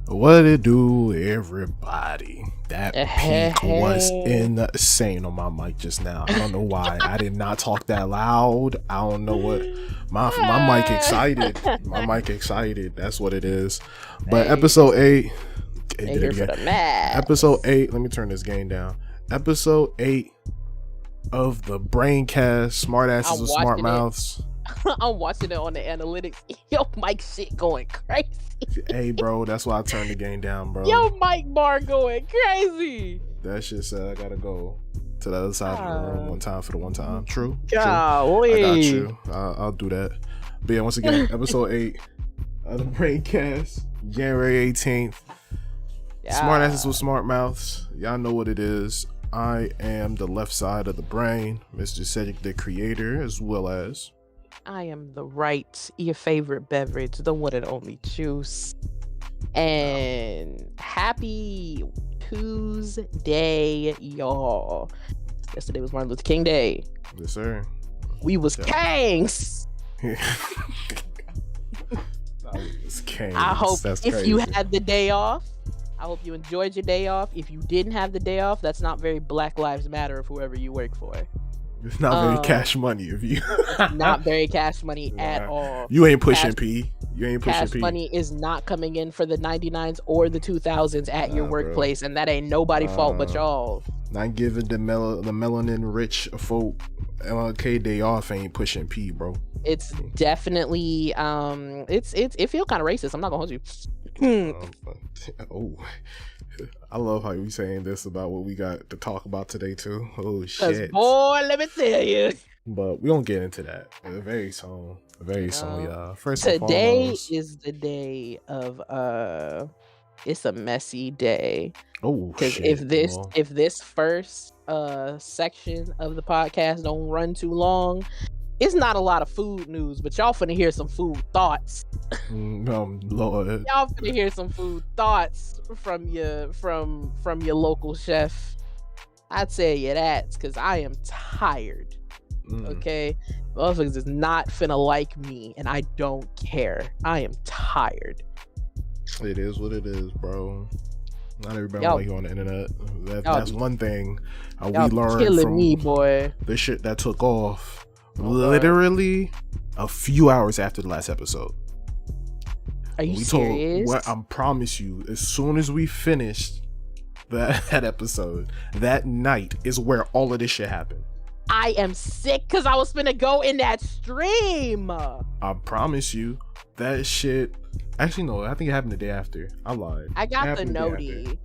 What it do, everybody? That peak was insane on my mic just now. I don't know why. I did not talk that loud. I don't know what. My mic excited. My mic excited. That's what it is. But episode 8. Did it again. Episode 8. Let me turn this game down. Episode 8 of the Braincast. Smartasses with smart mouths. I'm watching it on the analytics. Yo, mic shit going crazy. Hey, bro, that's why I turned the game down, bro. Yo, mic bar going crazy. That shit said I gotta go to the other side of the room one time for the one time. True. Golly. I got you. I'll do that. But yeah, once again, episode 8 of the Braincast, January 18th. Yeah. Smartasses with smart mouths. Y'all know what it is. I am the left side of the brain, Mr. Cedric, the creator, as well as I am the right, your favorite beverage, the one and only juice. And happy Tuesday, y'all. Yesterday was Martin Luther King Day. Yes, sir. We was kings. I hope That's if crazy. you had the day off, I hope you enjoyed your day off. If you didn't have the day off, that's not very Black Lives Matter of whoever you work for. It's not very cash money of you. It's not very cash money at all. You ain't pushing P. You ain't pushing cash P. money is not coming in for the 99s or the 2000s at your workplace, and that ain't nobody's fault but y'all. Not giving the melanin rich folk MLK day off ain't pushing P, bro. It's definitely it feel kind of racist. I'm not gonna hold you. Oh, I love how you saying this about what we got to talk about today too. Oh shit, boy, let me tell you. But we don't get into that very soon, y'all. First, today is the day of it's a messy day. Oh, because if this first section of the podcast don't run too long, it's not a lot of food news, but y'all finna hear some food thoughts. Lord, y'all finna hear some food thoughts from your local chef. I tell you that because I am tired. Okay, motherfuckers is not finna like me, and I don't care. I am tired. It is what it is, bro. Not everybody like you on the internet. That's one thing we learned from me, boy. The shit that took off literally a few hours after the last episode. Are you serious? I promise you, as soon as we finished that episode, that night is where all of this shit happened. I am sick because I was finna go in that stream. I promise you, that shit. Actually, no, I think it happened the day after. I lied. I got the noti.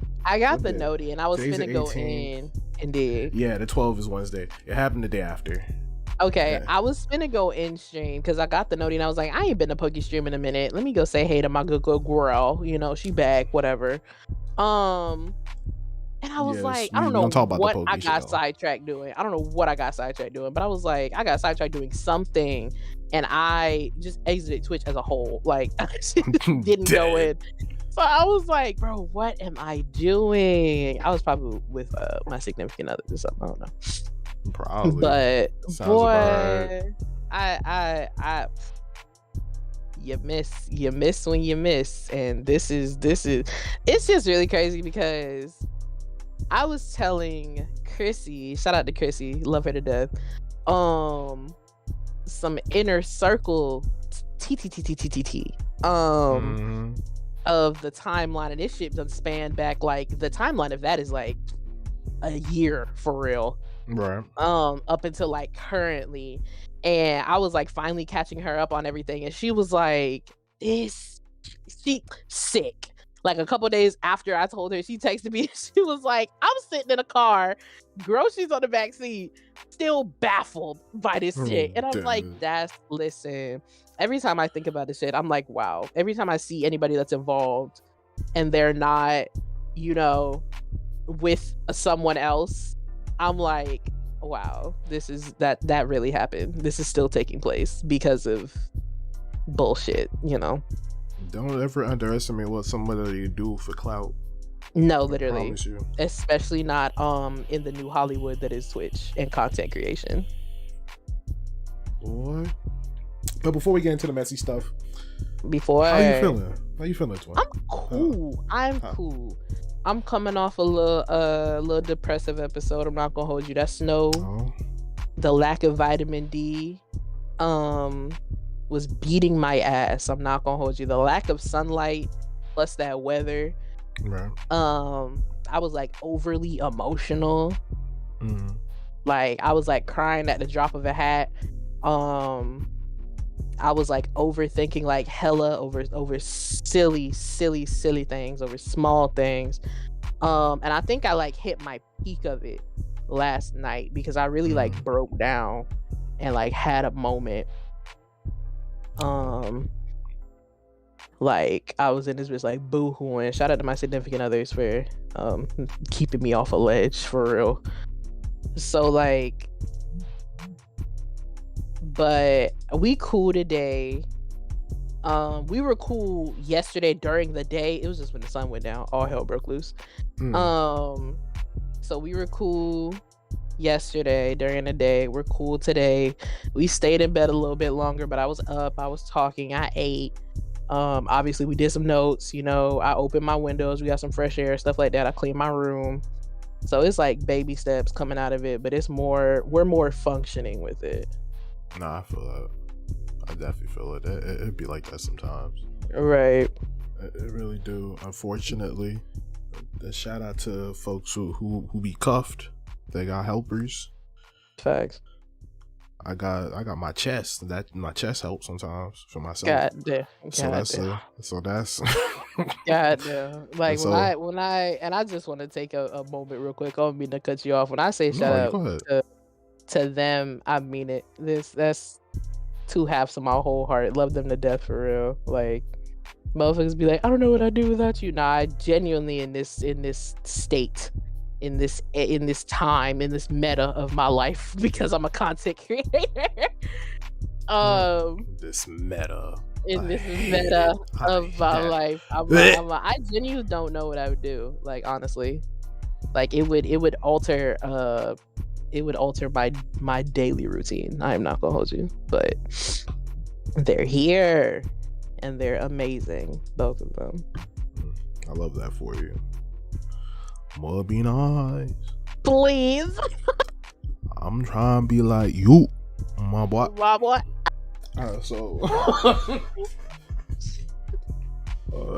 And I was finna go in and did. Yeah, the 12th is Wednesday. It happened the day after. Okay, yeah. I was finna go in stream because I got the noti and I was like, I ain't been to Poke stream in a minute. Let me go say hey to my good girl. You know, she back, whatever. And I was like, I don't know what I got sidetracked doing. I don't know what I got sidetracked doing, but I was like, I got sidetracked doing something, and I just exited Twitch as a whole. Like, I didn't go in. So I was like, bro, what am I doing? I was probably with my significant other or something. I don't know. Probably. But sounds boy, I you miss when you miss, and this is it's just really crazy because I was telling Chrissy, shout out to Chrissy, love her to death, some inner circle of the timeline, and this shit doesn't span back, like the timeline of that is like a year for real, right? Up until like currently, and I was like finally catching her up on everything, and she was like, she sick. Like a couple days after I told her, she texted me. She was like, I'm sitting in a car, groceries on the back seat, still baffled by this shit. And I'm like, listen, every time I think about this shit, I'm like, wow. Every time I see anybody that's involved and they're not, you know, with someone else, I'm like, wow, that really happened. This is still taking place because of bullshit, you know? Don't ever underestimate what somebody do for clout. No, literally. Especially not in the new Hollywood that is Twitch and content creation. Boy. But before we get into the messy stuff, Before how you feeling? How you feeling, Twin? I'm cool. I'm cool. I'm coming off a little depressive episode. I'm not gonna hold you. That snow, the lack of vitamin D, was beating my ass. I'm not gonna hold you. The lack of sunlight plus that weather. Right. I was like overly emotional. Mm. Like I was like crying at the drop of a hat. I was like overthinking like hella over silly things, over small things. And I think I like hit my peak of it last night because I really like broke down and like had a moment. Like I was in this bitch like boo-hooing. Shout out to my significant others for keeping me off a ledge for real. So like, but we cool today. We were cool yesterday during the day. It was just when the sun went down, all hell broke loose. So we were cool yesterday during the day. We're cool today. We stayed in bed a little bit longer, but I was up, I was talking, I ate. Obviously we did some notes, you know, I opened my windows, we got some fresh air, stuff like that. I cleaned my room. So it's like baby steps coming out of it, but it's more, we're more functioning with it. Nah, I feel that. I definitely feel it. It'd be like that sometimes. Right. It really do. Unfortunately, a shout out to folks who be cuffed. They got helpers. Facts. I got my chest. That my chest helps sometimes for myself. God damn. So that's God damn. Like so, when I and I just want to take a moment real quick. I don't mean to cut you off. When I say shout out to them, I mean it. That's two halves of my whole heart. Love them to death for real. Like motherfuckers be like, I don't know what I'd do without you. Nah, I genuinely in this state, in this time, in this meta of my life, because I'm a content creator. This meta. In this meta of my life, I genuinely don't know what I would do. Like honestly, like it would alter my daily routine. I am not gonna hold you, but they're here and they're amazing, both of them. I love that for you. More be nice, please. I'm trying to be like you, my boy. So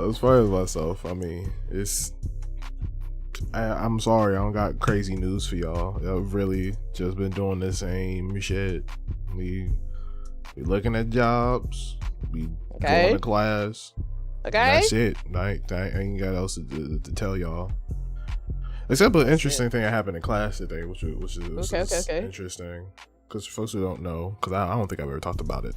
as far as myself, I mean, I'm sorry, I don't got crazy news for y'all. I've really just been doing the same shit. We looking at jobs. We going to class. Okay, that's it. I ain't got else to tell y'all. Except an interesting thing that happened in class today, which is interesting. Because for folks who don't know, because I don't think I've ever talked about it.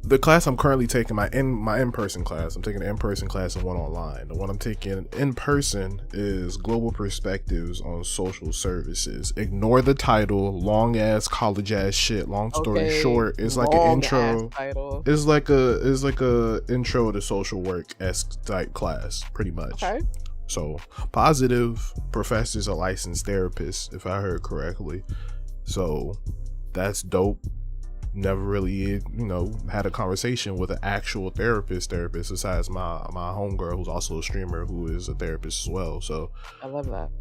The class I'm currently taking, my in-person class, I'm taking an in-person class and one online. The one I'm taking in person is Global Perspectives on Social Services. Ignore the title, long ass college ass shit. Long story short, it's like an intro. It's like a intro to social work esque type class, pretty much. Okay. So positive professors are licensed therapists, if I heard correctly. So that's dope. Never really, had a conversation with an actual therapist besides my homegirl, who's also a streamer, who is a therapist as well. So I love that.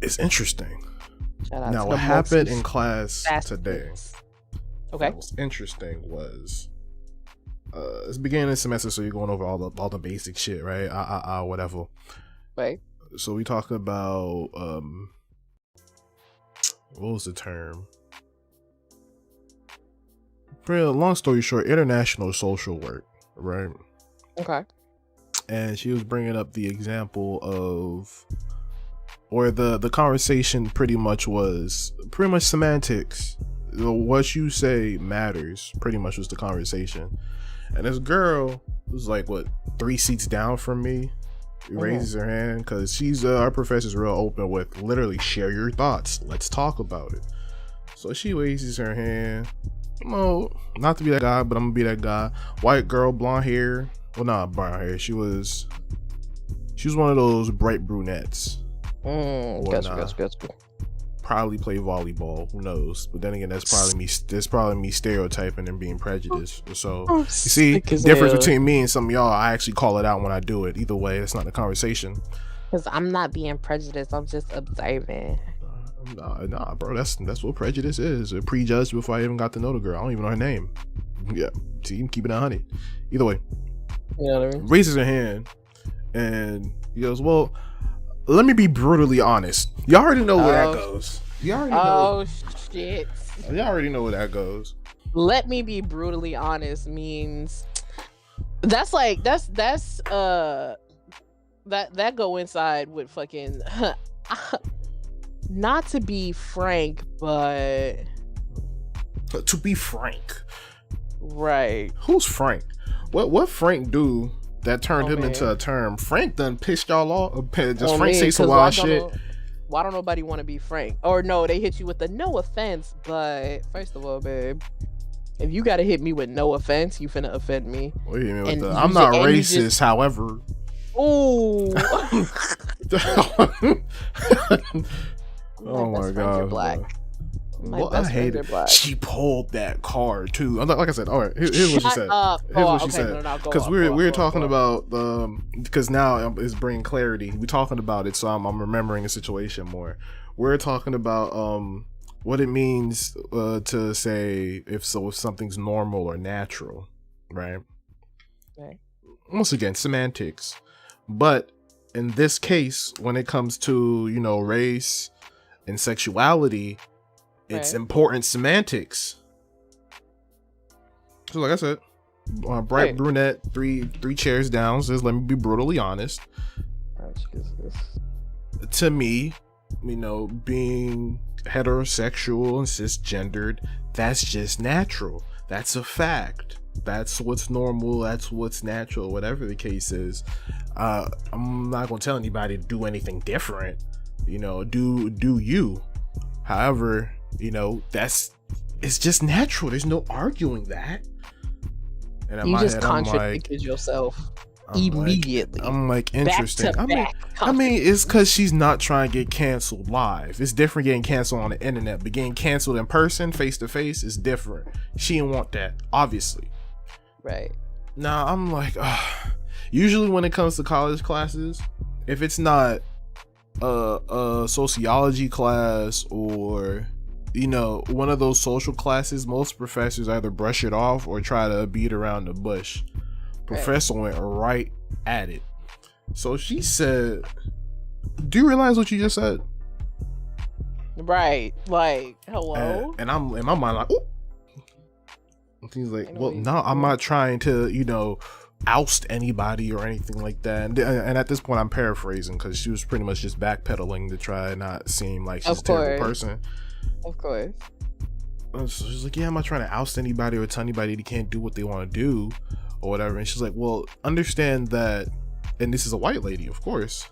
It's interesting. Now, what happened in class today? Okay. What was interesting was it's the beginning of the semester, so you're going over all the basic shit, right? Whatever. Right. So we talk about what was the term? Long story short, international social work, right? Okay. And she was bringing up the example of, or the conversation pretty much semantics. What you say matters, pretty much was the conversation. And this girl was like, 3 seats down from me, raises her hand, because she's our professor's real open with literally share your thoughts. Let's talk about it. So she raises her hand. No, not to be that guy, but I'm gonna be that guy. White girl, blonde hair. Well, not brown hair. She was one of those bright brunettes. Gotcha. probably play volleyball. Who knows? But then again, that's probably me stereotyping and being prejudiced. So you see, difference between me and some of y'all. I actually call it out when I do it. Either way, it's not the conversation. Because I'm not being prejudiced. I'm just observing. Nah, bro. That's what prejudice is. Prejudged before I even got to know the girl. I don't even know her name. Yeah, see, keep it 100. Either way, you know what I mean? Raises her hand, and he goes, "Well, let me be brutally honest. Y'all already know where that goes. You already know. Oh shit! Y'all already know where that goes. Let me be brutally honest means that go inside with fucking not to be frank, but to be frank, right? Who's Frank? What Frank do that turned him into a term? Frank done pissed y'all off. Just Frank say some wild shit. Why don't nobody want to be frank? Or no, they hit you with the no offense, but first of all, babe, if you gotta hit me with no offense, you finna offend me. What do you mean with the, I'm not racist, however. Ooh. Oh my god. Black. Well, I hate it. She pulled that card too. Like I said, all right. Here's what she said. Here's what she said. Because we're talking about because now it's bringing clarity. We're talking about it, so I'm remembering the situation more. We're talking about what it means to say if something's normal or natural, right? Right. Once again, semantics. But in this case, when it comes to race and sexuality, it's important semantics. So like I said, bright brunette, three chairs down, says, let me be brutally honest. To me, being heterosexual and cisgendered, that's just natural. That's a fact. That's what's normal. That's what's natural. Whatever the case is, I'm not gonna tell anybody to do anything different. Do you? However, it's just natural. There's no arguing that. And you just contradicted yourself immediately. I'm like, interesting. I mean, it's because she's not trying to get canceled live. It's different getting canceled on the internet, but getting canceled in person, face to face, is different. She didn't want that, obviously. Right. Now I'm like, usually when it comes to college classes, if it's not a sociology class or one of those social classes, most professors either brush it off or try to beat around the bush. Professor went right at it. So she said, do you realize what you just said? Right. Like, hello? And I'm in my mind like, ooh. And he's like, well, no, I'm not trying to oust anybody or anything like that. And at this point I'm paraphrasing because she was pretty much just backpedaling to try not seem like she's a terrible person. Of course. So she's like, yeah, I'm not trying to oust anybody or tell anybody they can't do what they want to do or whatever. And she's like, well, understand that, and this is a white lady, of course.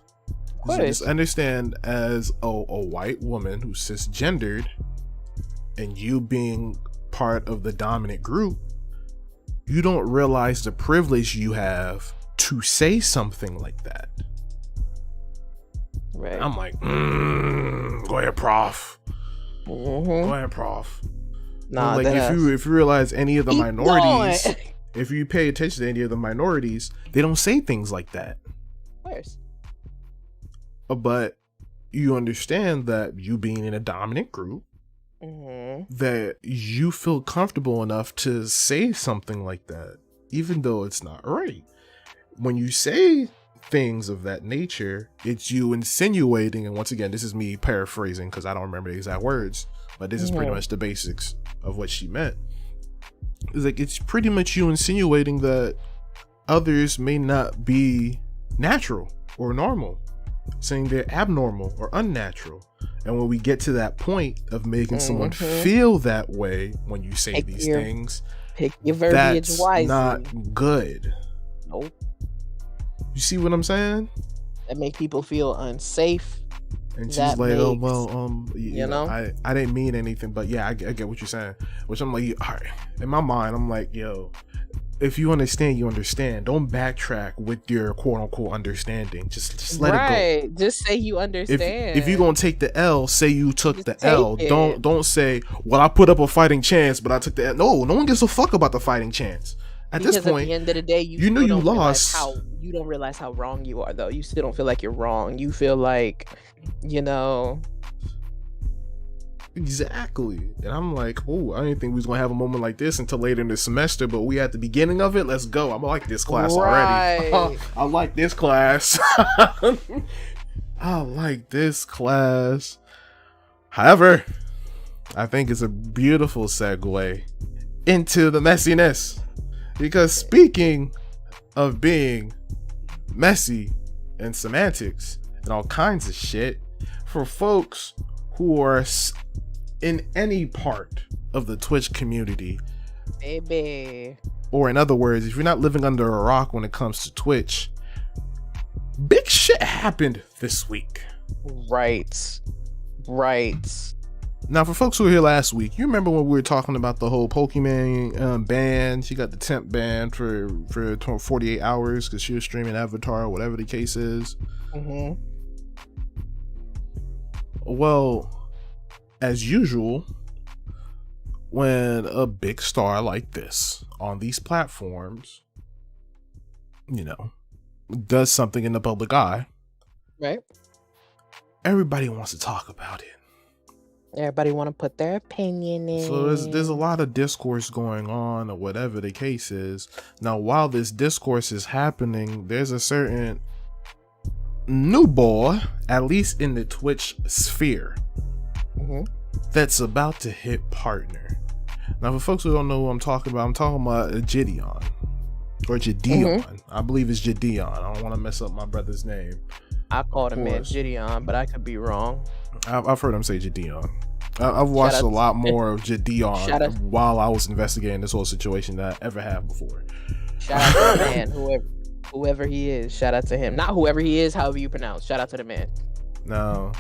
Just understand, as a white woman who's cisgendered and you being part of the dominant group, you don't realize the privilege you have to say something like that. Right. And I'm like, go ahead, prof. Go ahead, prof. Nah, like if you realize any of the minorities, if you pay attention to any of the minorities, they don't say things like that. Of course. But you understand that you being in a dominant group, that you feel comfortable enough to say something like that, even though it's not right. When you say things of that nature, it's you insinuating, and once again, this is me paraphrasing because I don't remember the exact words, but this is pretty much the basics of what she meant. It's like, it's pretty much you insinuating that others may not be natural or normal, saying they're abnormal or unnatural. And when we get to that point of making someone feel that way when you say these things, pick your verbiage wisely. Not good. Nope. You see what I'm saying? That make people feel unsafe. And she's like, oh, well, I didn't mean anything, but yeah, I get what you're saying. Which I'm like, all right. In my mind, I'm like, yo, if you understand, you understand. Don't backtrack with your quote unquote understanding. Just let it go. Just say you understand. If you're gonna take the L, say you took Just the L. take it. Don't say, well, I put up a fighting chance, but I took the L. No one gives a fuck about the fighting chance. At Because this point, at the end of the day, you know you lost. You don't realize how wrong you are, though. You still don't feel like you're wrong. You feel like, Exactly. And I'm like, oh, I didn't think we was gonna have a moment like this until later in the semester, but we at the beginning of it. Let's go. I like this class already. I like this class. I like this class. However, I think it's a beautiful segue into the messiness. Because speaking of being messy and semantics and all kinds of shit, for folks who are in any part of the Twitch community, baby, or in other words, if you're not living under a rock when it comes to Twitch, big shit happened this week. Right. Now, for folks who were here last week, you remember when we were talking about the whole Pokimane ban? She got the temp ban for 48 hours because she was streaming Avatar, whatever the case is. Mm-hmm. Well, as usual, when a big star like this on these platforms, does something in the public eye, right? Everybody wants to talk about it. Everybody want to put their opinion in. So there's a lot of discourse going on, or whatever the case is. Now, while this discourse is happening, there's a certain new boy, at least in the Twitch sphere, that's about to hit partner. Now, for folks who don't know who I'm talking about JiDion. Or JiDion. I believe it's JiDion. I don't want to mess up my brother's name. I called him JiDion, but I could be wrong. I've heard him say JiDion. I've watched a lot more of JiDion while I was investigating this whole situation than I ever have before. Shout out to the man, whoever he is. Shout out to him. Not whoever he is, however you pronounce. Shout out to the man. Now,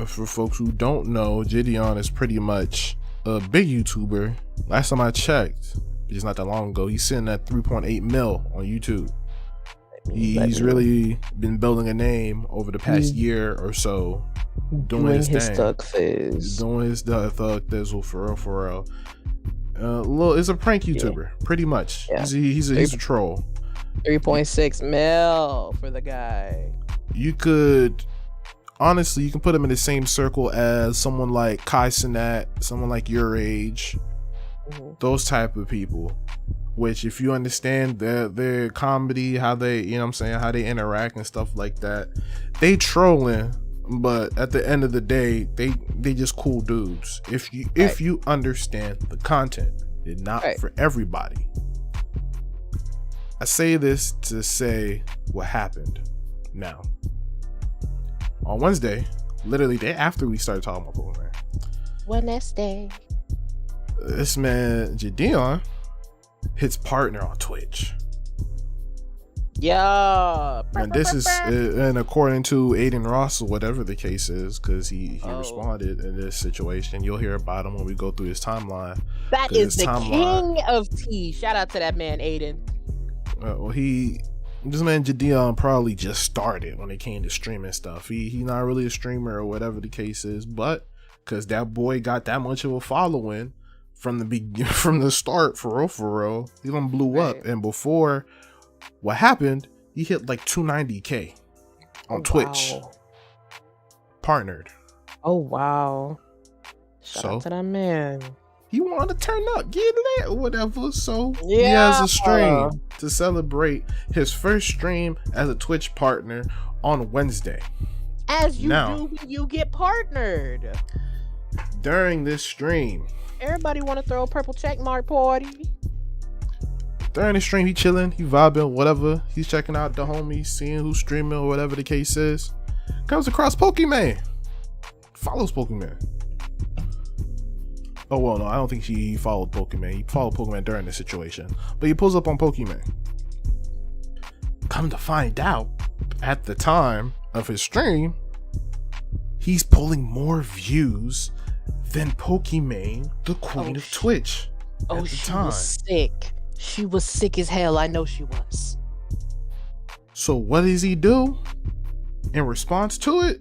for folks who don't know, JiDion is pretty much a big YouTuber. Last time I checked, just not that long ago, he's sitting at 3.8 mil on YouTube. He's really been building a name over the past year or so, doing his thing. Doing his thug thizzle for real. It's a prank YouTuber, pretty much. Yeah. He's a troll. 3.6 mil for the guy. You could honestly, put him in the same circle as someone like Kai Cenat, someone like your age, those type of people. Which, if you understand their comedy, how they, how they interact and stuff like that, they trolling, but at the end of the day, they just cool dudes. If you understand the content, it's not for everybody. I say this to say what happened. Now, on Wednesday, literally day after we started talking about Pokimane, Wednesday, this man JiDion hits partner on Twitch. Yeah. And this is, and according to Aiden Ross, or whatever the case is, because he responded in this situation. You'll hear about him when we go through his timeline. That is the king of tea. Shout out to that man, Aiden. This man JiDion probably just started when it came to streaming stuff. He's not really a streamer or whatever the case is, but because that boy got that much of a following from the start, for real, he done blew up. And before what happened, he hit like 290K on Twitch. Wow. Partnered. Oh wow. Shout out to that man. He wanted to turn up, get lit or whatever. So he has a stream to celebrate his first stream as a Twitch partner on Wednesday. As you do when you get partnered. During this stream, everybody want to throw a purple check mark party. During the stream, he chilling, he vibing, whatever. He's checking out the homies, seeing who's streaming or whatever the case is. Comes across Pokimane. Follows Pokimane. Oh, well, no, I don't think he followed Pokimane. He followed Pokimane during the situation. But he pulls up on Pokimane. Come to find out, at the time of his stream, he's pulling more views than Pokimane, the queen of Twitch. Oh, she was sick. She was sick as hell. I know she was. So what does he do in response to it?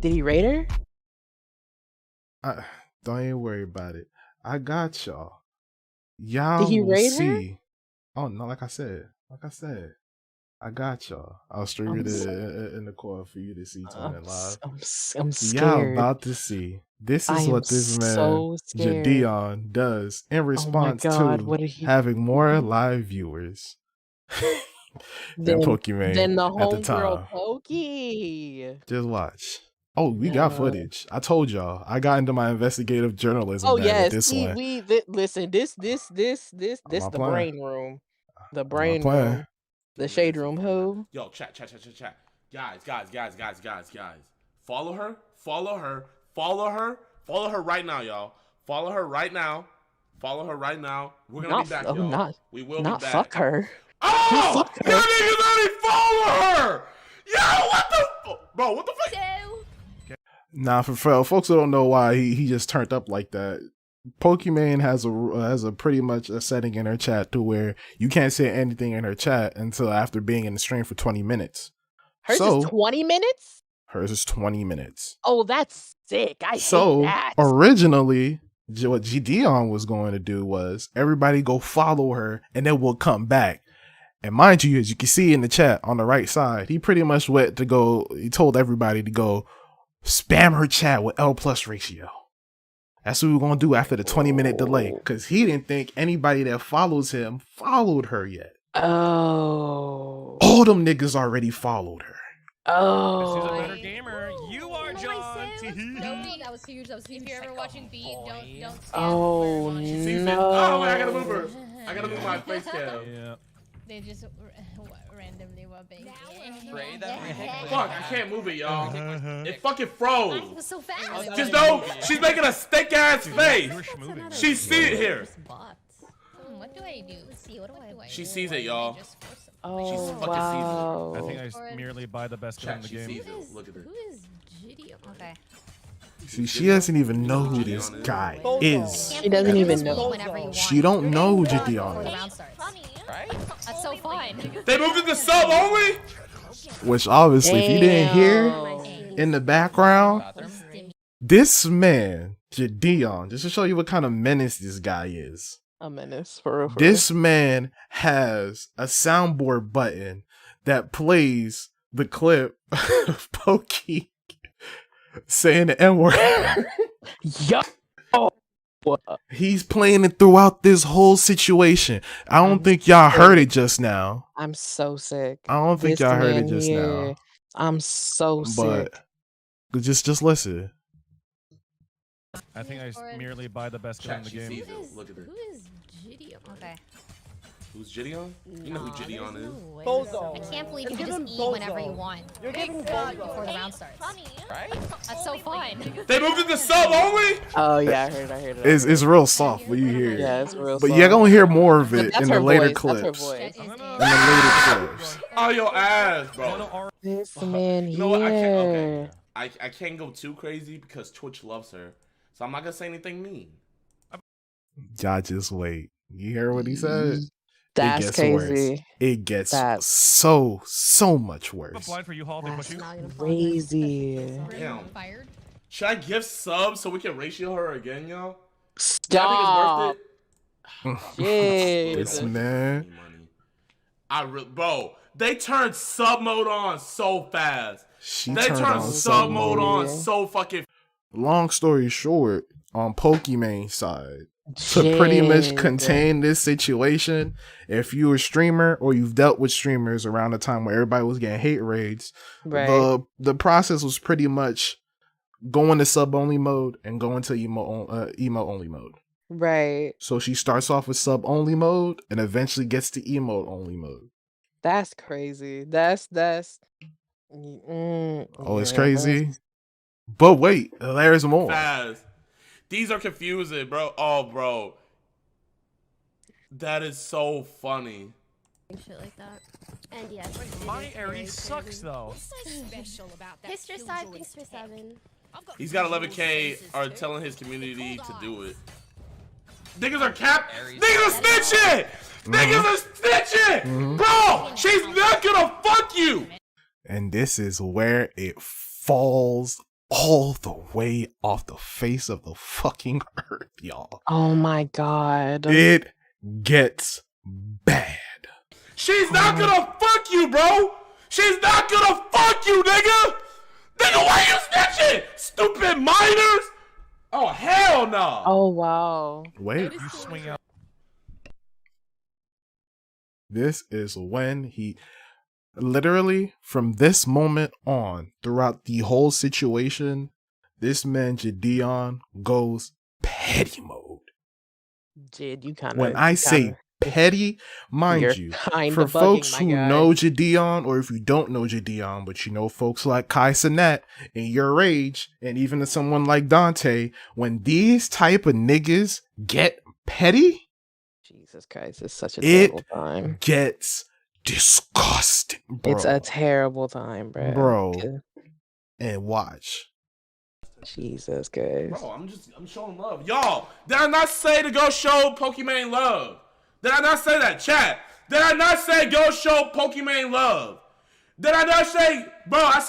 Did he rate her? Don't even worry about it. I got y'all. Y'all Did he will rate see. her? Oh no, like I said, I got y'all. I'll stream it in the core for you to see tuning live. I'm scared. Y'all about to see. This is what this man so scared. JiDion does in response to having more live viewers than Pokimane the at the homegirl time. Pokey. Just watch. Oh, we got footage. I told y'all. I got into my investigative journalism. Oh bag yes, with this one. listen. This the brain room, the brain room, the shade room. Who? Yo, chat. Guys. Follow her right now, y'all. Follow her right now. We're gonna be back, y'all. We will be back. Fuck her. Oh! Fuck her. You niggas already follow her! Yo, what the bro, what the fuck? Nah, for folks who don't know why he just turned up like that. Pokimane has a pretty much a setting in her chat to where you can't say anything in her chat until after being in the stream for 20 minutes. Hers is 20 minutes? Hers is 20 minutes. Oh, that's sick. I hate that. Originally, what JiDion was going to do was everybody go follow her and then we'll come back. And mind you, as you can see in the chat on the right side, he pretty much he told everybody to go spam her chat with L+ ratio. That's what we're going to do after the 20-minute delay. Because he didn't think anybody that follows him followed her yet. Oh. All them niggas already followed her. Oh. This is a better gamer. You are John. That was huge. If you're ever watching Beat, don't stand Oh, for no. Oh, I gotta move her. I gotta move my face cam. Yeah. They just randomly whooping. Fuck, I can't move it, y'all. It fucking froze. It was so fast. Just know, she's making a steak ass face. She see it here. What do I do? Let's see. What do I do? She sees it, y'all. Oh, fucking wow. I think I merely buy the best gun in the game. Look at her. Who is JiDion? Okay. See, she doesn't even know who this guy is. She doesn't even know. She don't know who JiDion is. Right? That's so fun. They moved it to sub only? Which obviously, if you didn't hear in the background, this man, JiDion, just to show you what kind of menace this guy is. A menace, for real. This man has a soundboard button that plays the clip of Pokey saying the N-word. Yup. He's playing it throughout this whole situation. I don't think y'all heard it just now. I'm so sick. I don't think y'all heard it just now. I'm so sick. But just listen. I think I merely buy the best gun in the game. Look at her. Who is JiDion? Okay. Who's JiDion? You know who JiDion is. I can't believe you can just eat whenever you want. You're giving before the round starts. Right? That's so fun. They moved it to sub only? Oh yeah, I heard it. It's real soft when you hear it. Yeah, it's real but soft. you're gonna hear more of it That's in the her later voice. clips. That's her voice. In the later clips. Oh, your ass, bro. This man You know what? here. I can't go too crazy because Twitch loves her. So I'm not gonna say anything mean. Y'all just wait. You hear what he said? That's crazy. Worse. It gets so much worse. That's crazy. Damn. Should I give subs so we can ratio her again, y'all? Stop. This man. Bro, they turned sub mode on so fast. They turned sub mode on so fucking. Long story short, on Pokimane's side, to pretty much contain this situation, if you're a streamer or you've dealt with streamers around the time where everybody was getting hate raids, the process was pretty much going to sub only mode and going to emo only mode. Right. So she starts off with sub only mode and eventually gets to emote only mode. That's crazy. That's it's crazy. But wait, there's more. Fast. These are confusing, bro. Oh, bro. That is so funny. Shit like that. And yes. My Aries sucks though. What's so special about that? History side, thanks for 7. He's got 11K are telling his community to do it. Niggas are Niggas are snitching. Niggas are snitching. Bro, she's not gonna fuck you. And this is where it falls all the way off the face of the fucking earth, y'all. Oh my god. It gets bad. She's not gonna fuck you, bro. She's not gonna fuck you, nigga. Nigga, why you snitching? Stupid minors. Oh, hell no. Oh, wow. Wait. You swing out. This is when he literally from this moment on throughout the whole situation, this man JiDion goes petty mode. Jid, you kind of. When I say petty, mind you, for folks who know JiDion, or if you don't know JiDion, but you know folks like Kai Cenat in your age, and even someone like Dante, when these type of niggas get petty, Jesus Christ, it's such a terrible time. It gets disgusting, bro. It's a terrible time, bro. Bro. And watch. Jesus Christ. Bro, I'm showing love. Y'all, did I not say to go show Pokimane love? Did I not say that, chat? Did I not say go show Pokimane love? Did I not say, bro, I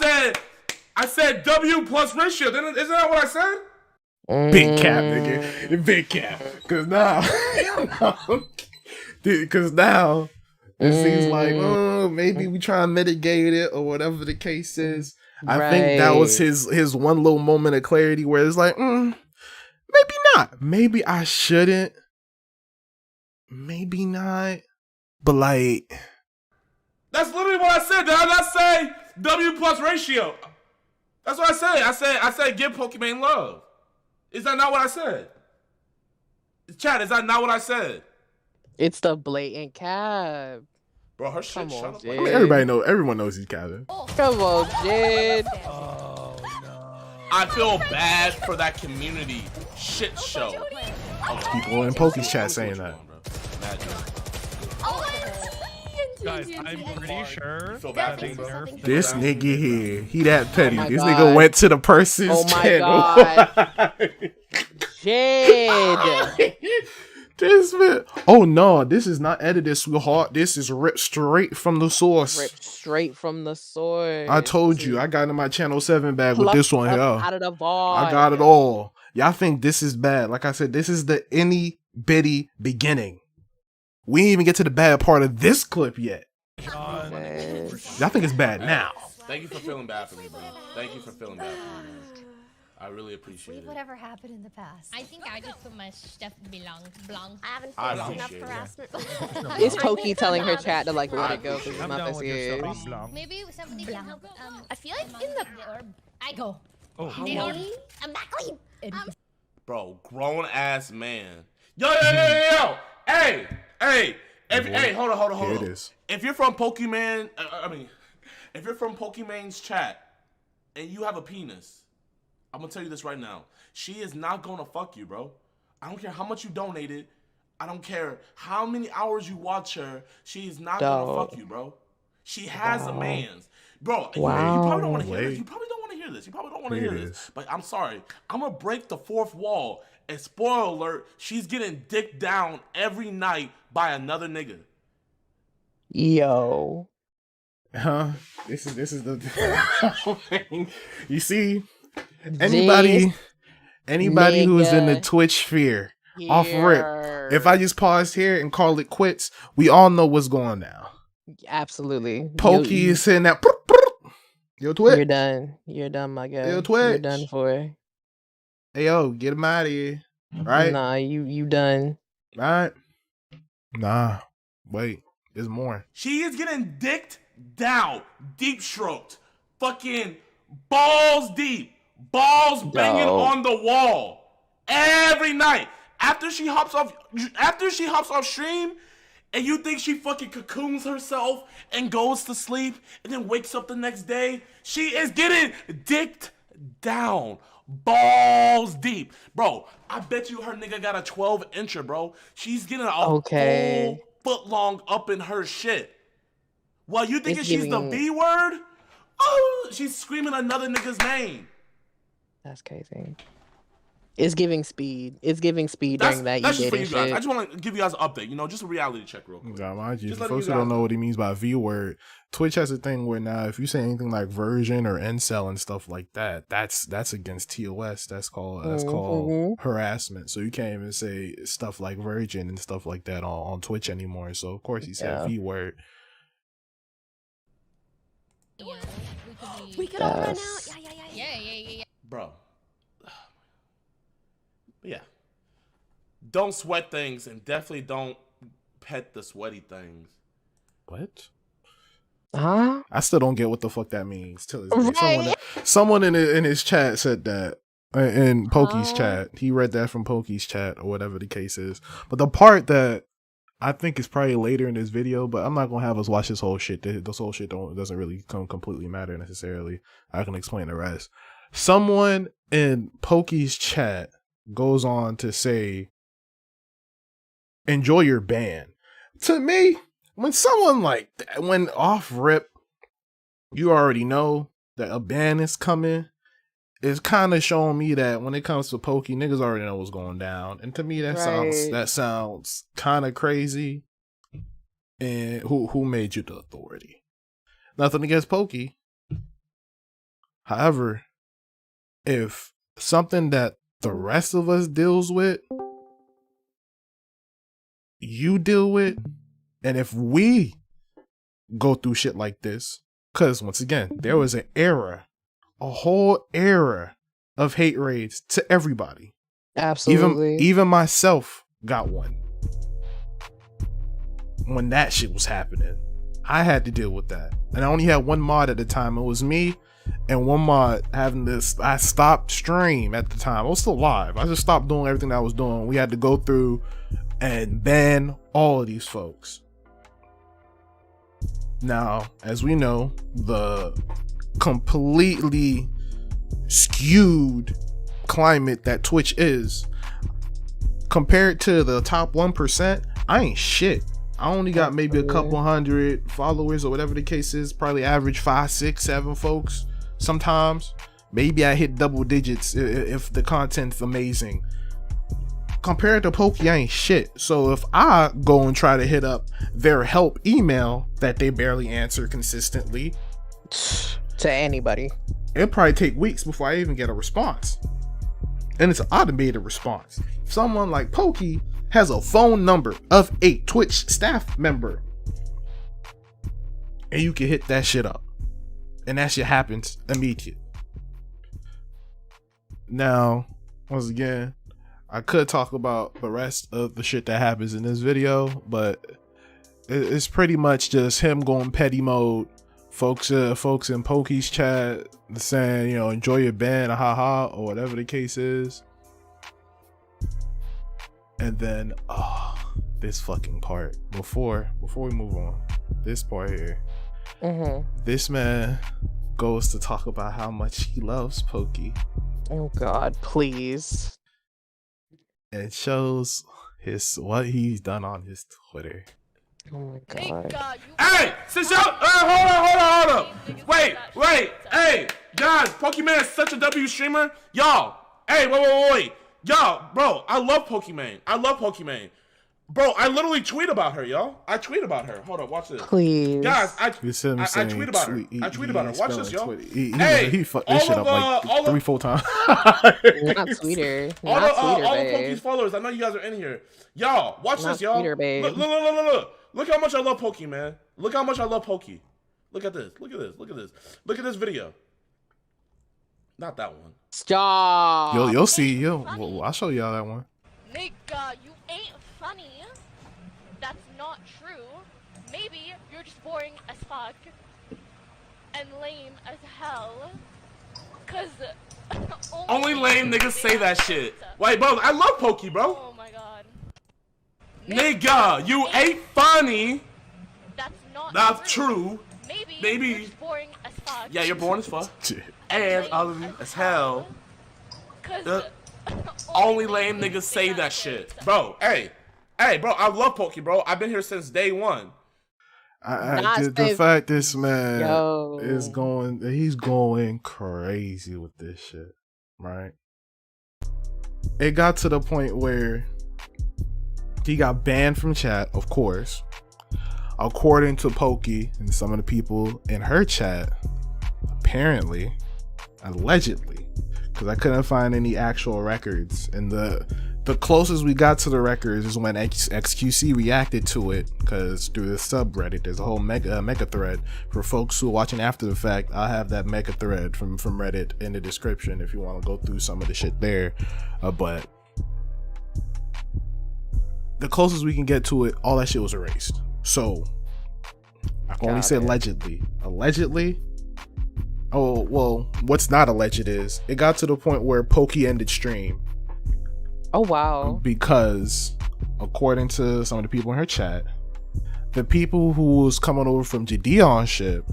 said W plus ratio. Isn't that what I said? Big cap, nigga. Big cap. Cause now, it seems like, maybe we try and mitigate it or whatever the case is. I think that was his one little moment of clarity where it's like, maybe not. Maybe I shouldn't. Maybe not. But like, that's literally what I said. Did I not say W plus ratio? That's what I said. I said give Pokimane love. Is that not what I said? Chat, is that not what I said? It's the blatant cap. Bro, her shit shut up. I mean, everyone knows he's capping. Come on, Jid. Oh no. I feel bad for that community shit show. People in Poki's chat saying that. Guys, I'm pretty sure that they nerfed This nigga here, he that petty. This God. nigga went to the person's channel. God. Jid. This man. Oh no, this is not edited, sweetheart. This is ripped straight from the source. Ripped straight from the source. I told you, I got in my channel 7 bag with this one here. Out of the vault. I got it all. Y'all think this is bad. Like I said, this is the itty bitty beginning. We didn't even get to the bad part of this clip yet. Y'all think it's bad now. Thank you for feeling bad for me, bro. Thank you for feeling bad for me, man. I really appreciate it. Whatever happened in the past. I think I just put my stuff belong. I haven't I faced enough harassment. It's Poki telling her chat to like let it go because it's I'm not down that with your serious. stuff. Maybe somebody can help. I feel like in the I go. Oh, I'm not clean. Bro, grown ass man. Yo. Hey, hold on. Here it is. If you're from Pokimane, if you're from Pokimane's chat and you have a penis, I'm gonna tell you this right now. She is not gonna fuck you, bro. I don't care how much you donated. I don't care how many hours you watch her. She is not gonna fuck you, bro. She has a man's. Bro, you probably don't want to hear this. You probably don't want to hear this. But I'm sorry. I'm gonna break the fourth wall. And spoiler alert, she's getting dicked down every night by another nigga. Yo. Huh? This is the you see, anybody who is in the Twitch sphere, off rip. If I just pause here and call it quits, we all know what's going down. Absolutely. Pokey is saying that. Yo, Twitch. You're done, my guy. Yo, Twitch. You're done for. Hey, yo, get him out of here. Right? Nah, you done. Right? Nah. Wait. There's more. She is getting dicked down, deep stroked, fucking balls deep, balls banging on the wall every night. After she hops off stream, and you think she fucking cocoons herself and goes to sleep and then wakes up the next day, she is getting dicked down. Balls deep. Bro, I bet you her nigga got a 12-incher, bro. She's getting a full foot long up in her shit. While you thinking she's the B word? Oh, she's screaming another nigga's name. That's crazy. It's giving speed. It's giving speed during that That's just for you shit. guys. I just want to give you guys an update. You know, just a reality check real quick. Yeah, mind you, Just for letting folks who you don't guys know know. what he means by V word, Twitch has a thing where now if you say anything like version or incel and stuff like that, that's against TOS. That's called harassment. So you can't even say stuff like virgin and stuff like that on Twitch anymore. So of course he said V word. Yeah, We could all run out. yeah. Bro. But yeah. Don't sweat things and definitely don't pet the sweaty things. What? Huh? I still don't get what the fuck that means. Till this day. Right. Someone in his chat said that in Pokey's chat. He read that from Pokey's chat or whatever the case is. But the part that I think is probably later in this video, but I'm not gonna have us watch this whole shit. This whole shit doesn't really completely matter necessarily. I can explain the rest. Someone in Pokey's chat goes on to say, enjoy your ban. To me, when someone like that, when off rip, you already know that a ban is coming, it's kind of showing me that when it comes to Pokey, niggas already know what's going down. And to me, that sounds kind of crazy. And who made you the authority? Nothing against Pokey. However, if something that the rest of us deals with, you deal with, and if we go through shit like this, because once again, there was an era, a whole era of hate raids to everybody. Absolutely. Even myself got one. When that shit was happening, I had to deal with that. And I only had one mod at the time. It was me and one mod having this. I stopped stream at the time. I was still live. I just stopped doing everything that I was doing. We had to go through and ban all of these folks. Now, as we know, the completely skewed climate that Twitch is, compared to the top 1%, I ain't shit. I only got maybe a couple hundred followers or whatever the case is, probably average 5, 6, 7 folks. Sometimes maybe I hit double digits if the content's amazing. Compared to Pokey, I ain't shit. So if I go and try to hit up their help email that they barely answer consistently to anybody, it'll probably take weeks before I even get a response. And it's an automated response. Someone like Pokey has a phone number of a Twitch staff member, and you can hit that shit up, and that shit happens immediate. Now, once again, I could talk about the rest of the shit that happens in this video, but it's pretty much just him going petty mode. Folks in Pokey's chat saying, enjoy your ban, haha, or whatever the case is. And then, this fucking part. Before we move on, this part here. This man goes to talk about how much he loves Pokey. Oh God, please. And shows what he's done on his Twitter. Oh my God. Hey, since y'all, hold up. Wait. Hey, guys, Pokimane is such a W streamer. Y'all, hey, wait. Y'all, bro, I love Pokimane. Bro, I literally tweet about her, y'all. I tweet about her. Hold up, watch this. Please. Guys, I tweet about her. I tweet about her. Watch this, y'all. He fucked this shit up like 3-4 times. Not Twitter. All of Pokey's followers, I know you guys are in here. Y'all, watch this, y'all. Twitter, babe. Look. Look how much I love Pokey, man. Look how much I love Pokey. Look at this. Look at this video. Not that one. Stop. You'll see. I'll show y'all that one. Nigga, you ain't funny. That's not true. Maybe you're just boring as fuck and lame as hell. Cause only lame niggas say that shit. Wait, bro, I love Pokey, bro. Oh my God. Nigga, you ain't funny. That's not true. Maybe you're just boring as fuck. Yeah, you're boring as fuck. And ugly as hell. Cause only lame niggas say that shit. Bro, hey, bro, I love Pokey, bro. I've been here since day one. The fact this man he's going crazy with this shit, right? it got to the point where he got banned from chat, of course. According to Pokey and some of the people in her chat, apparently, allegedly, because I couldn't find any actual records, and the closest we got to the records is when XQC reacted to it, because through the subreddit, there's a whole mega thread for folks who are watching after the fact. I'll have that mega thread from Reddit in the description if you want to go through some of the shit there. But the closest we can get to it, all that shit was erased. So I can only say allegedly. Allegedly. Oh well, what's not alleged is it got to the point where Pokey ended stream. Oh wow. Because according to some of the people in her chat, the people who was coming over from JiDion ship,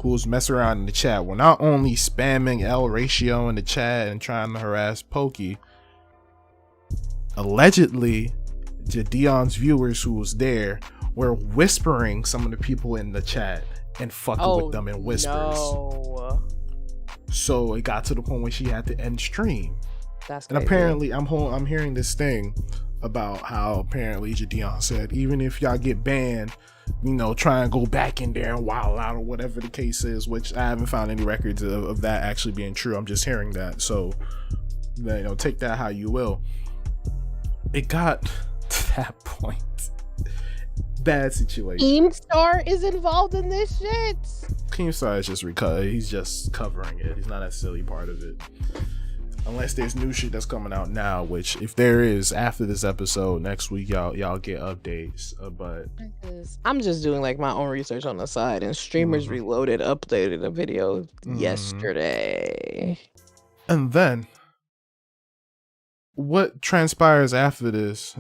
who was messing around in the chat, were not only spamming L ratio in the chat and trying to harass Pokey. Allegedly, JiDion's viewers who was there were whispering some of the people in the chat and fucking with them in whispers. No. So it got to the point where she had to end stream. That's and crazy. apparently I'm hearing this thing about how apparently JiDion said, even if y'all get banned, you know, try and go back in there and wild out or whatever the case is, which I haven't found any records of that actually being true. I'm just hearing that. So, you know, take that how you will. It got to that point. Bad situation. Keemstar is involved in this shit. Keemstar is he's just covering it. He's not necessarily part of it. Unless there's new shit that's coming out now, which if there is after this episode next week, y'all get updates. But I'm just doing like my own research on the side, and Streamers Reloaded updated a video yesterday. And then what transpires after this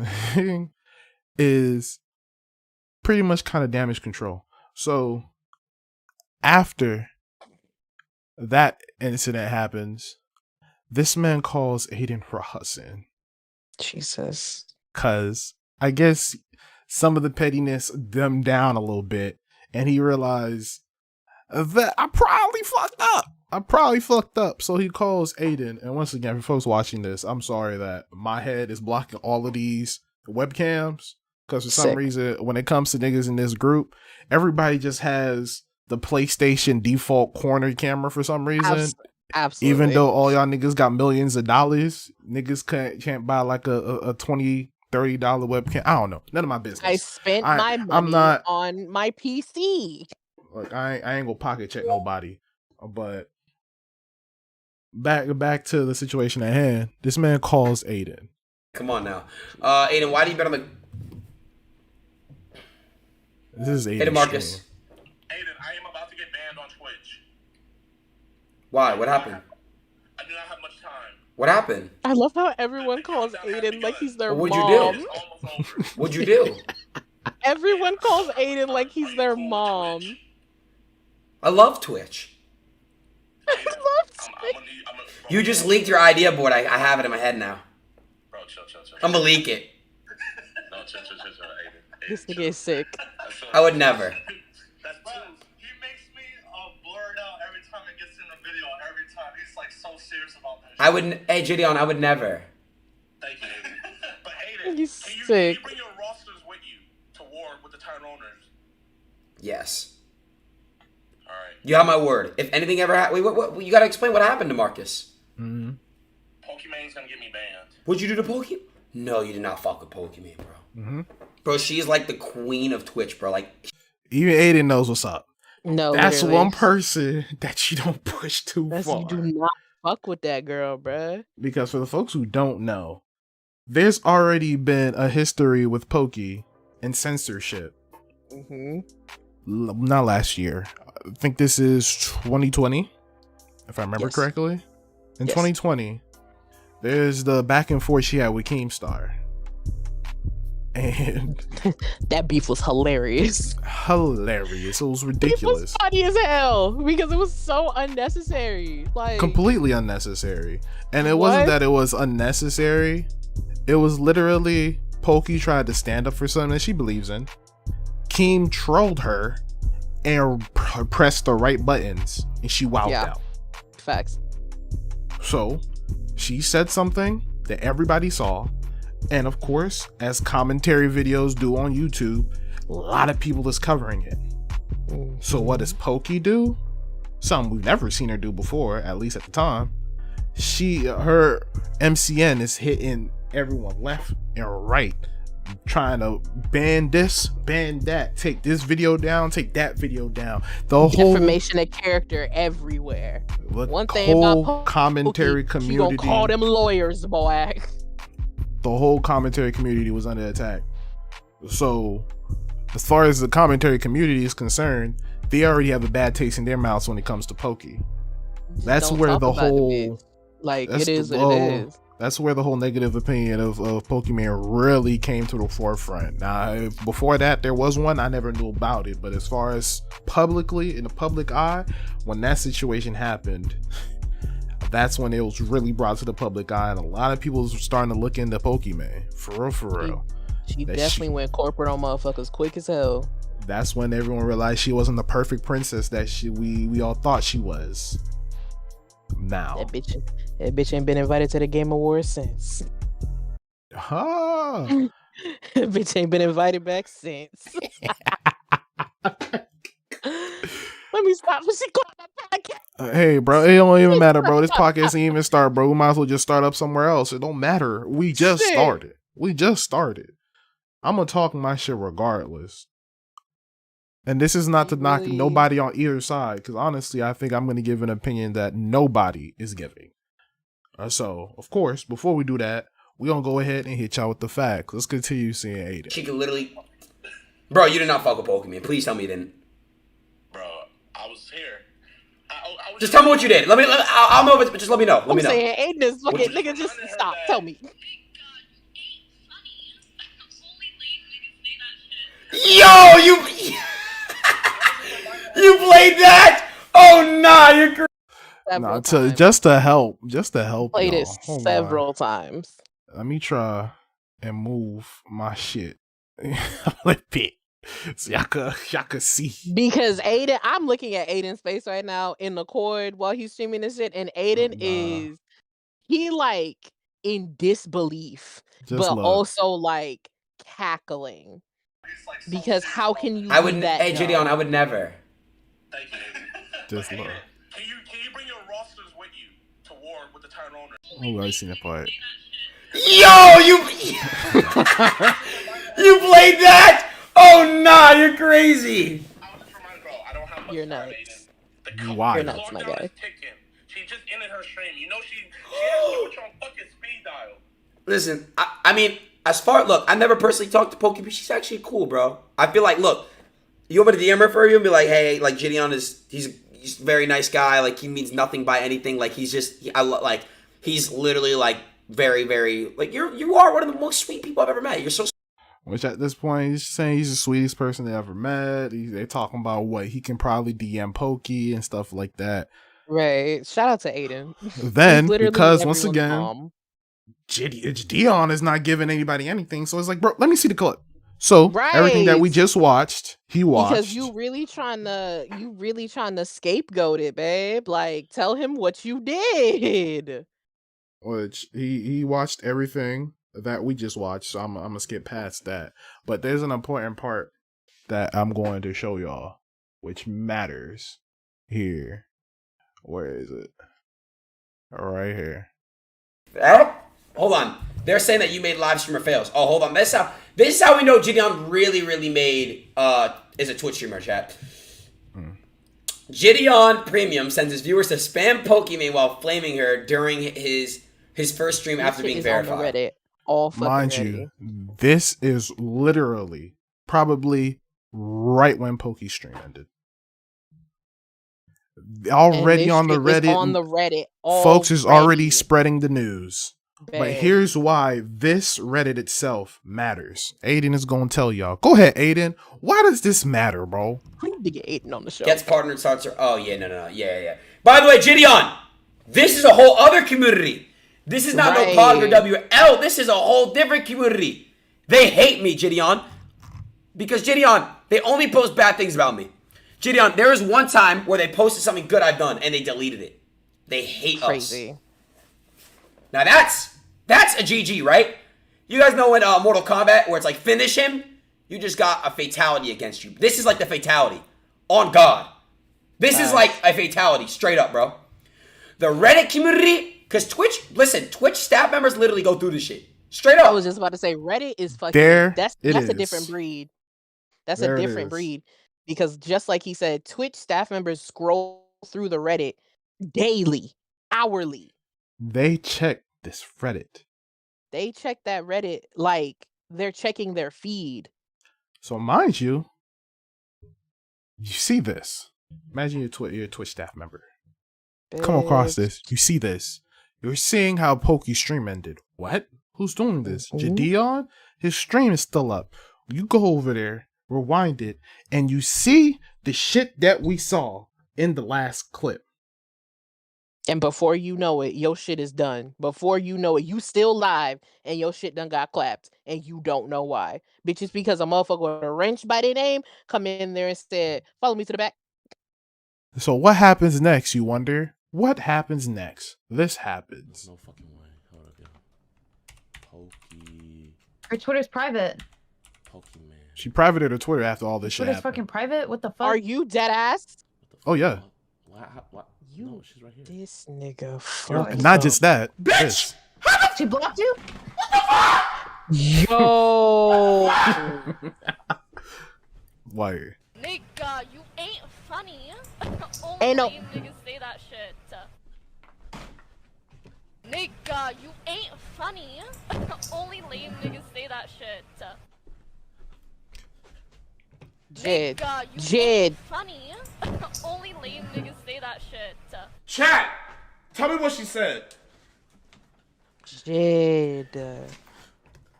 is pretty much kind of damage control. So after that incident happens, this man calls Aiden Rawson. Jesus. Cause I guess some of the pettiness dumbed down a little bit, and he realized that I probably fucked up. So he calls Aiden, and once again, for folks watching this, I'm sorry that my head is blocking all of these webcams. Because for some reason, when it comes to niggas in this group, everybody just has the PlayStation default corner camera for some reason. Absolutely. Even though all y'all niggas got millions of dollars, niggas can't buy like a $20, $30 webcam. I don't know. None of my business. I spent my money on my PC. Like I ain't gonna pocket check nobody. But back to the situation at hand. This man calls Aiden. Come on now. Aiden, why do you bet on the... This is Aiden Marcus. Aiden, I am about to get banned on Twitch. Why? What happened? I do not have much time. What happened? I love how everyone calls Aiden like he's their mom. What'd you do? What'd you do? Everyone calls Aiden like he's their mom. I love Twitch. I love Twitch. You just leaked your idea board. I have it in my head now. Bro, chill. I'm gonna leak it. No, chill, Aiden. This nigga is sick. I would never. That's true. He makes me blurred out every time it gets in the video. Every time he's like so serious about that. I wouldn't. Hey, JiDion, I would never. Thank you, Aiden. But Aiden, He's can you bring your rosters with you to war with the Titan owners? Yes. All right. You have my word. If anything ever happens, what you gotta explain what happened to Marcus. Pokimane's gonna get me banned. What'd you do to Pokimane? No, you did not fuck with Pokimane, bro. Bro, she's like the queen of Twitch, bro. Like, even Aiden knows what's up. No, that's literally one person that you don't push too far. You do not fuck with that girl, bruh. Because for the folks who don't know, there's already been a history with Pokey and censorship. Not last year. I think this is 2020, if I remember correctly. In 2020, there's the back and forth she had with Keemstar. And that beef was hilarious. It was ridiculous. It was funny as hell because it was so unnecessary. Like completely unnecessary. And it wasn't that it was unnecessary. It was literally Pokey tried to stand up for something that she believes in. Keem trolled her and pressed the right buttons and she wowed out. Facts. So she said something that everybody saw. And of course, as commentary videos do on YouTube, a lot of people is covering it. So what does Pokey do? Something we've never seen her do before, at least at the time. Her MCN is hitting everyone left and right, trying to ban this, ban that, take this video down, take that video down. The whole defamation of character everywhere. One thing whole about commentary Pokey, community, she gonna call them lawyers, boy. The whole commentary community was under attack. So, as far as the commentary community is concerned, they already have a bad taste in their mouths when it comes to Pokey. That's where the whole like it is what it is. That's where the whole negative opinion of Pokimane really came to the forefront. Now, before that, there was one, I never knew about it. But as far as publicly, in the public eye, when that situation happened, that's when it was really brought to the public eye. And a lot of people were starting to look into Pokimane. For real. She definitely went corporate on motherfuckers quick as hell. That's when everyone realized she wasn't the perfect princess that we all thought she was. Now that bitch ain't been invited to the Game Awards since. Huh. That bitch ain't been invited back since. Let me stop. She called my podcast. Hey, bro, it don't even matter, bro. This podcast ain't even start, bro. We might as well just start up somewhere else. It don't matter. We just started. I'm gonna talk my shit regardless. And this is not to knock nobody on either side, because honestly, I think I'm going to give an opinion that nobody is giving. So, of course, before we do that, we're going to go ahead and hit y'all with the facts. Let's continue seeing Aiden. She could literally... Bro, you did not fuck with Pokimane. Please tell me you didn't. Bro, I was here. I was just tell me what you did. I'll know if it's... Just let me know. Let me know. I'm saying Aiden is fucking... Nigga, just stop. Tell me. Yo, you... You played that? Oh nah, you're crazy. Just to help. Played it several times. Let me try and move my shit a little bit so y'all could see. Because Aiden, I'm looking at Aiden's face right now in the cord while he's streaming this shit, and Aiden is like in disbelief, also like cackling. Because how can you? I would. That hey, JiDion, I would never. Thank you. Just look. Can you bring your rosters with you to war with the Tyrone? Oh, I seen that part. Yo, you you played that? Oh nah, you're crazy. You're nuts. Why? You're nuts, my guy. She just ended her stream. You know she has to put you on fucking speed dial. Listen, I mean, look, I never personally talked to Pokey, but she's actually cool, bro. I feel like, look. You want me to DM her for you and be like, hey, like JiDion he's a very nice guy. Like he means nothing by anything. Like he's he's literally like very, very like you are one of the most sweet people I've ever met. You're so. Which at this point he's saying he's the sweetest person they ever met. They're talking about what he can probably DM Pokey and stuff like that. Right. Shout out to Aiden. Then because once again, JiDion is not giving anybody anything, so it's like, bro, let me see the clip. So everything that we just watched, he watched. Because you really trying to scapegoat it, babe. Like, tell him what you did. Which he watched everything that we just watched, so I'm gonna skip past that. But there's an important part that I'm going to show y'all, which matters here. Where is it? Right here. Hold on. They're saying that you made live streamer fails. Oh, hold on. This is how we know JiDion really made is a Twitch streamer, chat. JiDion Premium sends his viewers to spam Pokimane while flaming her during his first stream after being verified. On Reddit. All mind Reddit. You, this is literally probably right when Poke's stream ended. Already on the Reddit, folks is already spreading the news. Babe. But here's why this Reddit itself matters. Aiden is going to tell y'all. Go ahead, Aiden. Why does this matter, bro? We need to get Aiden on the show. Gets partnered, starts her. Oh, yeah, no. Yeah. By the way, JiDion, this is a whole other community. This is not no POG or WL. This is a whole different community. They hate me, JiDion. Because, JiDion, they only post bad things about me. JiDion, there was one time where they posted something good I've done, and they deleted it. They hate us. Now That's a GG, right? You guys know in Mortal Kombat where it's like finish him? You just got a fatality against you. This is like the fatality. On God. This is like a fatality, straight up, bro. The Reddit community, because Twitch staff members literally go through this shit. Straight up. I was just about to say Reddit is fucking that's a different breed. That's a different breed. Because just like he said, Twitch staff members scroll through the Reddit daily, hourly. They check this Reddit. They check that Reddit like they're checking their feed. So mind you, you see this. Imagine you're a Twitch staff member. Come across this. You see this. You're seeing how Poki's stream ended. What? Who's doing this? JiDion? His stream is still up. You go over there, rewind it, and you see the shit that we saw in the last clip. And before you know it, your shit is done. Before you know it, you still live and your shit done got clapped and you don't know why. Bitch, it's because a motherfucker with a wrench by their name come in there and said, follow me to the back. So what happens next, you wonder? What happens next? This happens. No fucking way. Hold up, yo. Poki. Her Twitter's private. Pokimane. She privated her Twitter after all this shit Twitter's happened. fucking private? What the fuck? Are you dead ass? Oh, yeah. What? You, no, she's right here. This nigga. Not just that. Bitch! She blocked you? Yo. Why? Nigga, you ain't funny. Only Ain't no. lame niggas say that shit. Nigga, you ain't funny. Only lame niggas say that shit. Jid. Nigga, you Jid. ain't funny. Only lame niggas say that shit. Chat! Tell me what she said. Jid.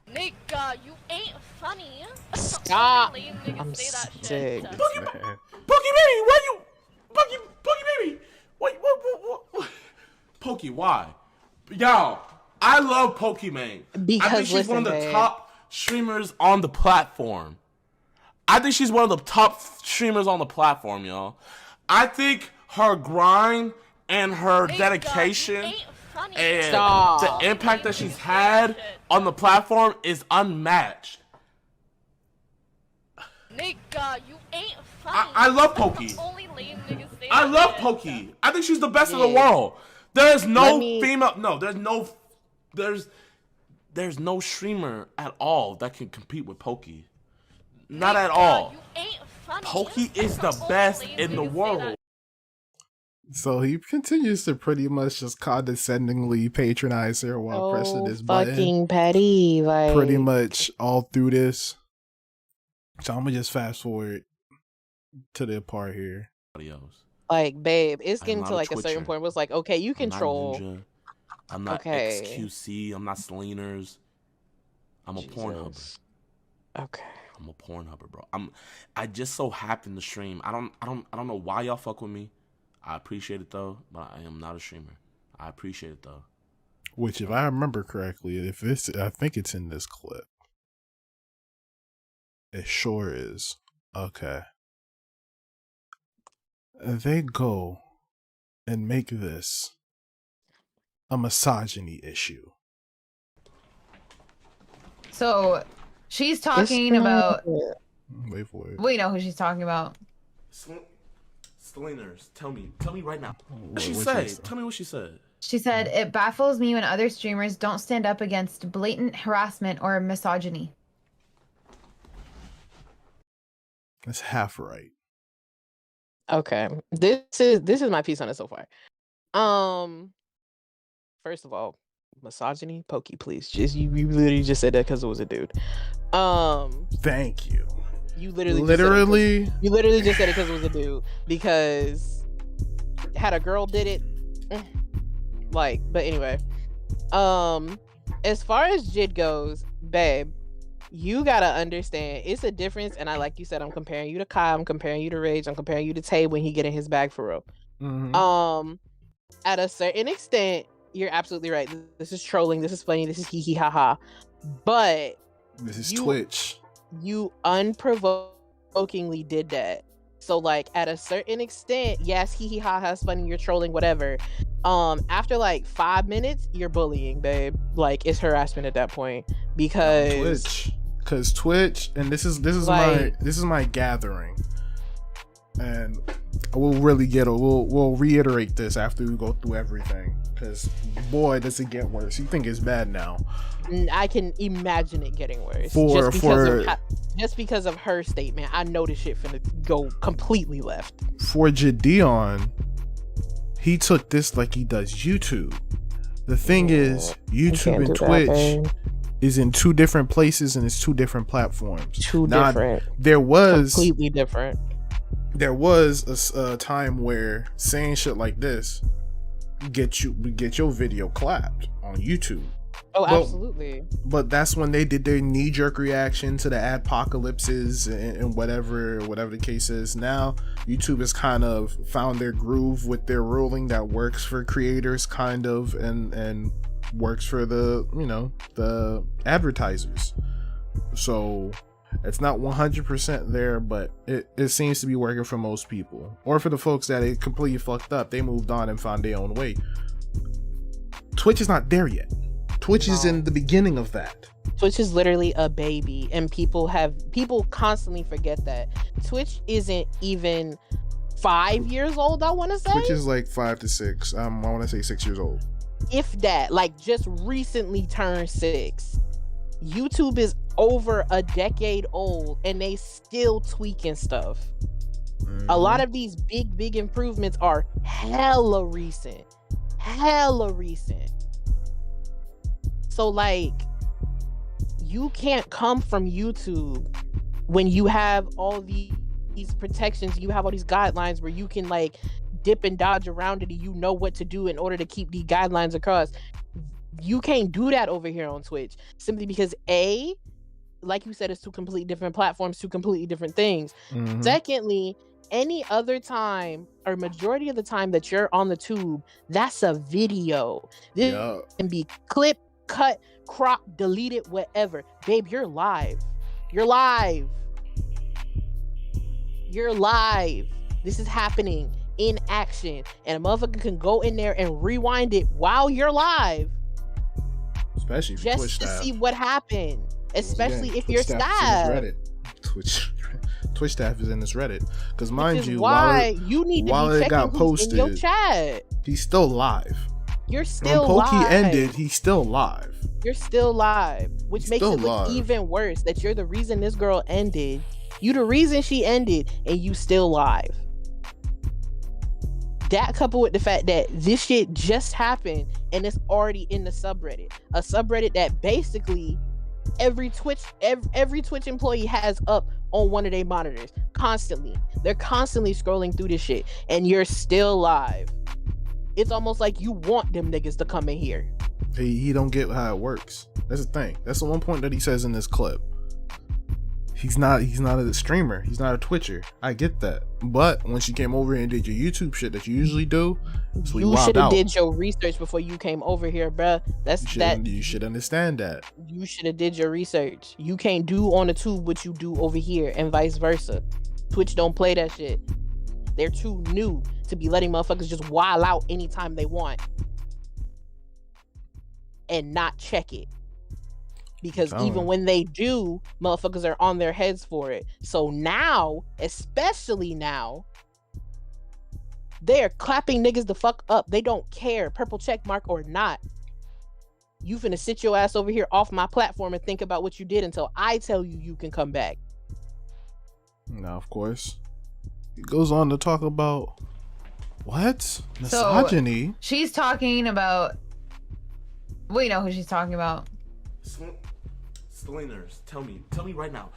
Nigga, you ain't funny. Stop. Only lame niggas I'm say that sick. shit. Pokey baby, why you? Pokey baby, what? Pokey, why? Y'all, I love Pokimane. Because I think she's one of the listen, babe. top streamers on the platform. I think she's one of the top streamers on the platform, y'all. I think her grind and her dedication and Stop. the impact that she's had on the platform is unmatched. Nigga, you ain't funny. I love Pokey. Only lame niggas say I that love shit. Pokey. I think she's the best in the world. There's no there's no streamer at all that can compete with Pokey. Not at all. You ain't funny. Pokey is the Only best lame in the niggas say world. that. So he continues to pretty much just condescendingly patronize her while pressing his button. Fucking petty, like Pretty much all through this. So I'm gonna just fast forward to the part here. Like, babe, it's I'm getting not to a like a certain Twitcher. point where it's like, okay, you control. I'm not Ninja. I'm not Okay. XQC. I'm not Sleners. I'm a Pornhubber. Okay. I'm a Pornhubber, bro. I just so happened to stream. I don't know why y'all fuck with me. I appreciate it though, but I am not a streamer. I appreciate it though. Which, if I remember correctly, I think it's in this clip. It sure is. Okay. They go and make this a misogyny issue. So she's talking about. Wait for it. We know who she's talking about. Sleners, tell me right now. What she What'd say? Tell me what she said. She said, "It baffles me when other streamers don't stand up against blatant harassment or misogyny." That's half right. Okay. This is my piece on it so far. First of all, misogyny, Pokey, please. You literally just said that because it was a dude. Thank you. You literally You literally just said it because it was a dude. Because had a girl did it, like, but anyway. As far as Jid goes, babe, you gotta understand it's a difference. And like you said, I'm comparing you to Kai, I'm comparing you to Rage, I'm comparing you to Tay when he get in his bag for real. Mm-hmm. At a certain extent, you're absolutely right. This is trolling, this is funny, this is hee hee ha ha. But this is Twitch. You unprovokingly did that. So like at a certain extent, yes, hee hee ha ha is funny, you're trolling, whatever. After like 5 minutes, you're bullying, babe. like it's harassment at that point because Twitch, and this is my gathering, and we'll reiterate this after we go through everything, because boy, does it get worse. You think it's bad now? I can imagine it getting worse. Just because of her statement, I know this shit finna go completely left. For JiDion, he took this like he does YouTube. The thing is, YouTube and Twitch is in two different places, and it's two different platforms. There was completely different. There was a time where saying shit like this get your video clapped on YouTube. Oh, absolutely. But that's when they did their knee-jerk reaction to the adpocalypses and whatever the case is. Now YouTube has kind of found their groove with their ruling that works for creators, kind of, and works for the advertisers. So it's not 100% there, but it seems to be working for most people. Or for the folks that it completely fucked up, they moved on and found their own way. Twitch is not there yet. Twitch is in the beginning of that. Twitch is literally a baby, and people constantly forget that Twitch isn't even 5 years old. I want to say Twitch is like 5 to 6. I want to say 6 years old, if that. Like just recently turned 6. YouTube is over a decade old, and they still tweaking stuff. A lot of these big improvements are hella recent. So like, you can't come from YouTube when you have all these protections, you have all these guidelines where you can like dip and dodge around it, and you know what to do in order to keep these guidelines across. You can't do that over here on Twitch, simply because like you said, it's two completely different platforms, two completely different things. Secondly, any other time or majority of the time that you're on the tube, that's a video. This can be clipped, cut, crop, deleted, whatever. Babe, you're live. This is happening in action, and a motherfucker can go in there and rewind it while you're live, especially if just to see what happened, especially if you're stabbed. Twitch staff is in this Reddit, because mind you, why you need to while be it got posted in your chat. He's still live. You're still when Poki live. ended, he's still live. You're still live, which makes it look even worse that you're the reason this girl ended. You the reason she ended, and you still live. That coupled with the fact that this shit just happened, and it's already in the subreddit, a subreddit that basically every Twitch employee has up on one of their monitors constantly. They're constantly scrolling through this shit, and you're still live. It's almost like you want them niggas to come in here. He don't get how it works. That's the thing. That's the one point that he says in this clip. He's not a streamer. He's not a Twitcher. I get that. But when she came over here and did your YouTube shit that you usually do, so you should have did your research before you came over here, bruh. You should understand that. You should have did your research. You can't do on the tube what you do over here, and vice versa. Twitch don't play that shit. They're too new to be letting motherfuckers just wild out anytime they want and not check it. Because even when they do, motherfuckers are on their heads for it. So now, especially now, they're clapping niggas the fuck up. They don't care, purple check mark or not. You finna sit your ass over here off my platform and think about what you did until I tell you you can come back. Now, of course, he goes on to talk about what? Misogyny? So she's talking about... We know who she's talking about. Sliners, tell me right now.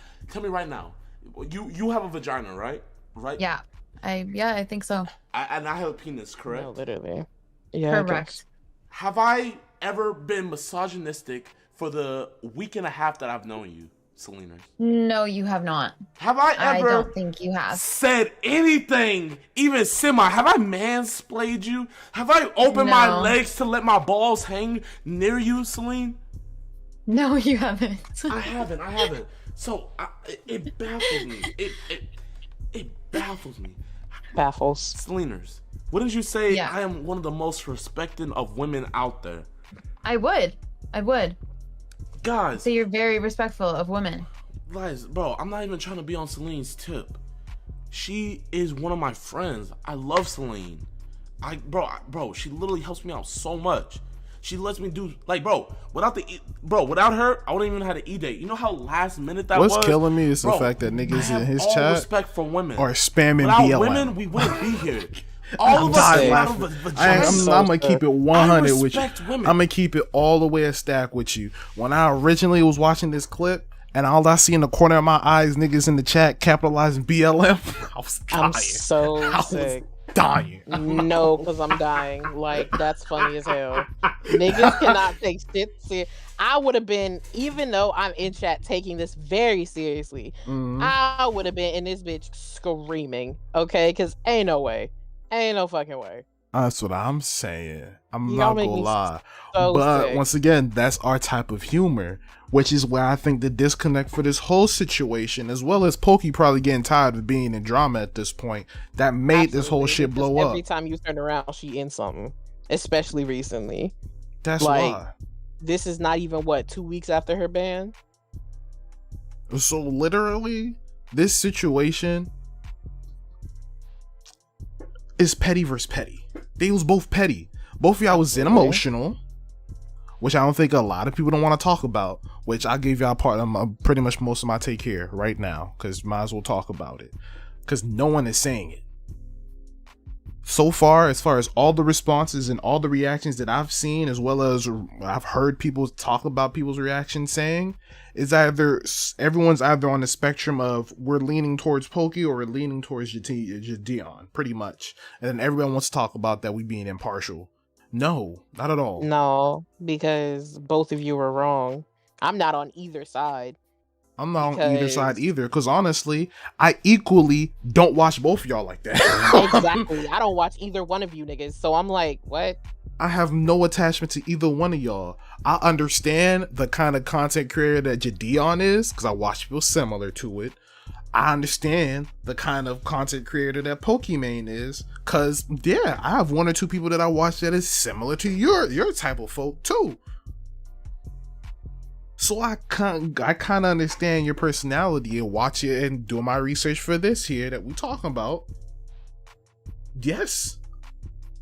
You have a vagina, right? Right? Yeah. I think so. And I have a penis, correct? No, literally. Yeah. Correct. Have I ever been misogynistic for the week and a half that I've known you, Selena? No, you have not. Have I ever I don't think you have said anything, even semi? Have I mansplained you? Have I opened my legs to let my balls hang near you, Celine? No, you haven't. I haven't. So it baffles me. It baffles me. Baffles. Sliners, wouldn't you say I am one of the most respected of women out there? I would. I would. Guys. So you're very respectful of women. Guys, bro, I'm not even trying to be on Celine's tip. She is one of my friends. I love Celine. Bro, she literally helps me out so much. She lets me do, like, without her, I wouldn't even have an E-date. You know how last minute that was? What's killing me is the fact that niggas in his chat respect for women are spamming without BLM. women, we wouldn't be here. All of us came out of a vagina. I'm gonna keep it 100 with you. Women. I'm gonna keep it all the way a stack with you. When I originally was watching this clip, and all I see in the corner of my eyes, niggas in the chat capitalizing BLM, I was dying. I'm so sick. Dying. No, because I'm dying. Like, that's funny as hell. Niggas cannot take shit serious. I would have been, even though I'm in chat taking this very seriously, I would have been in this bitch screaming, okay? Because ain't no way. Ain't no fucking way. That's what I'm saying. I'm Y'all not make gonna me lie. so But sick. once again, that's our type of humor, which is where I think the disconnect for this whole situation, as well as Pokey probably getting tired of being in drama at this point, that made this whole shit blow up. Every time you turn around, she in something, especially recently. That's like, why. This is not even, 2 weeks after her ban? So literally, this situation is petty versus petty. They was both petty. Both of y'all was in emotional, which I don't think a lot of people don't want to talk about, which I gave y'all pretty much most of my take here right now, because might as well talk about it, because no one is saying it. So far as all the responses and all the reactions that I've seen, as well as I've heard people talk about people's reactions saying, is everyone's either on the spectrum of we're leaning towards Pokey or we're leaning towards JiDion, pretty much. And then everyone wants to talk about that we being impartial. No, not at all. No, because both of you were wrong. I'm not on either side. I'm not on either side either, because honestly, I equally don't watch both of y'all like that. Exactly. I don't watch either one of you niggas, so I'm like, what? I have no attachment to either one of y'all. I understand the kind of content creator that JiDion is, because I watch people similar to it. I understand the kind of content creator that Pokimane is, because, yeah, I have one or two people that I watch that is similar to your type of folk, too. So I kind of understand your personality and watch it and do my research for this here that we talking about. Yes,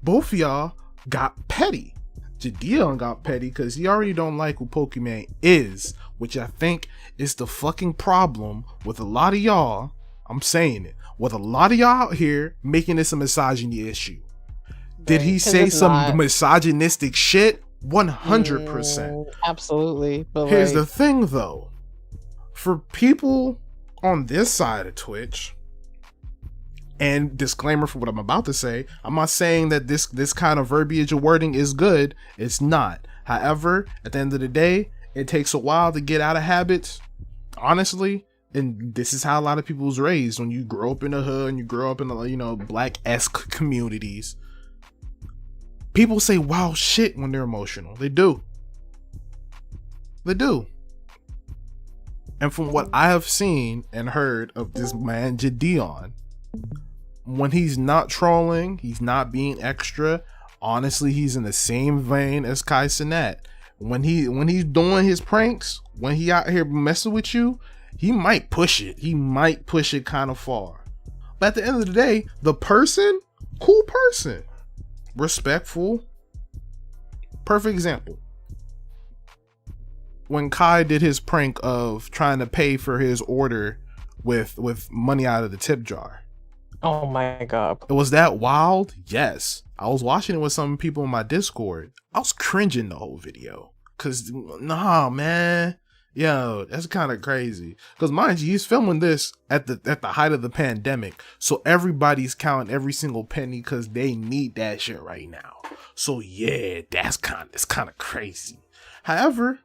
both of y'all got petty. JiDion got petty because he already don't like who Pokimane is, which I think is the fucking problem with a lot of y'all. I'm saying it. With a lot of y'all out here making this a misogyny issue. Did he say some misogynistic shit? 100%. Absolutely. But here's the thing though. For people on this side of Twitch, and disclaimer for what I'm about to say, I'm not saying that this kind of verbiage or wording is good. It's not. However, at the end of the day, it takes a while to get out of habits. Honestly, and this is how a lot of people was raised. When you grow up in the hood and you grow up in the, black-esque communities, people say wild shit when they're emotional. They do. They do. And from what I have seen and heard of this man JiDion, when he's not trolling, he's not being extra. Honestly, he's in the same vein as Kai Cenat. When he's doing his pranks, when he out here messing with you, he might push it. He might push it kind of far. But at the end of the day, the person, cool person, respectful. Perfect example. When Kai did his prank of trying to pay for his order with money out of the tip jar. Oh my god. Was that wild? Yes. I was watching it with some people in my Discord. I was cringing the whole video. Cause nah, man. Yo, that's kind of crazy. Cause mind you, he's filming this at the height of the pandemic. So everybody's counting every single penny cause they need that shit right now. So yeah, it's kind of crazy. However,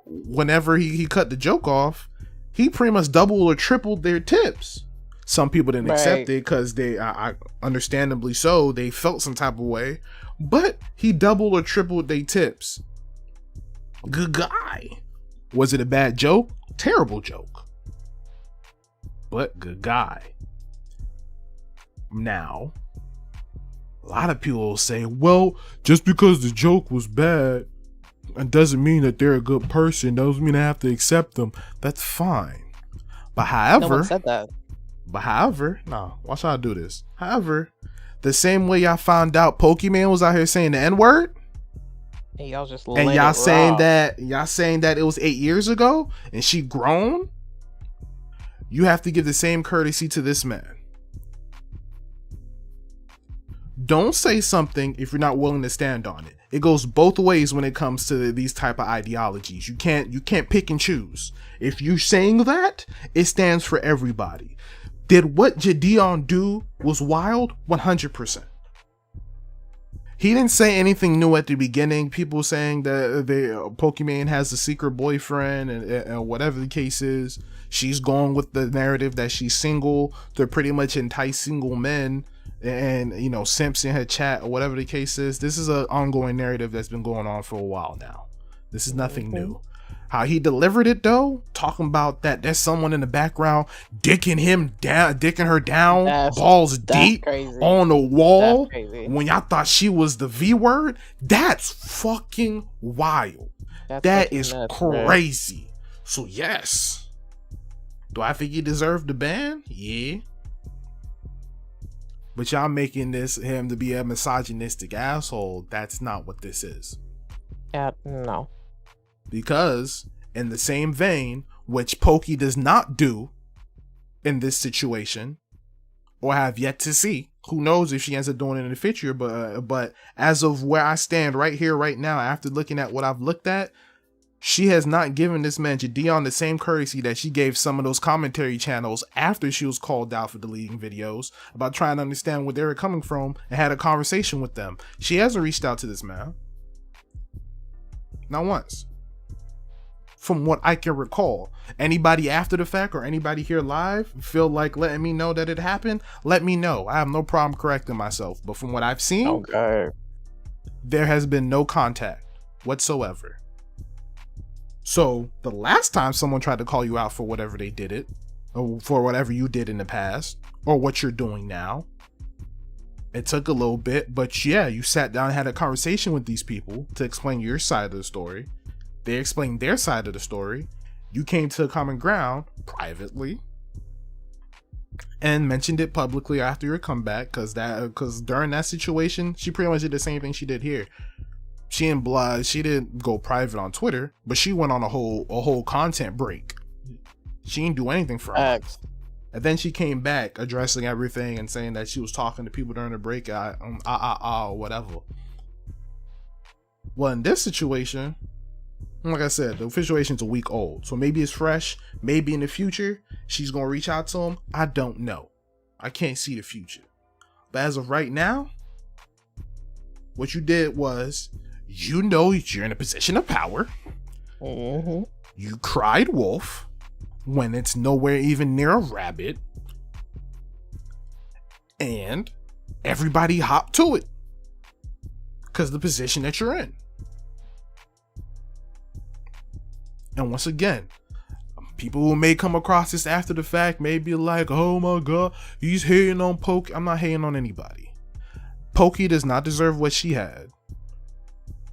whenever he cut the joke off, he pretty much doubled or tripled their tips. Some people didn't accept it because they, I understandably so, they felt some type of way. But he doubled or tripled their tips. Good guy. Was it a bad joke? Terrible joke. But good guy. Now, a lot of people will say, well, just because the joke was bad, it doesn't mean that they're a good person. Doesn't mean I have to accept them. That's fine. But No one said that. no, watch how I do this. However, the same way y'all found out Pokimane was out here saying the N-word, And y'all just and y'all saying that it was 8 years ago and she grown, you have to give the same courtesy to this man. Don't say something if you're not willing to stand on it. It goes both ways when it comes to these type of ideologies. You can't pick and choose. If you're saying that, it stands for everybody. Did what JiDion do was wild? 100%. He didn't say anything new at the beginning. People saying that Pokimane has a secret boyfriend and whatever the case is. She's going with the narrative that she's single to pretty much entice single men and, you know, simps in her chat or whatever the case is. This is an ongoing narrative that's been going on for a while now. This is nothing new. How he delivered it though, talking about that there's someone in the background dicking her down, balls deep crazy. on the wall when y'all thought she was the V word. That's fucking wild. That is nuts, crazy. Man. So yes, do I think he deserved the ban? Yeah. But y'all making him to be a misogynistic asshole. That's not what this is. No. Because in the same vein, which Pokey does not do in this situation, or have yet to see, who knows if she ends up doing it in the future, but as of where I stand right here, right now, after looking at what I've looked at, she has not given this man JiDion the same courtesy that she gave some of those commentary channels after she was called out for deleting videos about trying to understand where they were coming from and had a conversation with them. She hasn't reached out to this man. Not once. From what I can recall. Anybody after the fact or anybody here live feel like letting me know that it happened? Let me know. I have no problem correcting myself. But from what I've seen, there has been no contact whatsoever. So the last time someone tried to call you out for whatever they did it, or for whatever you did in the past, or what you're doing now, it took a little bit, but yeah, you sat down and had a conversation with these people to explain your side of the story. They explained their side of the story. You came to a common ground privately and mentioned it publicly after your comeback, because during that situation, she pretty much did the same thing she did here. She didn't go private on Twitter, but she went on a whole content break. She didn't do anything for her. And then she came back addressing everything and saying that she was talking to people during the break, whatever. Well, in this situation, like I said, the situation's a week old, so maybe it's fresh. Maybe in the future she's gonna reach out to him. I don't know. I can't see the future. But as of right now, what you did was, you know, you're in a position of power. Mm-hmm. You cried wolf when it's nowhere even near a rabbit, and everybody hopped to it because of the position that you're in. And once again, people who may come across this after the fact may be like, oh my god, he's hating on Pokey. I'm not hating on anybody. Pokey does not deserve what she had.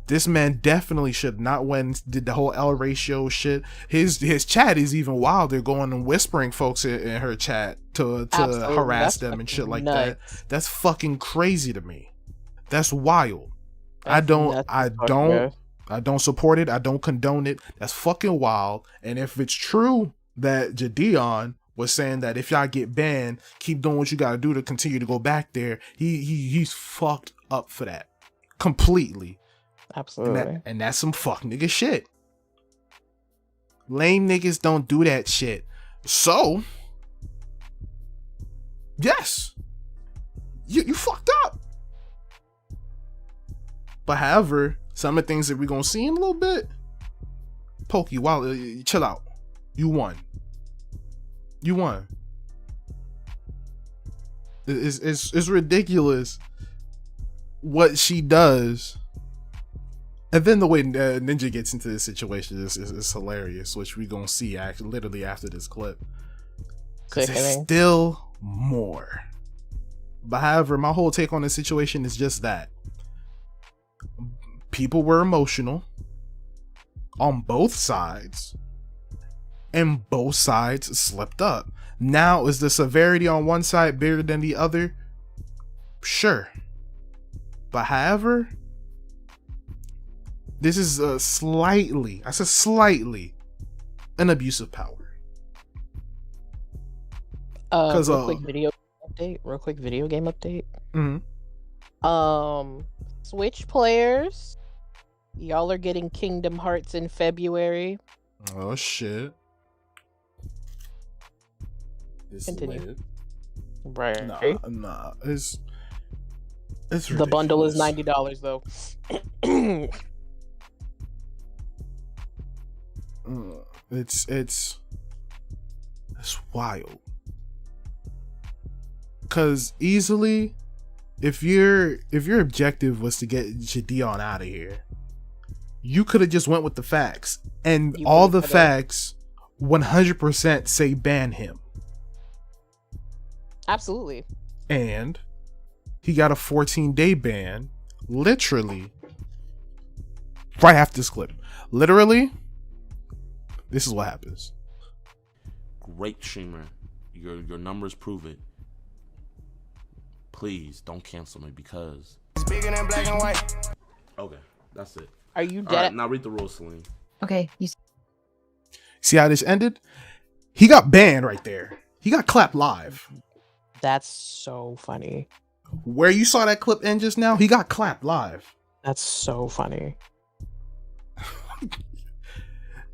This man definitely should not went did the whole L ratio shit. His chat is even wild. They're going and whispering folks in her chat to harass them and shit like that. That's fucking crazy to me. That's wild. I don't support it. I don't condone it. That's fucking wild. And if it's true that JiDion was saying that if y'all get banned, keep doing what you gotta do to continue to go back there, he's fucked up for that completely. Absolutely. And that's some fuck nigga shit. Lame niggas don't do that shit. So, yes, you fucked up. But however, some of the things that we're gonna see in a little bit, Pokey, chill out. You won. It's ridiculous what she does. And then the way Ninja gets into this situation is hilarious, which we gonna see literally after this clip. Because there's still more. But however, my whole take on the situation is just that. People were emotional. on both sides, and both sides slipped up. Now, is the severity on one side bigger than the other? Sure. But however, this is slightly, I said slightly, an abuse of power. Real quick video game update. Mm-hmm. Switch players, y'all are getting Kingdom Hearts in February. Oh shit. Continue. Right. Nah. It's the bundle is $90 though. It's wild. Cause easily, if your objective was to get JiDion out of here, you could have just went with the facts, and all the facts 100% say ban him. Absolutely. And he got a 14-day ban, literally, right after this clip. Literally, this is what happens. Great streamer. Your numbers prove it. Please don't cancel me because it's bigger than black and white. Okay, that's it. Are you dead? All right, now read the rules, Celine. Okay. See how this ended? He got banned right there. He got clapped live. That's so funny. Where you saw that clip end just now, he got clapped live. That's so funny.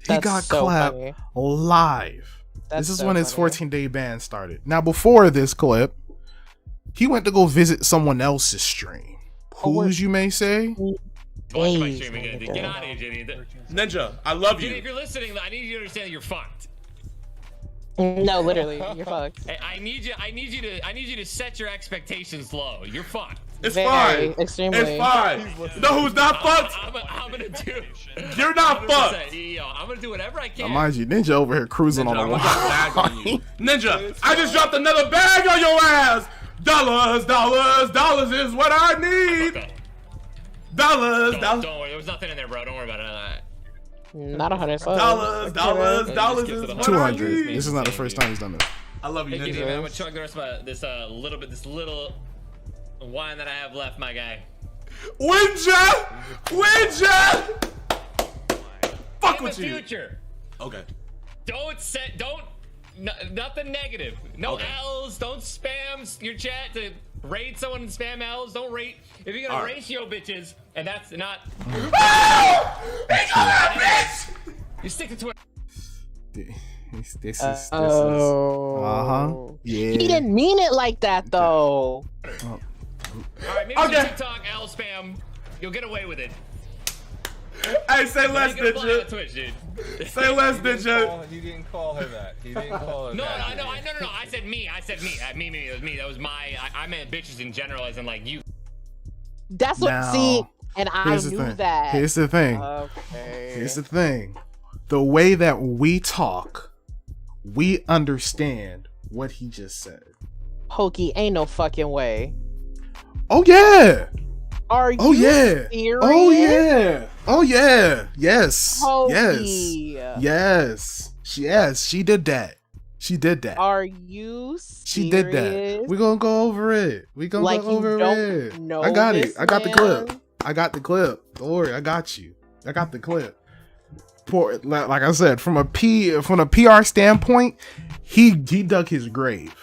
He got clapped live. This is when his 14-day ban started. Now, before this clip, he went to go visit someone else's stream. Whose, you may say? Watch my stream again. Get out of here, Jenny. Ninja, I love you. Jenny, if you're listening, I need you to understand that you're fucked. No, literally, you're fucked. Hey, I need you to set your expectations low. You're fucked. It's fine. Extremely. It's fine. You know who's not fucked? I'm gonna do. You're not fucked. Yo, I'm gonna do whatever I can. Now, mind you, Ninja over here cruising Ninja, on the I'm wall. gonna drop a bag on you. Ninja, I just dropped another bag on your ass. Dollars is what I need. Okay. Dollars. Don't worry, there was nothing in there, bro. Don't worry about it. Not 100. Dollars is what 200. I need. This is not the first time he's done this. I love you, Hey, Ninja. man, I'm gonna chug the rest of this little wine that I have left, my guy. Winja! Fuck with you. Future. Okay. Nothing negative. No Okay. L's. Don't spam your chat to rate someone and spam L's. Don't rate. If you're gonna ratio bitches, and that's not. You stick to Twitter. This is. Yeah. He didn't mean it like that though. All right, maybe some TikTok L spam. You'll get away with it. Hey, say less, Ninja. Twitch, dude. Say less, Ninja. He didn't call her that. He didn't call her No, that. no. I said me. Me. It was me. That was my. I meant bitches in general, as in like you. That's what. Now, see, and I knew that. Here's the thing. Okay. Here's the thing. The way that we talk, we understand what he just said. Pokey, ain't no fucking way. Oh yeah. Are you yeah. serious? Oh yeah. Oh yeah. Yes. Pokey. Yes. Yes. She did that. She did that. Are you serious? She did that. We're gonna go over it. We're gonna like go over it. I got it. I got the clip. I got the clip. Don't worry, I got you. I got the clip. Poor, like I said, from a PR standpoint, he dug his grave.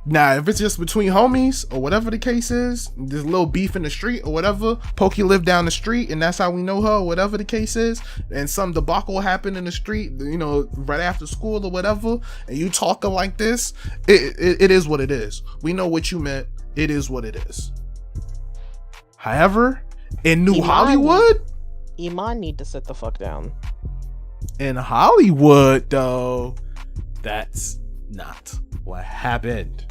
Now, if it's just between homies or whatever the case is, this little beef in the street or whatever, Pokey lived down the street and that's how we know her, or whatever the case is, and some debacle happened in the street, you know, right after school or whatever, and you talking like this, it is what it is. We know what you meant. It is what it is. However, in New Hollywood, Iman need to sit the fuck down. In Hollywood, though, that's not what happened.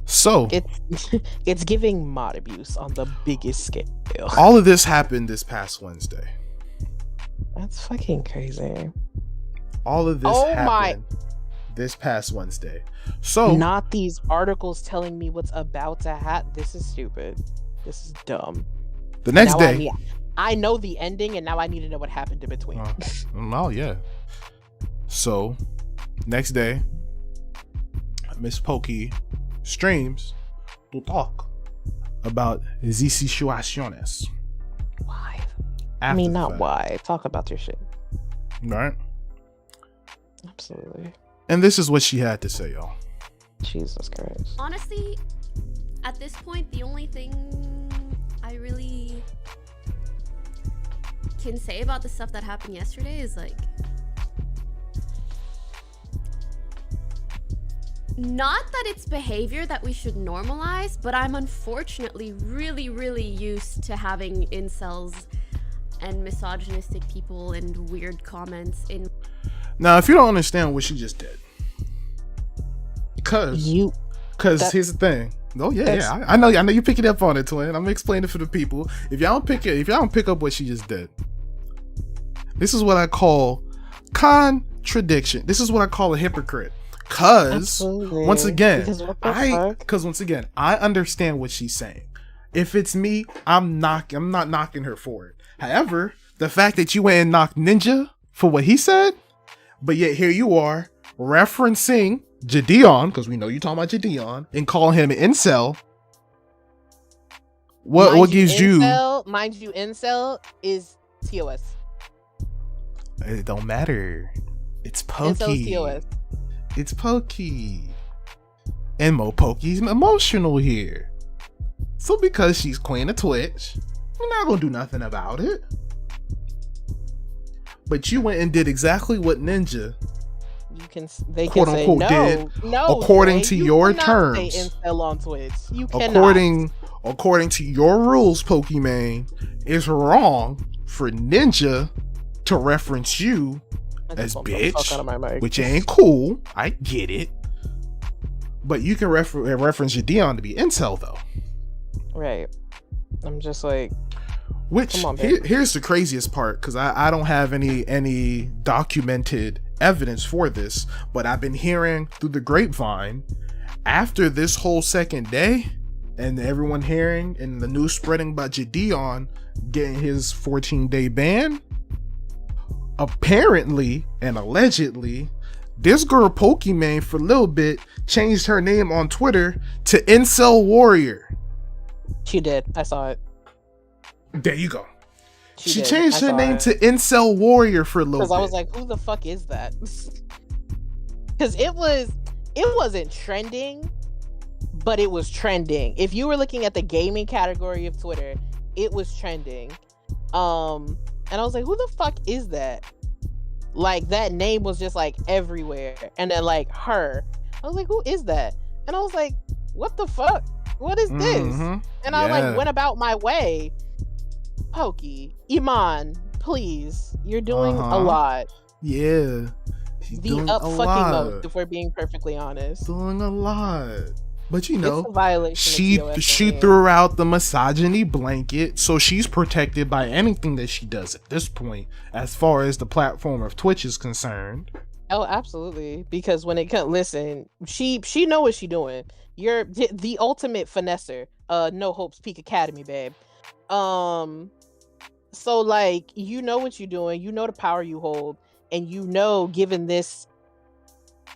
So it's giving mod abuse on the biggest scale. All of this happened this past Wednesday. That's fucking crazy. All of this happened this past Wednesday. So not these articles telling me what's about to happen. This is stupid. This is dumb. The next day, I know the ending, and now I need to know what happened in between. Oh yeah. So, next day, Miss Pokey streams to talk about these situaciones. Why? I mean, not why. Talk about your shit. Right? Absolutely. And this is what she had to say, y'all. Jesus Christ. Honestly, at this point, the only thing I really can say about the stuff that happened yesterday is like, not that it's behavior that we should normalize, but I'm unfortunately really used to having incels and misogynistic people and weird comments in. Now, if you don't understand what she just did, because here's the thing. Oh yeah. I know you picking up on it, twin. I'm explaining it for the people. If y'all don't pick up what she just did, this is what I call contradiction. This is what I call a hypocrite. Because once again, I understand what she's saying. If it's me, I'm not knocking her for it. However, the fact that you went and knocked Ninja for what he said, but yet here you are referencing JiDion, because we know you're talking about JiDion, and calling him an incel. What gives you? Mind you, incel is TOS. It don't matter. It's Pokey. TOS. It's Pokey. And Mo Pokey's emotional here. So because she's queen of Twitch, we're not gonna do nothing about it. But you went and did exactly what Ninja They quote can unquote say, did no, according to your cannot terms. Say incel on Twitch. You cannot. According to your rules, Pokimane, it's wrong for Ninja to reference you as bitch, which ain't cool. I get it. But you can reference JiDion to be incel though. Right. I'm just like, which here's the craziest part, because I don't have any documented evidence for this, but I've been hearing through the grapevine after this whole second day and everyone hearing and the news spreading about JiDion getting his 14-day ban, apparently and allegedly this girl Pokimane for a little bit changed her name on Twitter to Incel Warrior. She did. I saw it. There you go. She changed her name to Incel Warrior for a little bit. Because I was like, who the fuck is that? Because it wasn't trending, but it was trending. If you were looking at the gaming category of Twitter, it was trending. And I was like, who the fuck is that? Like, that name was just like everywhere. And then like her. I was like, who is that? And I was like, what the fuck? What is this? And I like went about my way. Pokey, Iman, please. You're doing a lot. Yeah. She's the doing up a fucking lot. mode, if we're being perfectly honest. Doing a lot. But you know, it's a violation she threw out the misogyny blanket, so she's protected by anything that she does at this point, as far as the platform of Twitch is concerned. Oh, absolutely. Because when it comes, listen, she know what she doing. You're the ultimate finesser. No Hope's Peak Academy, babe. So like, you know what you're doing. You know the power you hold, and you know, given this,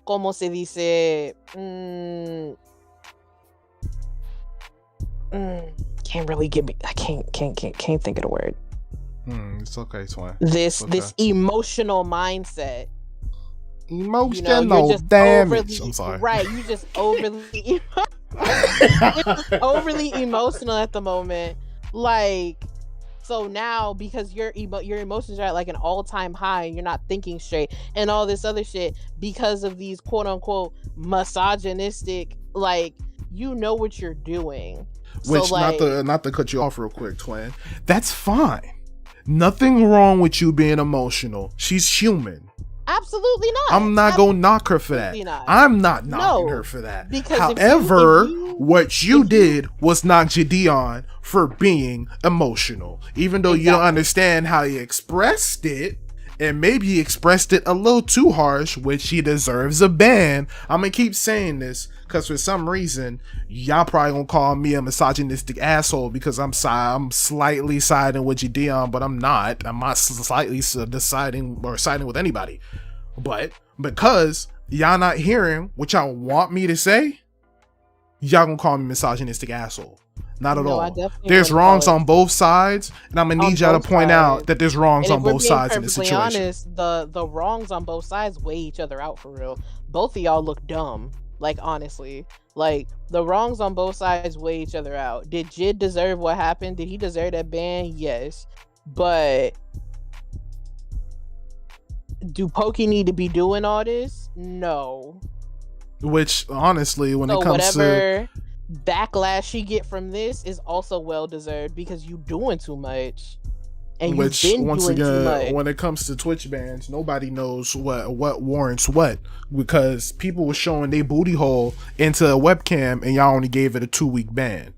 como se dice, can't really give me. I can't think of the word. It's okay, Twin. This emotional mindset. Emotional damage. I'm sorry. Right, you just overly emotional at the moment. Like, so now because your emotions are at like an all-time high and you're not thinking straight and all this other shit because of these quote unquote misogynistic, like, you know what you're doing. Which, so, like, not to cut you off real quick, Twin. That's fine. Nothing wrong with you being emotional. She's human. Absolutely not. I'm not gonna knock her for that. Not. I'm not knocking her for that. Because however, what you did was knock JiDion for being emotional. Even though you don't understand how he expressed it and maybe he expressed it a little too harsh, which he deserves a ban. I'm gonna keep saying this because for some reason y'all probably gonna call me a misogynistic asshole because I'm slightly siding with JiDion, but I'm not slightly deciding or siding with anybody. But because y'all not hearing what y'all want me to say, y'all gonna call me misogynistic asshole. Not at all. There's wrongs on both sides, and I'm gonna need y'all to point out that there's wrongs on both sides in this situation. Honest, the wrongs on both sides weigh each other out for real. Both of y'all look dumb. Like, honestly, like the wrongs on both sides weigh each other out. Did Jid deserve what happened? Did he deserve that ban? Yes, but do Pokey need to be doing all this? No. Which honestly, when it comes to backlash she get from this is also well deserved because you doing too much. And which you've been once doing again, too much. when it comes to Twitch bans, nobody knows what warrants what, because people were showing their booty hole into a webcam and y'all only gave it a 2-week ban.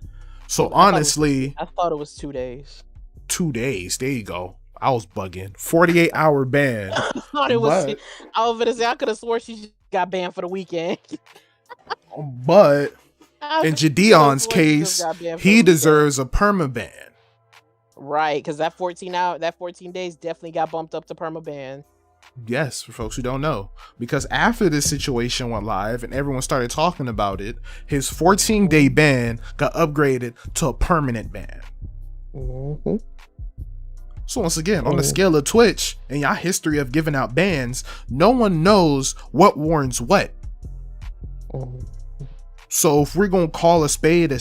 So honestly, I thought it was 2 days. 2 days. There you go. I was bugging. 48-hour ban. I thought it was. I was gonna say I could have swore she got banned for the weekend. But in JiDion's case, he deserves a permaban. Right, because that 14 days definitely got bumped up to permaban. Yes, for folks who don't know. Because after this situation went live and everyone started talking about it, his 14-day ban got upgraded to a permanent ban. Mm-hmm. So once again, on the scale of Twitch and y'all history of giving out bans, no one knows what warrants what. So if we're going to call a spade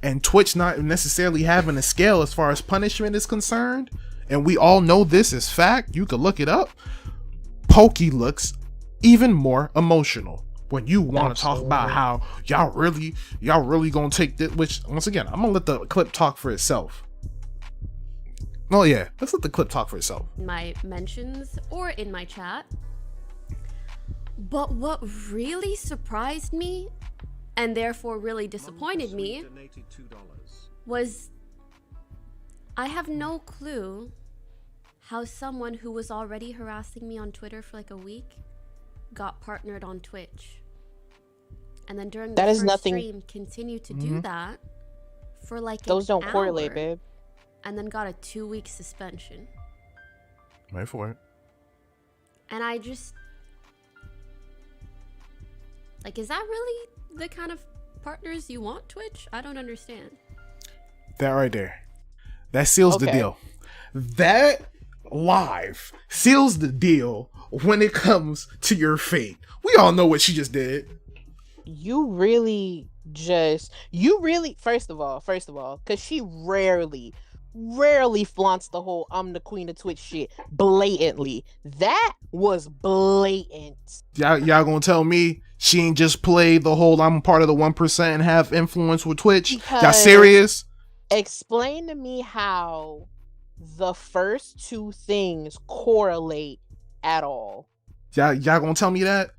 and Twitch not necessarily having a scale as far as punishment is concerned, and we all know this is fact, you could look it up, Pokey looks even more emotional when you want to talk about how y'all really gonna take this, which once again, I'm gonna let the clip talk for itself. Oh yeah, let's let the clip talk for itself. My mentions or in my chat. But what really surprised me and therefore really disappointed me was I have no clue how someone who was already harassing me on Twitter for like a week got partnered on Twitch. And then during the first stream continued to do that for like those don't hour, correlate, babe. And then got a 2-week suspension. Wait for it. And I just like, is that really the kind of partners you want, Twitch? I don't understand. That right there. That seals the deal. That live seals the deal when it comes to your fate. We all know what she just did. You really, first of all, because she rarely flaunts the whole I'm the queen of Twitch shit blatantly. That was blatant. Y'all gonna tell me she ain't just play the whole I'm part of the 1% and have influence with Twitch? Y'all serious? Explain to me how the first two things correlate at all. Y'all gonna tell me that?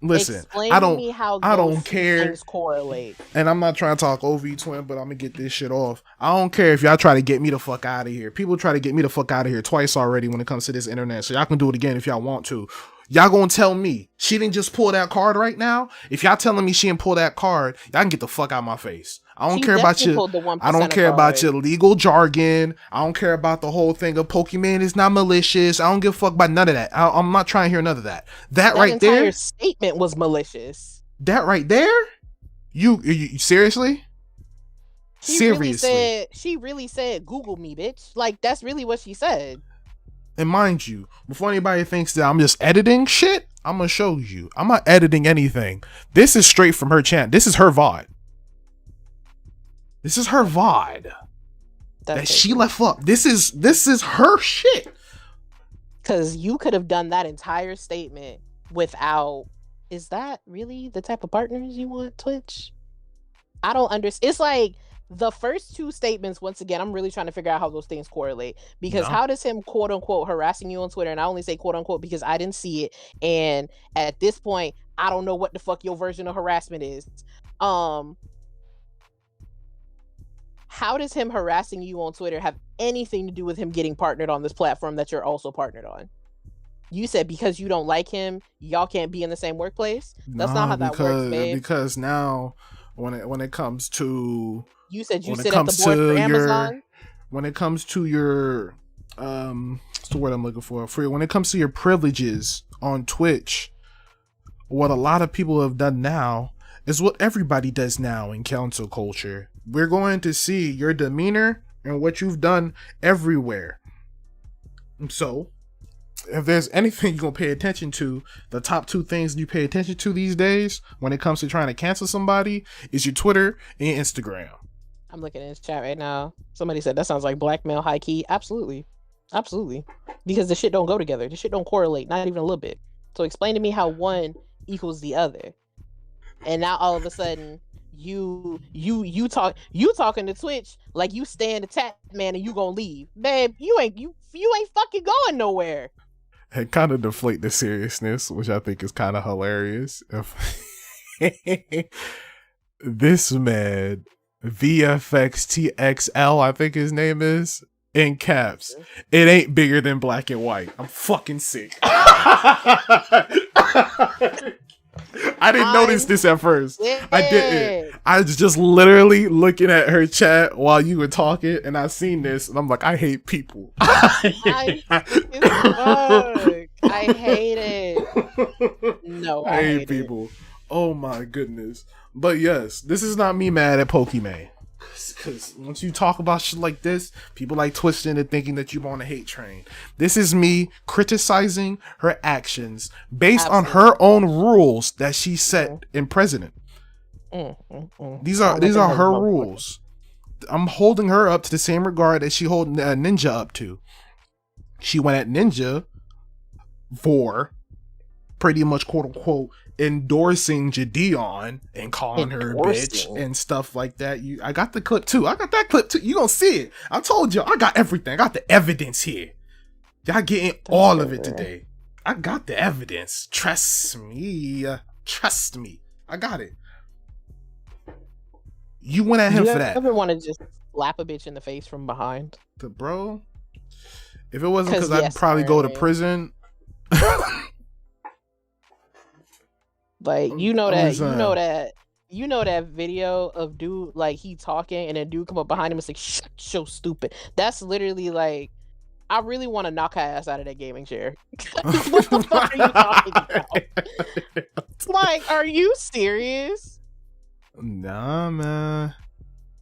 Listen, explain I to me how I those don't care. Things correlate. And I'm not trying to talk over you, twin, but I'm gonna get this shit off. I don't care if y'all try to get me the fuck out of here. People try to get me the fuck out of here twice already when it comes to this internet, so y'all can do it again if y'all want to. Y'all gonna tell me she didn't just pull that card right now? If y'all telling me she didn't pull that card, y'all can get the fuck out of my face. I don't care about your about your legal jargon. I don't care about the whole thing of Pokimane is not malicious. I don't give a fuck about none of that. I'm not trying to hear none of that. That right there, entire statement was malicious. That right there, you seriously? She really said, Google me, bitch. Like, that's really what she said. And mind you, before anybody thinks that I'm just editing shit, I'm gonna show you. I'm not editing anything. This is straight from her channel. This is her VOD. This is her VOD that she left up. This is her shit. Cause you could have done that entire statement without. Is that really the type of partners you want, Twitch? I don't understand. It's like the first two statements, once again, I'm really trying to figure out how those things correlate. Because how does him, quote unquote, harassing you on Twitter, and I only say quote unquote because I didn't see it, and at this point, I don't know what the fuck your version of harassment is. How does him harassing you on Twitter have anything to do with him getting partnered on this platform that you're also partnered on? You said because you don't like him, y'all can't be in the same workplace. That's not how that works, babe. Because now, when it comes to you said you sit at the board for Amazon. When it comes to your what's the word I'm looking for? When it comes to your privileges on Twitch, what a lot of people have done now is what everybody does now in council culture. We're going to see your demeanor and what you've done everywhere. So, if there's anything you're going to pay attention to, the top 2 things you pay attention to these days when it comes to trying to cancel somebody is your Twitter and your Instagram. I'm looking in his chat right now. Somebody said that sounds like blackmail high key. Absolutely. Absolutely. Because the shit don't go together. The shit don't correlate, not even a little bit. So explain to me how one equals the other. And now all of a sudden you talking to Twitch like you stay in the chat, man, and you gonna leave. Babe, you ain't fucking going nowhere. And kind of deflate the seriousness, which I think is kind of hilarious. This man, VFXTXL, I think his name is, in caps, it ain't bigger than black and white. I'm fucking sick. I didn't notice this at first. I didn't. I was just literally looking at her chat while you were talking, and I seen this, and I'm like, I hate people. I hate it. No, I hate people. Oh my goodness. But yes, this is not me mad at Pokimane. Because once you talk about shit like this, people like twisting and thinking that you're on a hate train. This is me criticizing her actions based on her own rules that she set in president. These are her rules. I'm holding her up to the same regard that she holding Ninja up to. She went at Ninja for pretty much quote unquote endorsing JiDion and calling her a bitch and stuff like that. I got the clip too. I got that clip too. You gonna see it. I told you I got everything. I got the evidence here. Y'all getting all of it today. I got the evidence. Trust me. Trust me. I got it. You went at him for that. You ever want to just slap a bitch in the face from behind? Bro, if it wasn't because I'd probably go to prison. Like you know that video of dude like he talking and then dude come up behind him and say shut so stupid. That's literally like I really want to knock her ass out of that gaming chair. What the fuck are you talking about? Like, are you serious? Nah, man.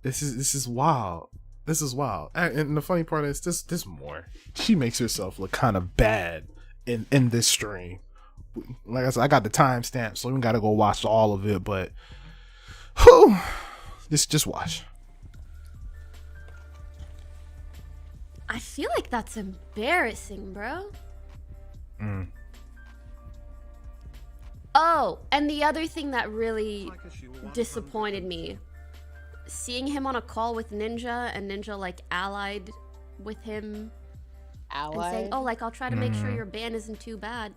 This is wild. This is wild. And the funny part is this more. She makes herself look kind of bad in this stream. Like I said, I got the timestamp, so we gotta go watch all of it. But, whew, just watch. I feel like that's embarrassing, bro. Oh, and the other thing that really disappointed me, seeing him on a call with Ninja and Ninja like allied with him, and saying, "Oh, like I'll try to make sure your ban isn't too bad."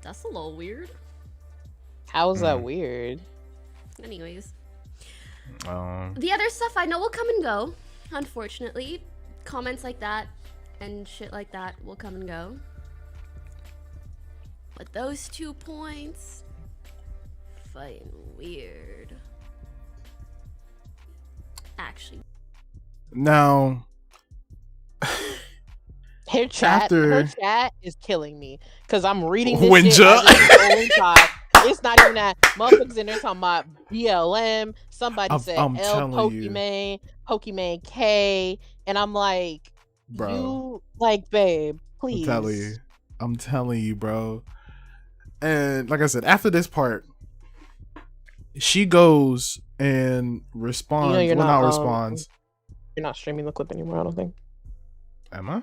That's a little weird. How is that weird? Anyways. The other stuff I know will come and go, unfortunately. Comments like that and shit like that will come and go. But those 2 points, fucking weird. Actually. Now, her chat is killing me because I'm reading this shit as its own time. It's not even that. Motherfuckers in there talking about BLM. Somebody said L Pokimane, Pokimane K, and I'm like, bro, you like, babe, please. I'm telling you, bro. And like I said, after this part, she goes and responds. You know, not responds. You're not streaming the clip anymore, I don't think. Am I?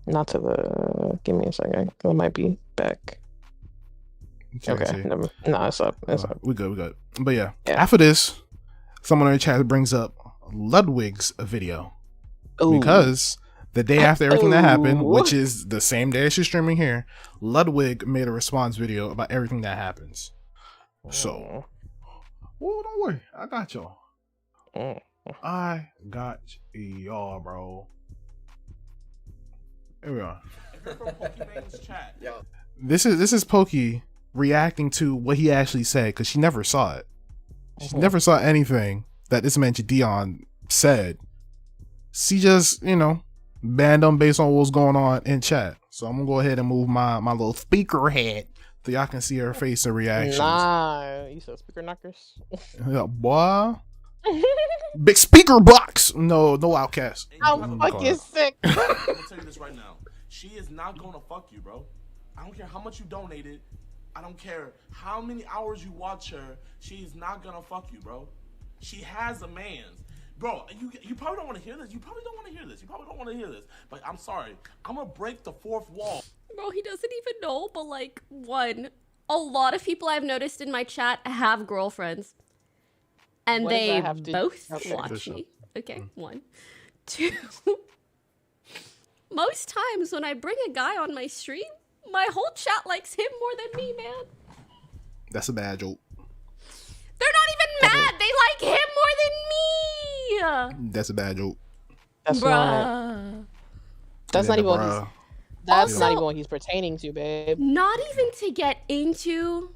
Not to the. Give me a second. It might be back. Okay. No, it's up. It's up. We good. But yeah, after this, someone in the chat brings up Ludwig's video. Ooh. Because the day after everything that happened, which is the same day as she's streaming here, Ludwig made a response video about everything that happens. So, don't worry, I got y'all. I got y'all, bro. Here we are. If you're from Pokimane's chat, This is Pokey reacting to what he actually said because she never saw it. She never saw anything that this man JiDion said. She just, banned him based on what's going on in chat. So I'm gonna go ahead and move my little speaker head so y'all can see her face and reactions. Nah, you said speaker knockers. Yeah, boy. Big speaker box. No outcast. I'm fucking sick. I'm gonna tell you this right now. She is not gonna fuck you, bro. I don't care how much you donated. I don't care how many hours you watch her. She's not gonna fuck you, bro. She has a man's. Bro, you probably don't want to hear this. You probably don't want to hear this. But I'm sorry. I'm gonna break the fourth wall. Bro, he doesn't even know, but like, one, a lot of people I've noticed in my chat have girlfriends. And What does they that have to- both Okay. watch me. Okay, one. Two. Most times when I bring a guy on my stream, my whole chat likes him more than me, man. That's a bad joke. They're not even mad. They like him more than me. That's a bad joke. That's Bruh. That's not even what he's. Bruh. That's not Also- even what he's pertaining to, babe. Not even to get into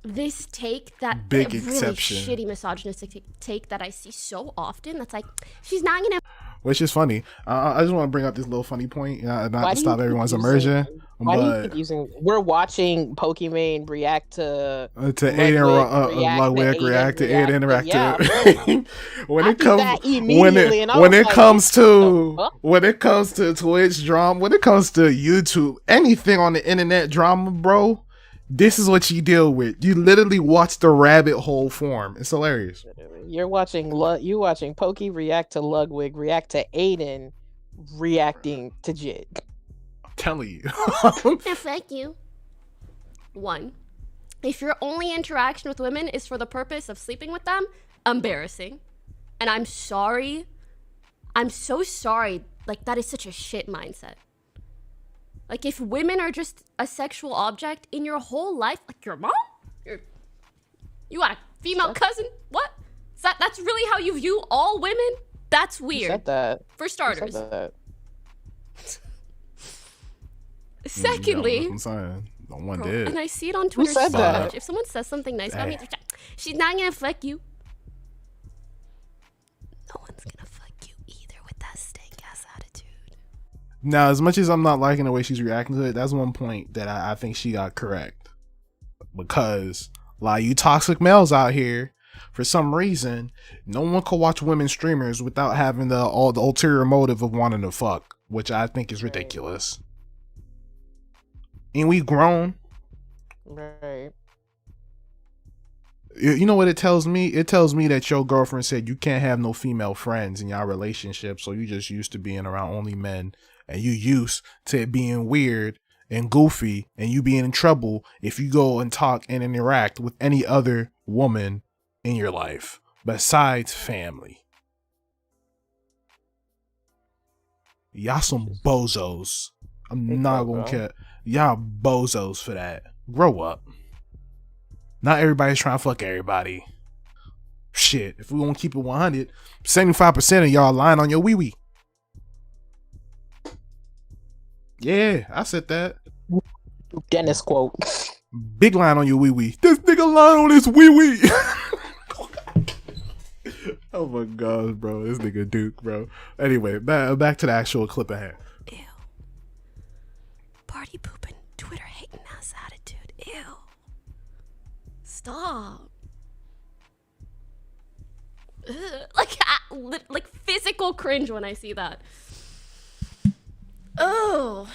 this take that Big really exception. shitty misogynistic take that I see so often. That's like, she's not gonna. Which is funny. I just want to bring up this little funny point, not Why to do stop you everyone's keep immersion. Why do you But keep using? We're watching Pokimane react to Aiden Ludwig react to Aiden interact Yeah, to when I it did comes that immediately, and I when was it like, comes to huh? when it comes to Twitch drama, when it comes to YouTube, anything on the internet drama, bro, this is what you deal with. You literally watch the rabbit hole form. It's hilarious. You're watching Pokey react to Ludwig react to Aiden reacting to Jid. I'm telling you. Yeah, fuck you. One, if your only interaction with women is for the purpose of sleeping with them, embarrassing. And I'm sorry. I'm so sorry. Like, that is such a shit mindset. Like, if women are just a sexual object in your whole life, like your mom, you got a female cousin, what? That's really how you view all women? That's weird. You said that. For starters. You said that. Secondly, I'm saying, no one bro, did. and I see it on Twitter said so that? much. If someone says something nice about me, they're like, she's not gonna fuck you. No one's gonna fuck you either with that stank ass attitude. Now, as much as I'm not liking the way she's reacting to it, that's one point that I think she got correct. Because a lot of you toxic males out here, for some reason, no one can watch women streamers without having the ulterior motive of wanting to fuck, which I think is ridiculous. And we grown. Right. You know what it tells me? It tells me that your girlfriend said you can't have no female friends in your relationship, so you just used to being around only men, and you used to it being weird and goofy, and you being in trouble if you go and talk and interact with any other woman in your life besides family. Y'all some bozos. I'm not gonna care. Y'all bozos for that. Grow up. Not everybody's trying to fuck everybody. Shit, if we gonna keep it 100, 75% of y'all lying on your wee-wee. Yeah, I said that. Dennis quote. Big line on your wee-wee. This nigga lying on his wee-wee. Oh my gosh, bro. This nigga Duke, bro. Anyway, back to the actual clip ahead. Ew. Party pooping, Twitter hating ass attitude. Ew. Stop. Ugh. Like physical cringe when I see that. Oh.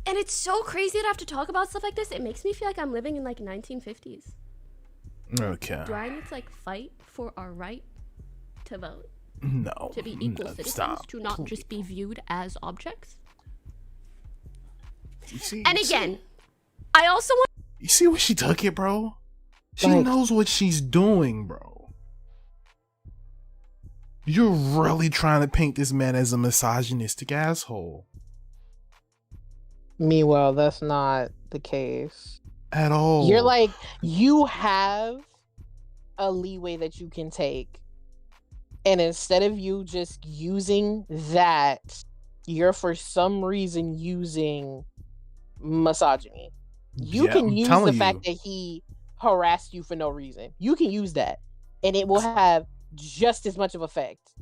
And it's so crazy to have to talk about stuff like this. It makes me feel like I'm living in like 1950s. Okay. Do I need to like fight for our right to vote? No. To be equal citizens? Stop. To not just be viewed as objects? See, And again, I also want. You see where she took it, bro? She Like- knows what she's doing, bro. You're really trying to paint this man as a misogynistic asshole. Meanwhile, that's not the case. At all. You're like, you have a leeway that you can take. And instead of you just using that, you're for some reason using misogyny. You Yeah, can I'm use telling the you. fact that he harassed you for no reason. You can use that, and it will have just as much of effect.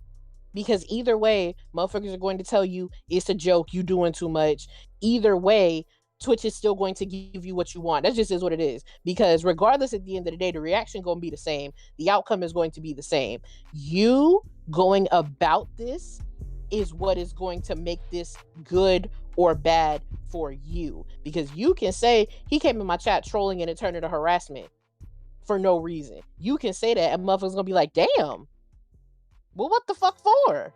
Because either way, motherfuckers are going to tell you it's a joke, you doing too much. Either way, Twitch is still going to give you what you want. That just is what it is. Because regardless, at the end of the day, the reaction going to be the same. The outcome is going to be the same. You going about this is what is going to make this good or bad for you. Because you can say, he came in my chat trolling and it turned into harassment for no reason. You can say that and motherfuckers going to be like, damn. Well, what the fuck for?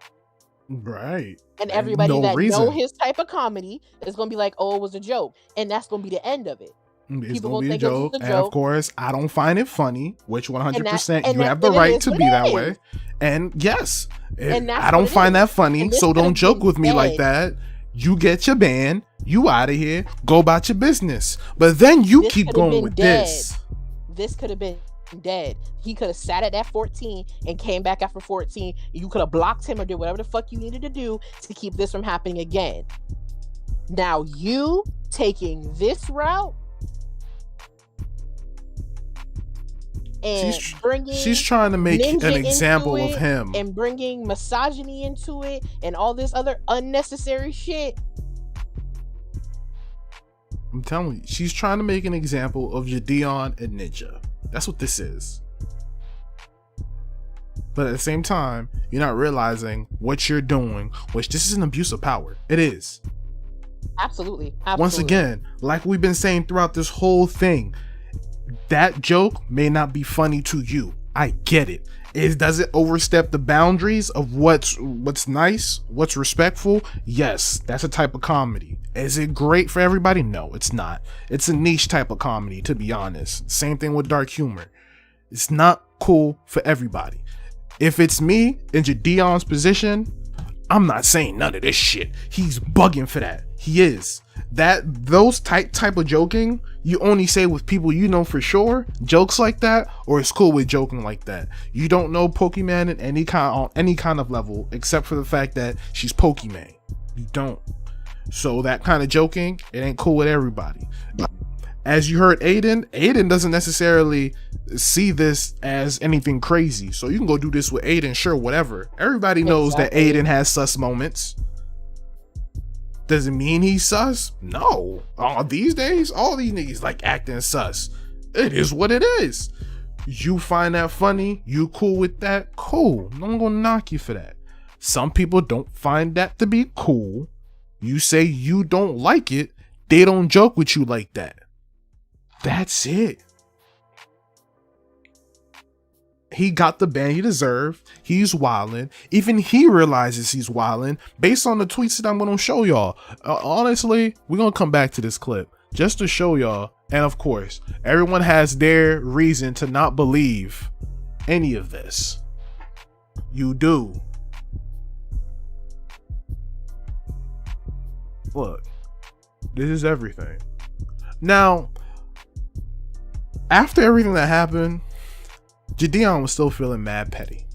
Right. And everybody no that reason. know his type of comedy is going to be like, oh, it was a joke. And that's going to be the end of it. It's People gonna be a think it was joke, a and joke. of course, I don't find it funny. Which 100%, and you that- have the and it right is to what be it that is. way. And yes, And that's I don't what it find is. that funny. And this So could've don't joke been with me like dead. that. You get your ban. You out of here. Go about your business. But then you This keep could've going been with dead. this. This could have been dead. He could have sat at that 14 and came back after 14. You could have blocked him or did whatever the fuck you needed to do to keep this from happening again. Now you taking this route and bringing She's trying to make ninja an into example of it him. and bringing misogyny into it and all this other unnecessary shit. I'm telling you, she's trying to make an example of JiDion and Ninja. That's what this is. But at the same time, you're not realizing what you're doing, which this is an abuse of power. It is. Absolutely. Once again, like we've been saying throughout this whole thing, that joke may not be funny to you. I get it. Does it overstep the boundaries of what's nice, what's respectful? Yes, that's a type of comedy. Is it great for everybody? No, it's not. It's a niche type of comedy, to be honest. Same thing with dark humor. It's not cool for everybody. If it's me in JiDion's position, I'm not saying none of this shit. He's bugging for that. He is. Those type of joking, you only say with people you know for sure, jokes like that, or it's cool with joking like that. You don't know Pokimane at on any kind of level, except for the fact that she's Pokimane. You don't. So that kind of joking, it ain't cool with everybody. As you heard Aiden doesn't necessarily see this as anything crazy. So you can go do this with Aiden, sure, whatever. Everybody knows that Aiden has sus moments. Does it mean he's sus? No. These days, all these niggas like acting sus. It is what it is. You find that funny, you cool with that, cool. No one gonna knock you for that. Some people don't find that to be cool. You say you don't like it, they don't joke with you like that. That's it. He got the ban he deserved. He's wildin'. Even he realizes he's wildin' based on the tweets that I'm gonna show y'all. Honestly, we're gonna come back to this clip just to show y'all. And of course, everyone has their reason to not believe any of this. You do. Look, this is everything. Now, after everything that happened, JiDion was still feeling mad petty.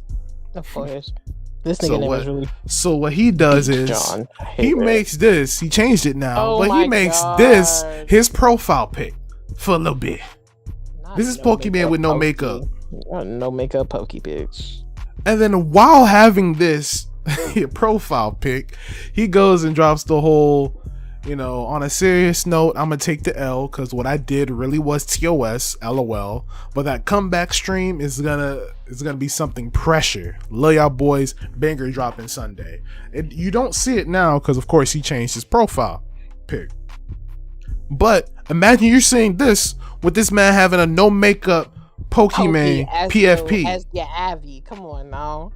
Of course. This nigga was really... So what he does is he makes this, he changed it now, but he makes this his profile pic for a little bit. This is Pokimane with no makeup. No makeup Poke bitch. And then while having this profile pic, he goes and drops the whole, on a serious note, I'm gonna take the L because what I did really was TOS, LOL. But that comeback stream is gonna be something pressure. Love y'all boys, banger dropping Sunday. You don't see it now because of course he changed his profile pic. But imagine you're seeing this with this man having a no makeup Pokimane PFP. As your Abby, come on now.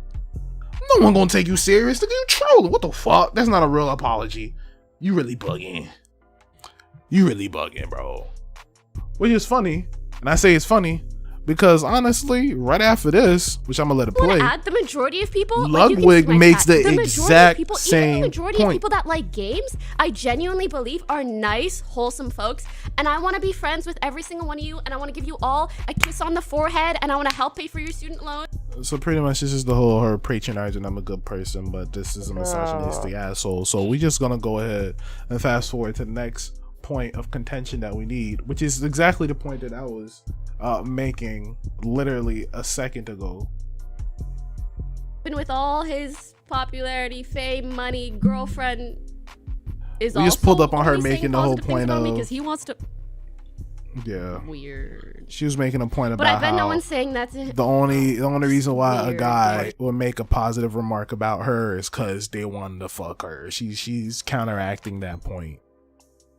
No one gonna take you serious. Look at you trolling. What the fuck? That's not a real apology. You really bugging. You really bugging, bro. Which is funny. And I say it's funny because honestly, right after this, which I'm gonna let it play. Add the majority of people. Ludwig makes the exact people, same even the majority point. of people that like games, I genuinely believe are nice, wholesome folks, and I want to be friends with every single one of you, and I want to give you all a kiss on the forehead, and I want to help pay for your student loan. So pretty much this is the whole her patronizing I'm a good person, but this is a misogynistic asshole. So we just gonna go ahead and fast forward to the next point of contention that we need, which is exactly the point that I was making literally a second ago. And with all his popularity, fame, money, girlfriend is we just pulled up on her making the whole point of because he wants to. Yeah. Weird. She was making a point about but I bet how no one's saying that's it. the only reason why a guy would make a positive remark about her is because they wanted to fuck her. She's counteracting that point.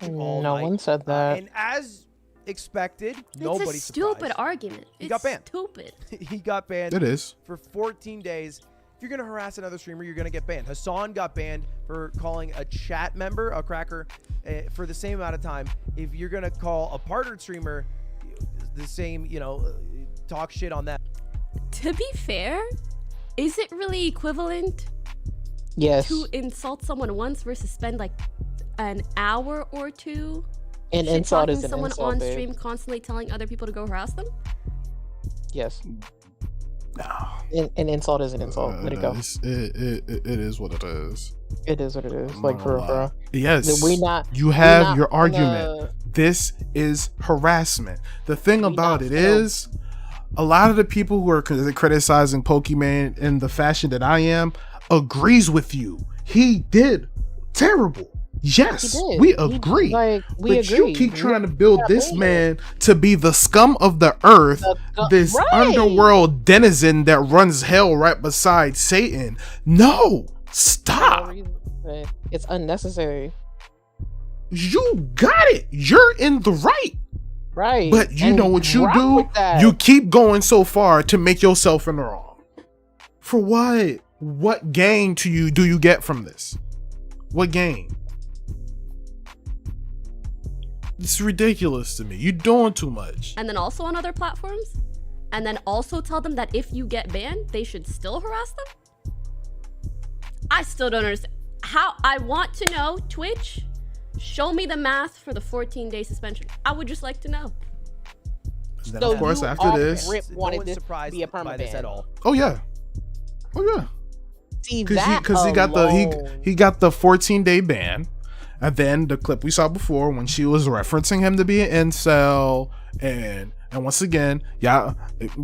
No one said that. And as expected, It's a stupid argument. He got banned. Stupid. He got banned. It is. For 14 days. If you're going to harass another streamer, you're going to get banned. Hassan got banned for calling a chat member a cracker for the same amount of time. If you're going to call a partnered streamer the same, talk shit on that. To be fair, is it really equivalent Yes. to insult someone once versus spend like an hour or two An insult shit-talking is an someone insult, on babe. stream constantly telling other people to go harass them? Yes. An insult is an insult. Let it go. It is what it is. It is what it is. Like for real. Yes. We not. You have not your argument. gonna- This is harassment. The thing about it is, a lot of the people who are criticizing Pokimane in the fashion that I am agrees with you. He did terrible. Yes, we agree. We but agree. you keep trying to build this man to be the scum of the earth, this underworld denizen that runs hell right beside Satan. No, stop. It's unnecessary. You got it. You're in the right. Right. But you And know what you rock do? with that. You keep going so far to make yourself in the wrong. For what? What gain do you get from this? What gain? It's ridiculous to me. You're doing too much. And then also on other platforms? And then also tell them that if you get banned, they should still harass them? I still don't understand. How? I want to know, Twitch, show me the math for the 14-day suspension. I would just like to know. And then, of course, after this, wanted this to be a permaban at all. oh yeah, See because that he got he got the 14-day ban, and then the clip we saw before when she was referencing him to be an incel, and once again, y'all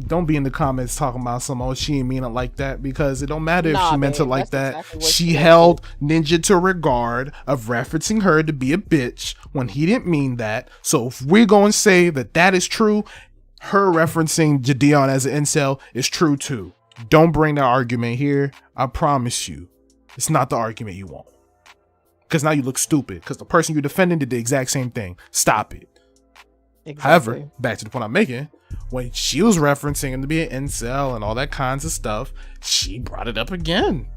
don't be in the comments talking about she didn't mean it like that, because it don't matter if she meant it like that. She held Ninja to regard of referencing her to be a bitch when he didn't mean that. So if we're going to say that is true, her referencing JiDion as an incel is true too. Don't bring that argument here. I promise you, it's not the argument you want. Because now you look stupid, because the person you're defending did the exact same thing. Stop it. Exactly. However, back to the point I'm making, when she was referencing him to be an incel and all that kinds of stuff, she brought it up again.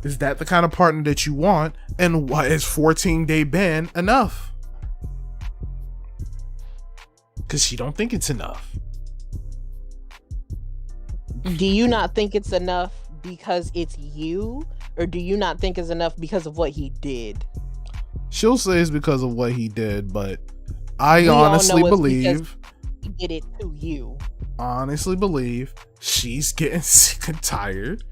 Is that the kind of partner that you want? And why is 14-day ban enough? Because she don't think it's enough. Do you not think it's enough because it's you? Or do you not think it's enough because of what he did? She'll say it's because of what he did, but I honestly believe he did it to you. Honestly believe she's getting sick and tired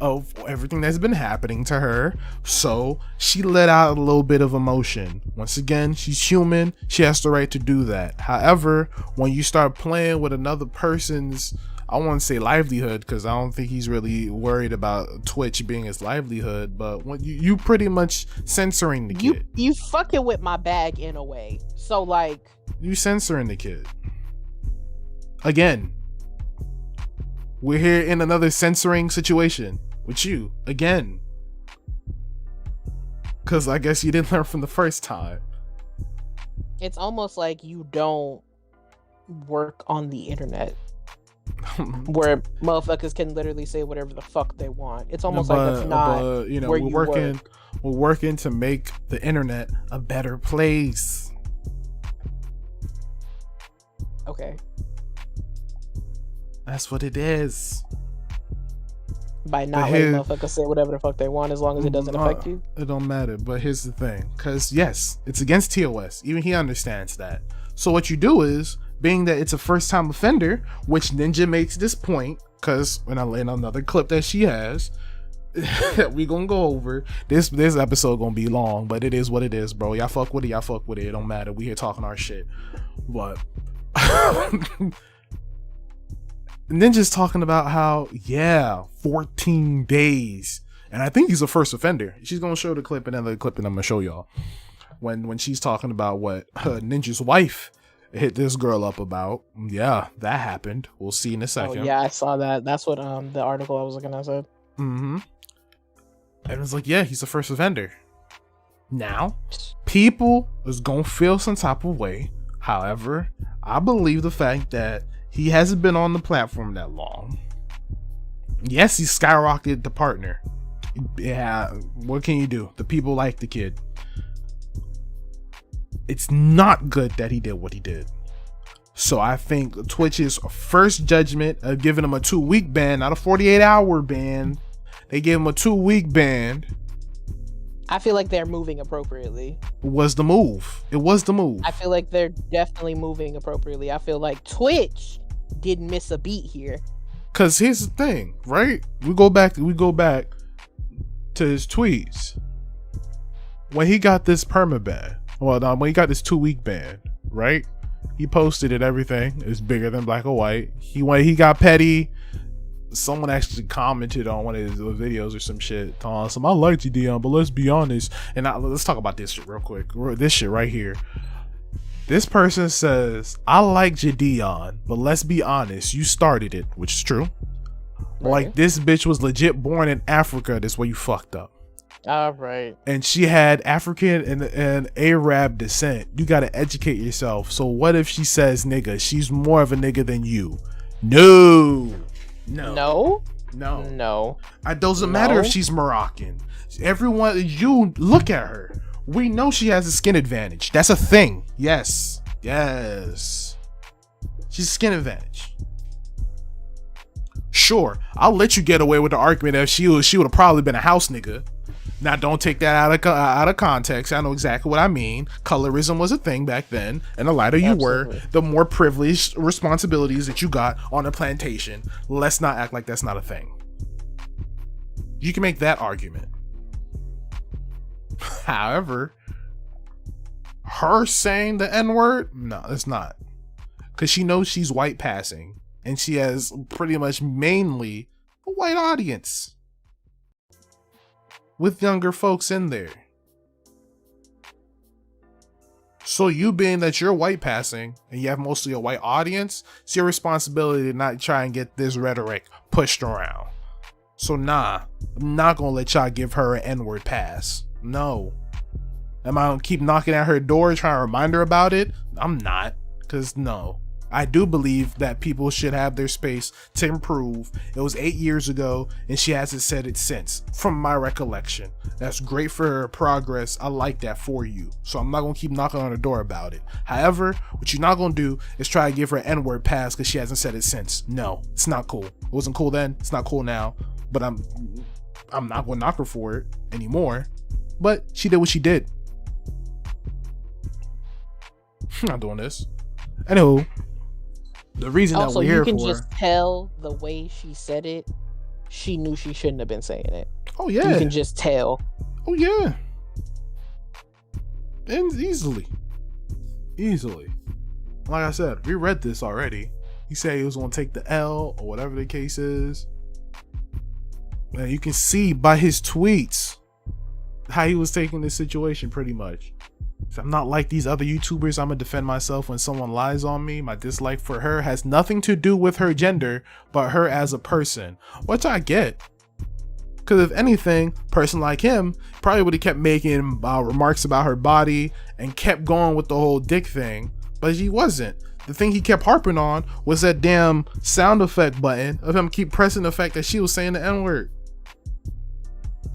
of everything that's been happening to her, so she let out a little bit of emotion. Once again, she's human, she has the right to do that. However, when you start playing with another person's, I won't say livelihood, because I don't think he's really worried about Twitch being his livelihood, but when you pretty much censoring the kid. You fucking with my bag in a way. So like, you censoring the kid. Again, we're here in another censoring situation with you again, because I guess you didn't learn from the first time. It's almost like you don't work on the internet where motherfuckers can literally say whatever the fuck they want. It's almost like that's not where we're working to make the internet a better place. Okay, that's what it is. By not letting motherfuckers say whatever the fuck they want, as long as it doesn't affect you. It don't matter. But here's the thing, because yes, it's against TOS. Even he understands that. So what you do is, being that it's a first time offender, which Ninja makes this point because when I land another clip that she has, that we gonna go over. This episode gonna be long, but it is what it is, bro. Y'all fuck with it. It don't matter. We here talking our shit. But and then just talking about how 14 days, and I think he's a first offender. She's gonna show the clip, and then the clip, and I'm gonna show y'all when she's talking about what her Ninja's wife hit this girl up about. Yeah, that happened. We'll see in a second. Oh, yeah, I saw that. That's what the article I was looking at said. Mm-hmm. And it's like, yeah, he's a first offender. Now, people is gonna feel some type of way. However, I believe the fact that he hasn't been on the platform that long. Yes, he skyrocketed the partner. Yeah, what can you do? The people like the kid. It's not good that he did what he did. So I think Twitch's first judgment of giving him a 2-week ban, not a 48-hour ban. They gave him a 2-week ban. I feel like they're moving appropriately. Was the move. It was the move. I feel like they're definitely moving appropriately. I feel like Twitch didn't miss a beat here. Cause here's the thing, right? We go back to his tweets. When he got this permaban, when he got this 2-week ban, right? He posted it, everything. It's bigger than black or white. He got petty. Someone actually commented on one of his videos or some shit. I like JiDion, but let's be honest. And let's talk about this shit real quick. This shit right here. This person says, I like JiDion, but let's be honest. You started it, which is true. Right. Like, this bitch was legit born in Africa. That's where you fucked up. All right. And she had African and Arab descent. You got to educate yourself. So what if she says nigga? She's more of a nigga than you. No. It doesn't matter if she's Moroccan. Everyone, you look at her. We know she has a skin advantage. That's a thing. Yes. She's a skin advantage. Sure, I'll let you get away with the argument that she would have probably been a house nigga. Now, don't take that out of context. I know exactly what I mean. Colorism was a thing back then, and the lighter you were, the more privileged responsibilities that you got on a plantation. Let's not act like that's not a thing. You can make that argument. However, her saying the N-word, no, it's not. Because she knows she's white passing, and she has pretty much mainly a white audience with younger folks in there. So you being that you're white passing and you have mostly a white audience, it's your responsibility to not try and get this rhetoric pushed around. So nah, I'm not gonna let y'all give her an N-word pass. No. Am I gonna keep knocking at her door trying to remind her about it? I'm not, because no. I do believe that people should have their space to improve. It was 8 years ago and she hasn't said it since, from my recollection. That's great for her progress. I like that for you. So I'm not gonna keep knocking on her door about it. However, what you're not gonna do is try to give her an N-word pass because she hasn't said it since. No, it's not cool. It wasn't cool then, it's not cool now. But I'm not gonna knock her for it anymore. But she did what she did. I'm not doing this. Anywho, the reason that we're here for... Also, you can just tell the way she said it, she knew she shouldn't have been saying it. Oh, yeah. You can just tell. Oh, yeah. And easily. Like I said, we read this already. He said he was going to take the L or whatever the case is. And you can see by his tweets how he was taking this situation pretty much. I'm not like these other YouTubers. I'm gonna defend myself when someone lies on me. My dislike for her has nothing to do with her gender, but her as a person, which I get. Because if anything, a person like him probably would have kept making remarks about her body and kept going with the whole dick thing, but he wasn't. The thing he kept harping on was that damn sound effect button of him keep pressing the fact that she was saying the N-word.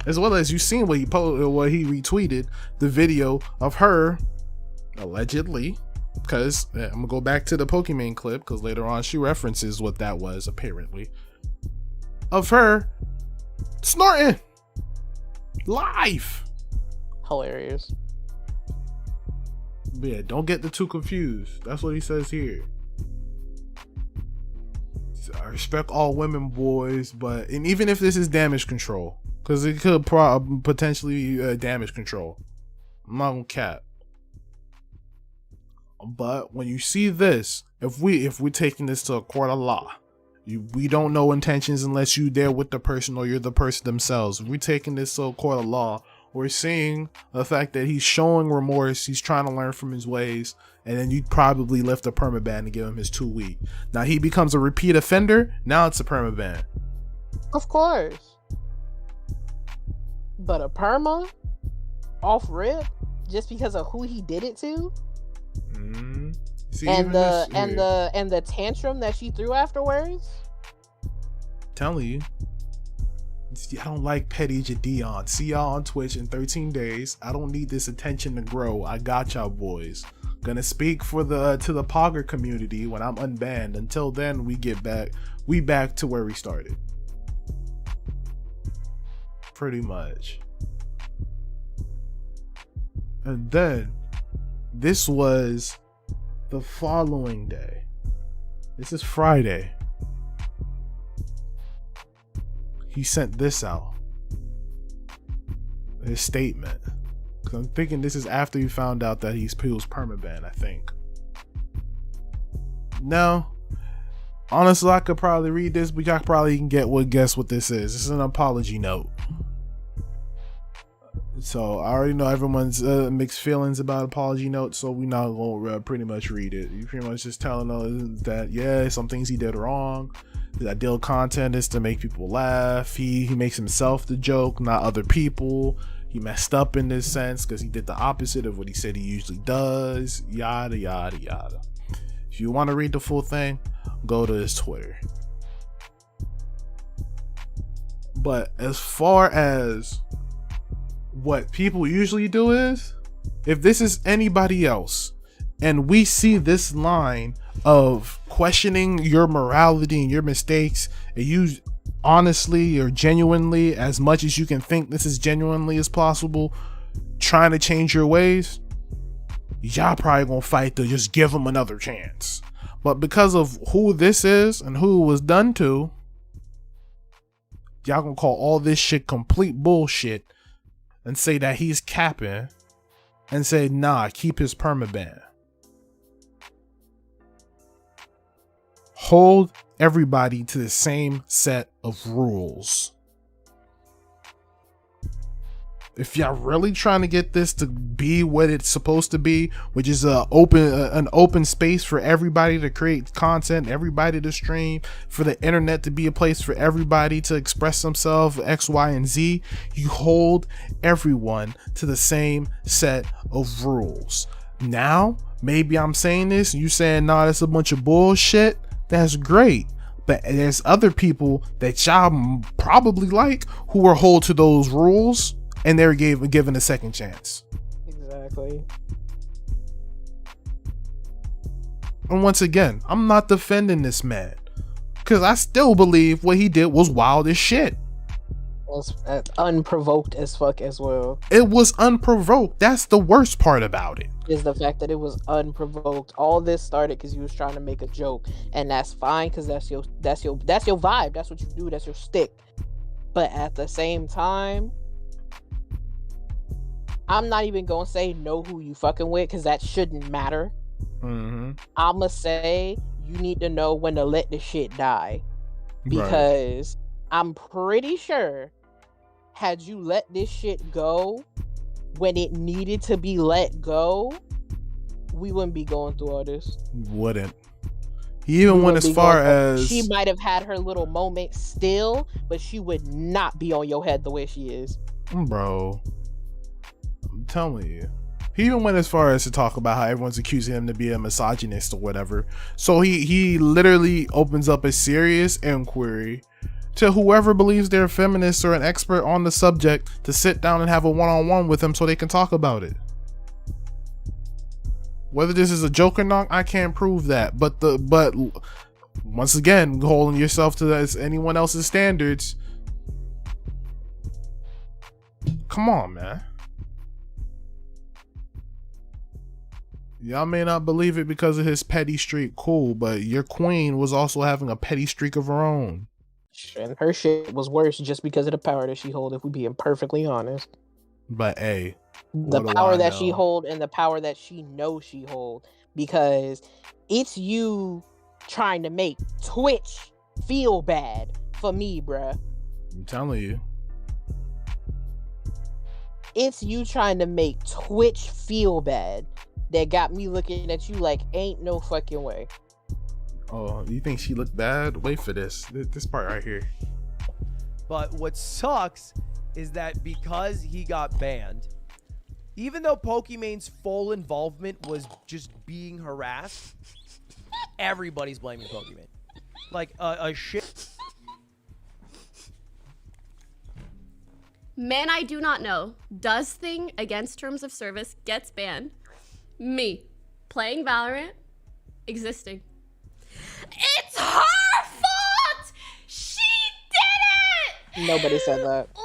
As well as you seen what he retweeted, the video of her allegedly, because I'm gonna go back to the Pokimane clip because later on she references what that was apparently, of her snorting live. Hilarious. But yeah, don't get the two confused. That's what he says here. I respect all women, boys, but and even if this is damage control, because it could potentially be damage control. I'm not gonna cap. But when you see this, if we're taking this to a court of law, we don't know intentions unless you there with the person or you're the person themselves. If we're taking this to a court of law, we're seeing the fact that he's showing remorse, he's trying to learn from his ways, and then you'd probably lift a permaban and give him his 2 week. Now he becomes a repeat offender, now it's a permaban. Of course. But a perma off rip just because of who he did it to? See, and the tantrum that she threw afterwards? Telling you. I don't like petty JiDion. See y'all on Twitch in 13 days. I don't need this attention to grow. I got y'all boys. Gonna speak for the to the Pogger community when I'm unbanned. Until then, we back to where we started. Pretty much. And then this was the following day. This is Friday. He sent this out. His statement. Because I'm thinking this is after he found out that he was permaban, I think. No. Honestly, I could probably read this, but y'all probably can guess what this is. This is an apology note. So I already know everyone's mixed feelings about apology notes, so we're not gonna pretty much read it. You pretty much just telling us that yeah, some things he did wrong. The ideal content is to make people laugh. He makes himself the joke, not other people. He messed up in this sense because he did the opposite of what he said he usually does. Yada yada yada. If you want to read the full thing, go to his Twitter. But as far as what people usually do is, if this is anybody else and we see this line of questioning your morality and your mistakes, and you honestly or genuinely, as much as you can think this is genuinely as possible, trying to change your ways, y'all probably gonna fight to just give them another chance. But because of who this is and who it was done to, y'all gonna call all this shit complete bullshit and say that he's capping and say, nah, keep his permaban. Hold everybody to the same set of rules. If y'all really trying to get this to be what it's supposed to be, which is an open space for everybody to create content, everybody to stream, for the internet to be a place for everybody to express themselves, X, Y, and Z, you hold everyone to the same set of rules. Now, maybe I'm saying this and you saying, nah, that's a bunch of bullshit. That's great. But there's other people that y'all probably like who are hold to those rules, and they're given a second chance. Exactly. And once again, I'm not defending this man, because I still believe what he did was wild as shit. Was unprovoked as fuck as well. It was unprovoked. That's the worst part about it. Is the fact that it was unprovoked. All this started because he was trying to make a joke, and that's fine because that's your vibe. That's what you do. That's your stick. But at the same time, I'm not even gonna say know who you fucking with because that shouldn't matter. I'ma say you need to know when to let the shit die, because I'm pretty sure had you let this shit go when it needed to be let go, we wouldn't be going through all this. Wouldn't. He even went as far as she might have had her little moment still, but she would not be on your head the way she is. Bro, I'm telling you. He even went as far as to talk about how everyone's accusing him to be a misogynist or whatever. So he literally opens up a serious inquiry to whoever believes they're a feminist or an expert on the subject to sit down and have a one-on-one with him so they can talk about it. Whether this is a joke or not, I can't prove that. But once again, holding yourself to anyone else's standards. Come on, man. Y'all may not believe it because of his petty streak, cool, but your queen was also having a petty streak of her own. And her shit was worse just because of the power that she hold, if we being perfectly honest. But hey, The power that she hold and the power that she knows she hold, because it's you trying to make Twitch feel bad for me, bruh. I'm telling you. It's you trying to make Twitch feel bad that got me looking at you like ain't no fucking way. Oh, you think she looked bad? Wait for this part right here. But what sucks is that because he got banned, even though Pokimane's full involvement was just being harassed, everybody's blaming Pokimane. Like a shit. Man I do not know does thing against terms of service, gets banned. Me playing Valorant, existing. It's her fault! She did it! Nobody said that. What?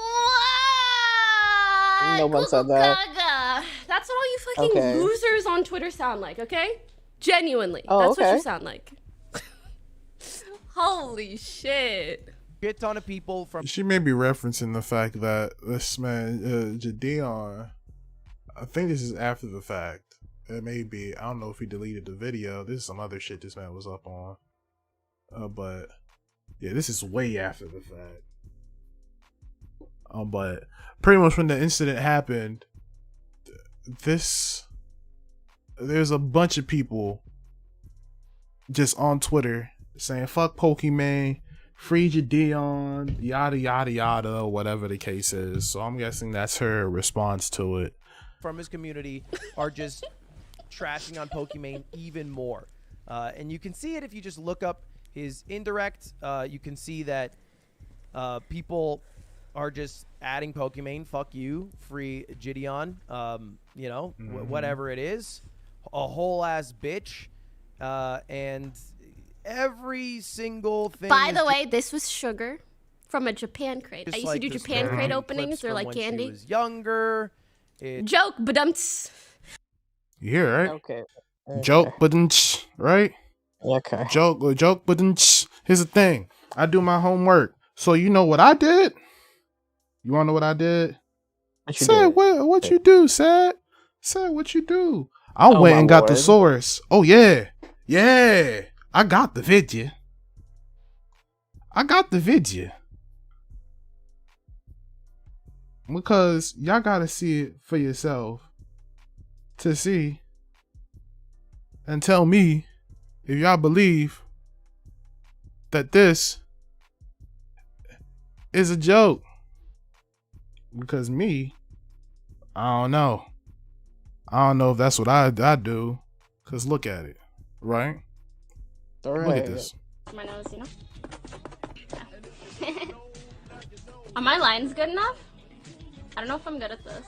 No one said that. Gaga. That's what all you fucking losers on Twitter sound like, okay? Genuinely. Oh, that's okay. what you sound like. Holy shit. Shit ton of people from. She may be referencing the fact that this man, JiDion, I think this is after the fact. It may be. I don't know if he deleted the video. This is some other shit this man was up on. But yeah, this is way after the fact. But pretty much when the incident happened, there's a bunch of people just on Twitter saying fuck Pokimane, free JiDion, yada yada yada, whatever the case is. So I'm guessing that's her response to it. From his community are just trashing on Pokimane even more. And you can see it if you just look up his indirect. You can see that people are just adding Pokimane, fuck you, free JiDion, you know, whatever it is. A whole ass bitch. And every single thing. By the way, this was Sugar from a Japan crate. I used like to do this Japan girl crate clips openings. They're from like when candy. She was younger. Joke, badumts. You hear, right? Okay. Joke, but right? Okay. Joke, but here's the thing. I do my homework. So you know what I did? You wanna know what I did? Sad, what you do, Sad? Sad, what you do? I went and got the source. Oh yeah. Yeah. I got the video. Because y'all gotta see it for yourself to see and tell me if y'all believe that this is a joke. Because me, I don't know. I don't know if that's what I do. Because look at it, right? Look at this. My nose, you know? Yeah. Are my lines good enough? I don't know if I'm good at this.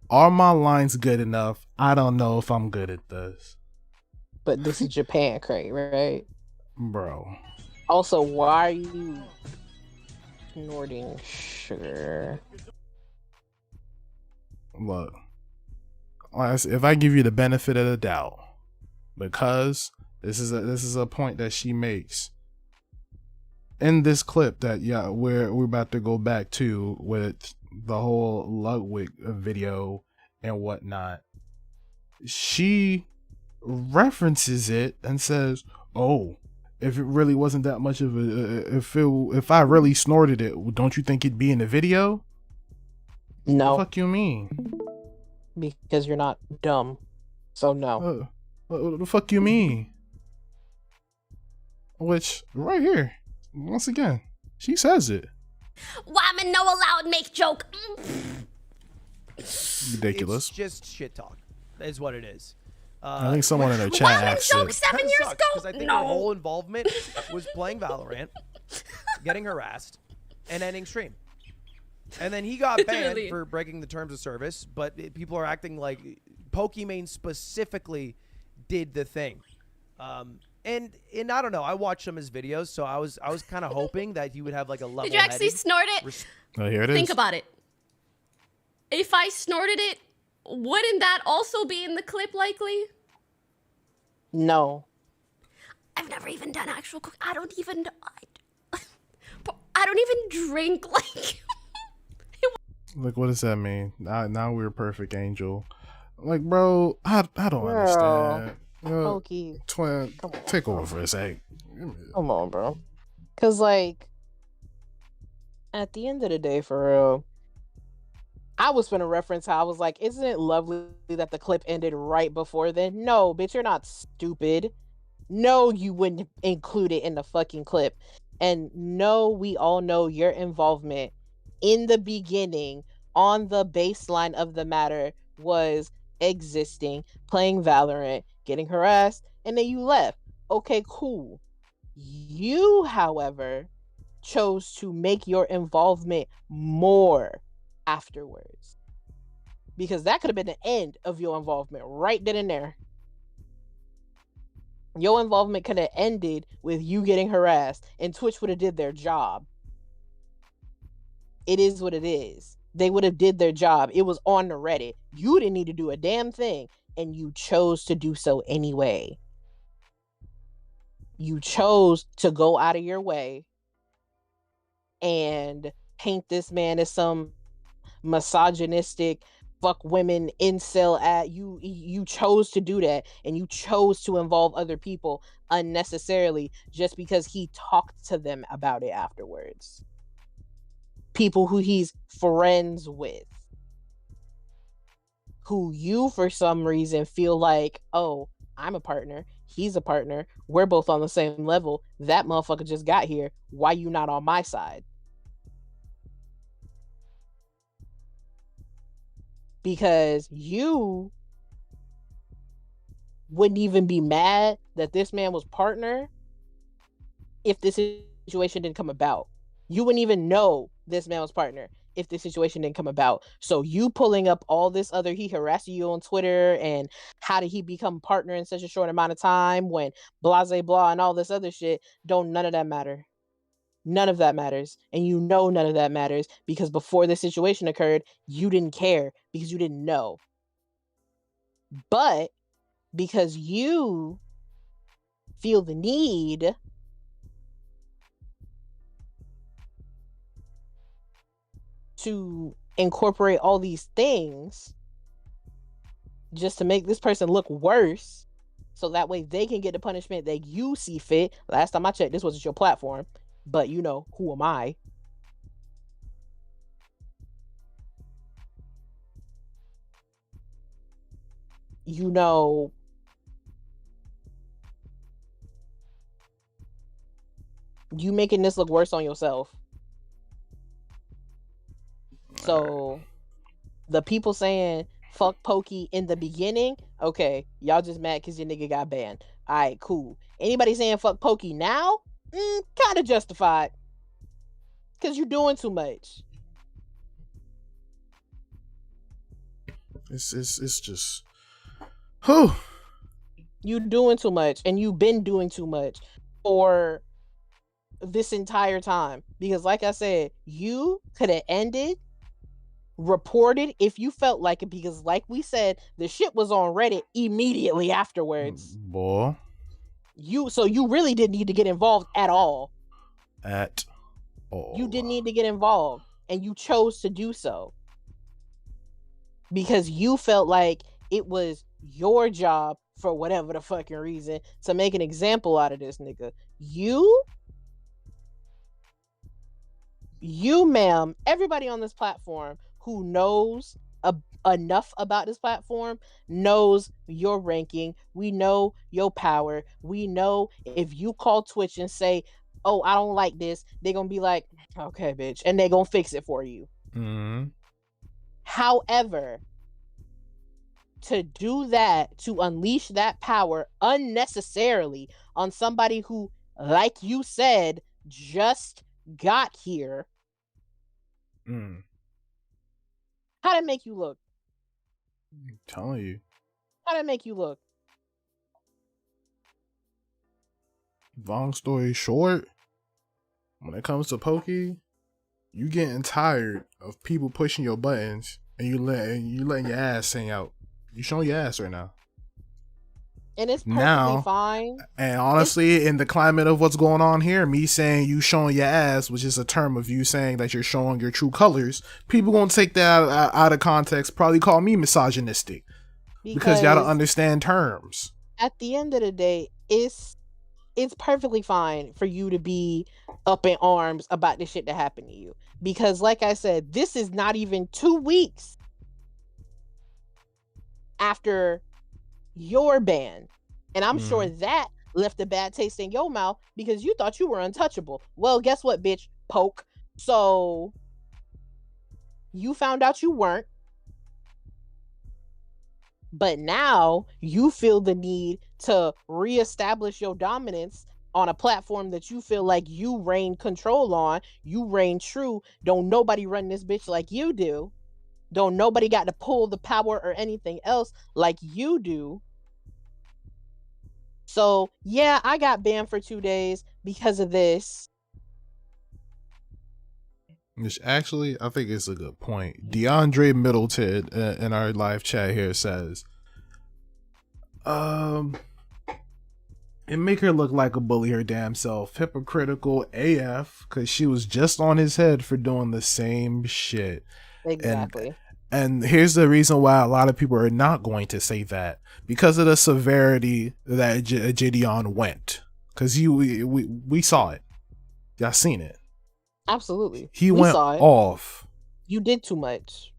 Are my lines good enough? I don't know if I'm good at this. But this is Japan crate, right? Bro. Also, why are you snorting sugar? Look. If I give you the benefit of the doubt, because this is a point that she makes in this clip that we're about to go back to with the whole Ludwig video and whatnot. She references it and says, "Oh, if it really wasn't that much of a, if I really snorted it, don't you think it'd be in the video?" No. What the fuck you mean? Because you're not dumb. So no. What the fuck you mean? Which, right here, once again, she says it. Why am I no allowed make joke? Ridiculous. It's just shit talk, is what it is. I think someone in her chat asked it. 7 years ago? Because I think her whole involvement was playing Valorant, getting harassed, and ending stream. And then he got banned for breaking the terms of service, but people are acting like Pokimane specifically did the thing. And I don't know. I watched some of his videos, so I was kind of hoping that he would have like a level. Did you actually snort it? Oh, here it is. Think about it. If I snorted it, wouldn't that also be in the clip likely? No. I've never even done actual cooking. I don't even drink like. Like, what does that mean? Now we're a perfect angel. Like, bro, I don't Girl, understand. Pokey, Twin, take over for a sec. Come on, bro. Cause like, at the end of the day, for real, I was gonna reference how I was like, isn't it lovely that the clip ended right before then? No, bitch, you're not stupid. No, you wouldn't include it in the fucking clip. And no, we all know your involvement in the beginning on the baseline of the matter was existing, playing Valorant, getting harassed, and then you left. Okay, cool. You, however, chose to make your involvement more afterwards. Because that could have been the end of your involvement right then and there. Your involvement could have ended with you getting harassed, and Twitch would have did their job. It is what it is. They would have did their job. It was on the Reddit. You didn't need to do a damn thing, and you chose to do so anyway. You chose to go out of your way and paint this man as some misogynistic fuck women incel at you chose to do that, and you chose to involve other people unnecessarily just because he talked to them about it afterwards. People who he's friends with, who you for some reason feel like, oh, I'm a partner, he's a partner, we're both on the same level, that motherfucker just got here, why you not on my side? Because you wouldn't even be mad that this man was partner if this situation didn't come about. You wouldn't even know this man was partner if this situation didn't come about. So you pulling up all this other, he harassed you on Twitter, and how did he become partner in such a short amount of time when blase blah and all this other shit, none of that matter. None of that matters. And you know none of that matters because before this situation occurred, you didn't care because you didn't know. But because you feel the need to incorporate all these things just to make this person look worse, so that way they can get the punishment that you see fit. Last time I checked, this wasn't your platform. But you know, who am I? You know, you making this look worse on yourself. So the people saying fuck Pokey in the beginning, okay, y'all just mad because your nigga got banned. All right, cool. Anybody saying fuck Pokey now? Kind of justified, because you're doing too much. It's just, whew. You doing too much, and you've been doing too much for this entire time. Because, like I said, you could have ended, reported if you felt like it. Because, like we said, the shit was on Reddit immediately afterwards. Boy. So you really didn't need to get involved at all. At all. You didn't need to get involved, and you chose to do so because you felt like it was your job, for whatever the fucking reason, to make an example out of this nigga. You, ma'am, everybody on this platform who knows enough about this platform knows your ranking. We know your power. We know if you call Twitch and say, oh, I don't like this, they're gonna be like, okay, bitch, and they're gonna fix it for you. Mm-hmm. However, to do that, to unleash that power unnecessarily on somebody who, like you said, just got here, how'd it make you look? I'm telling you. How'd it make you look? Long story short, when it comes to Pokey, you getting tired of people pushing your buttons, and you letting your ass hang out. You showing your ass right now. And it's perfectly now, fine. And honestly, in the climate of what's going on here, me saying you showing your ass, which is a term of you saying that you're showing your true colors, people gonna take that out of context, probably call me misogynistic. Because you gotta understand terms. At the end of the day, it's perfectly fine for you to be up in arms about the shit that happened to you. Because like I said, this is not even 2 weeks after your ban. And I'm sure that left a bad taste in your mouth because you thought you were untouchable. Well, guess what, bitch? Poke. So you found out you weren't. But now you feel the need to reestablish your dominance on a platform that you feel like you reign control on. You reign true. Don't nobody run this bitch like you do. Don't nobody got to pull the power or anything else like you do. So, yeah, I got banned for 2 days because of this. Which actually, I think it's a good point. DeAndre Middleton in our live chat here says, it make her look like a bully her damn self. Hypocritical AF, because she was just on his head for doing the same shit. Exactly. And here's the reason why a lot of people are not going to say that. Because of the severity that JiDion went. Because we saw it. Y'all seen it. Absolutely. He went off. You did too much.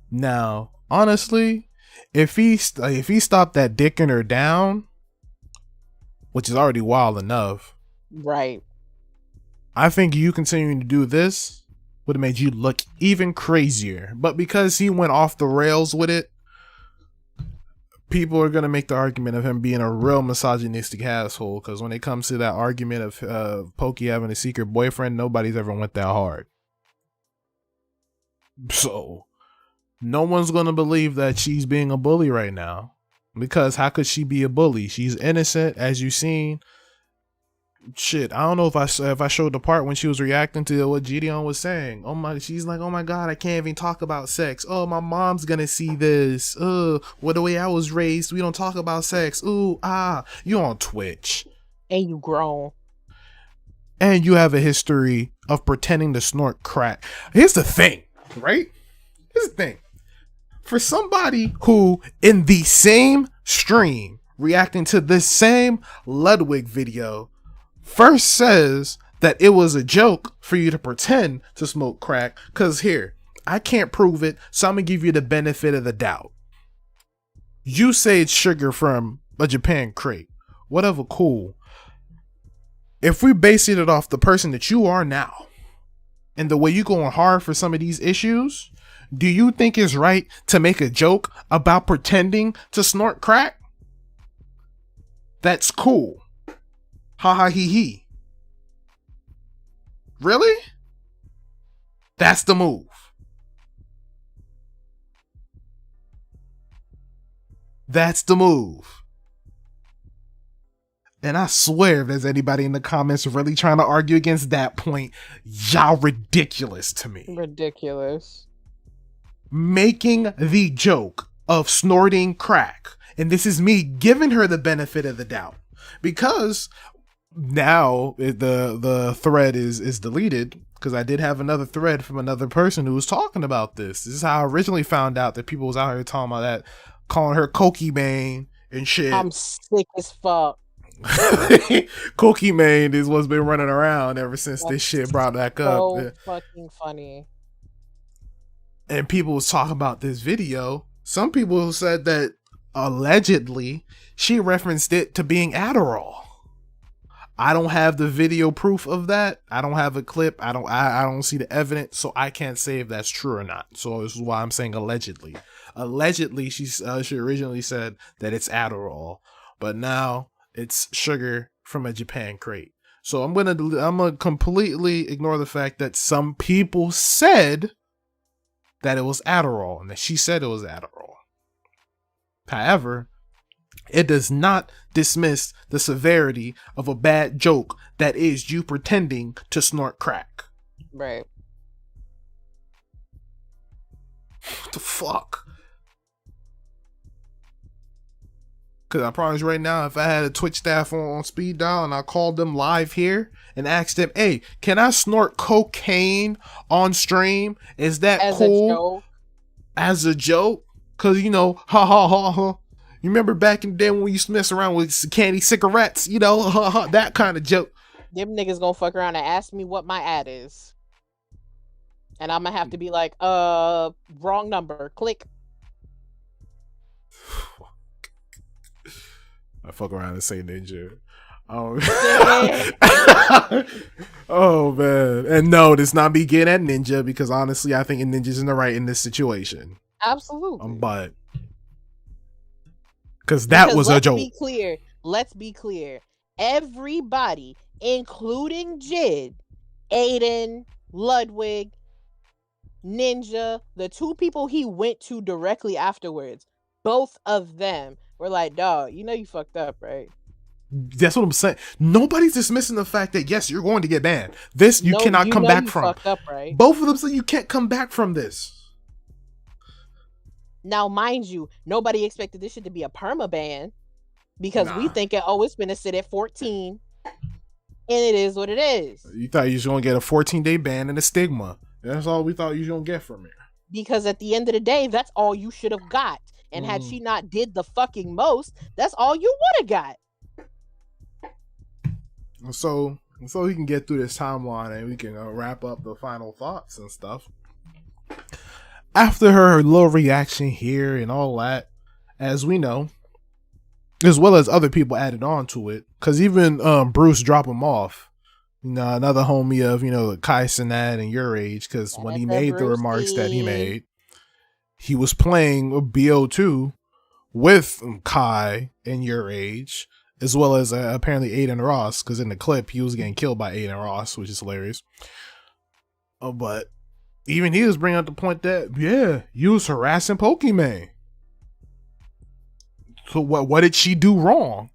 Now, honestly, if he stopped that dicking her down, which is already wild enough, right? I think you continuing to do this would have made you look even crazier. But because he went off the rails with it, people are gonna make the argument of him being a real misogynistic asshole. Because when it comes to that argument of Pokey having a secret boyfriend, nobody's ever went that hard. So no one's gonna believe that she's being a bully right now. Because how could she be a bully? She's innocent, as you've seen. Shit, I don't know if I showed the part when she was reacting to what JiDion was saying. She's like, oh my god, I can't even talk about sex. Oh, my mom's gonna see this. What the way I was raised, we don't talk about sex. You on Twitch. And you grown. And you have a history of pretending to snort crack. Here's the thing, right? Here's the thing. For somebody who, in the same stream, reacting to this same Ludwig video, first says that it was a joke for you to pretend to smoke crack, because here, I can't prove it, so I'm going to give you the benefit of the doubt. You say it's sugar from a Japan crate. Whatever, cool. If we basing it off the person that you are now, and the way you're going hard for some of these issues, do you think it's right to make a joke about pretending to snort crack? That's cool. Ha ha he he. Really? That's the move. That's the move. And I swear if there's anybody in the comments really trying to argue against that point, y'all ridiculous to me. Ridiculous. Making the joke of snorting crack. And this is me giving her the benefit of the doubt. Because now the thread is deleted. Because I did have another thread from another person who was talking about this. This is how I originally found out that people was out here talking about that. Calling her Cokimane and shit. I'm sick as fuck. Cokimane is what's been running around ever since this shit brought back up. So fucking funny. And people was talking about this video. Some people said that allegedly she referenced it to being Adderall. I don't have the video proof of that. I don't have a clip. I don't see the evidence, so I can't say if that's true or not. So this is why I'm saying allegedly. Allegedly, she originally said that it's Adderall, but now it's sugar from a Japan crate. So I'm gonna completely ignore the fact that some people said that it was Adderall and that she said it was Adderall. However, it does not dismiss the severity of a bad joke that is you pretending to snort crack. Right. What the fuck? Because I promise right now, if I had a Twitch staff on speed dial and I called them live here and asked them, hey, can I snort cocaine on stream? Is that As cool? As a joke? Because, you know, ha ha ha ha. You remember back in the day when we used to mess around with candy cigarettes? You know, ha ha, that kind of joke. Them niggas gonna fuck around and ask me what my ad is. And I'm gonna have to be like, wrong number. Click. I fuck around and say ninja. Oh, oh man. And no, this not me getting at ninja because honestly, I think ninja's in the right in this situation. Absolutely. But because that was a joke. Let's be clear. Everybody, including Jid, Aiden, Ludwig, Ninja, the two people he went to directly afterwards, both of them were like, dog, you know you fucked up, right? That's what I'm saying. Nobody's dismissing the fact that yes, you're going to get banned. This you cannot come back from. Fucked up, right? Both of them said you can't come back from this. Now, mind you, nobody expected this shit to be a perma ban because we thinking, oh, it's gonna sit at 14, and it is what it is. You thought you was gonna get a 14-day ban and a stigma. That's all we thought you was gonna get from it. Because at the end of the day, that's all you should have got. And had she not did the fucking most, that's all you would have got. So we can get through this timeline and we can wrap up the final thoughts and stuff. After her little reaction here and all that, as we know, as well as other people added on to it, because even Bruce dropped him off. You know, another homie of, you know, Kai Sinat and your age, because when he made the remarks that he made, he was playing BO2 with Kai and your age, as well as apparently Aiden Ross, because in the clip he was getting killed by Aiden Ross, which is hilarious. But even he was bringing up the point that, yeah, you was harassing Pokimane. So what did she do wrong?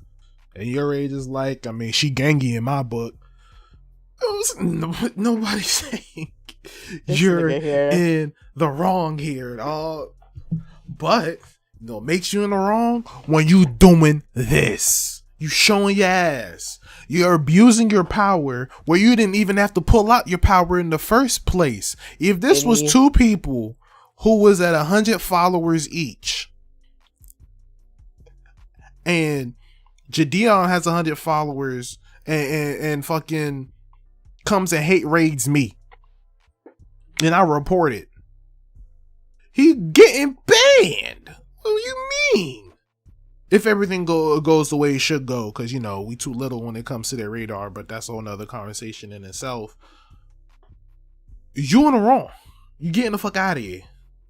And your age is like, I mean, she gangy in my book. Nobody's saying you're in the wrong here at all. But, you know, makes you in the wrong when you doing this. You showing your ass. You're abusing your power where you didn't even have to pull out your power in the first place. If this was two people who was at 100 followers each, and JiDion has 100 followers and fucking comes and hate raids me, and I report it, he getting banned. What do you mean? If everything goes the way it should go, because, you know, we too little when it comes to their radar, but that's a whole nother conversation in itself. You in the wrong. You getting the fuck out of here.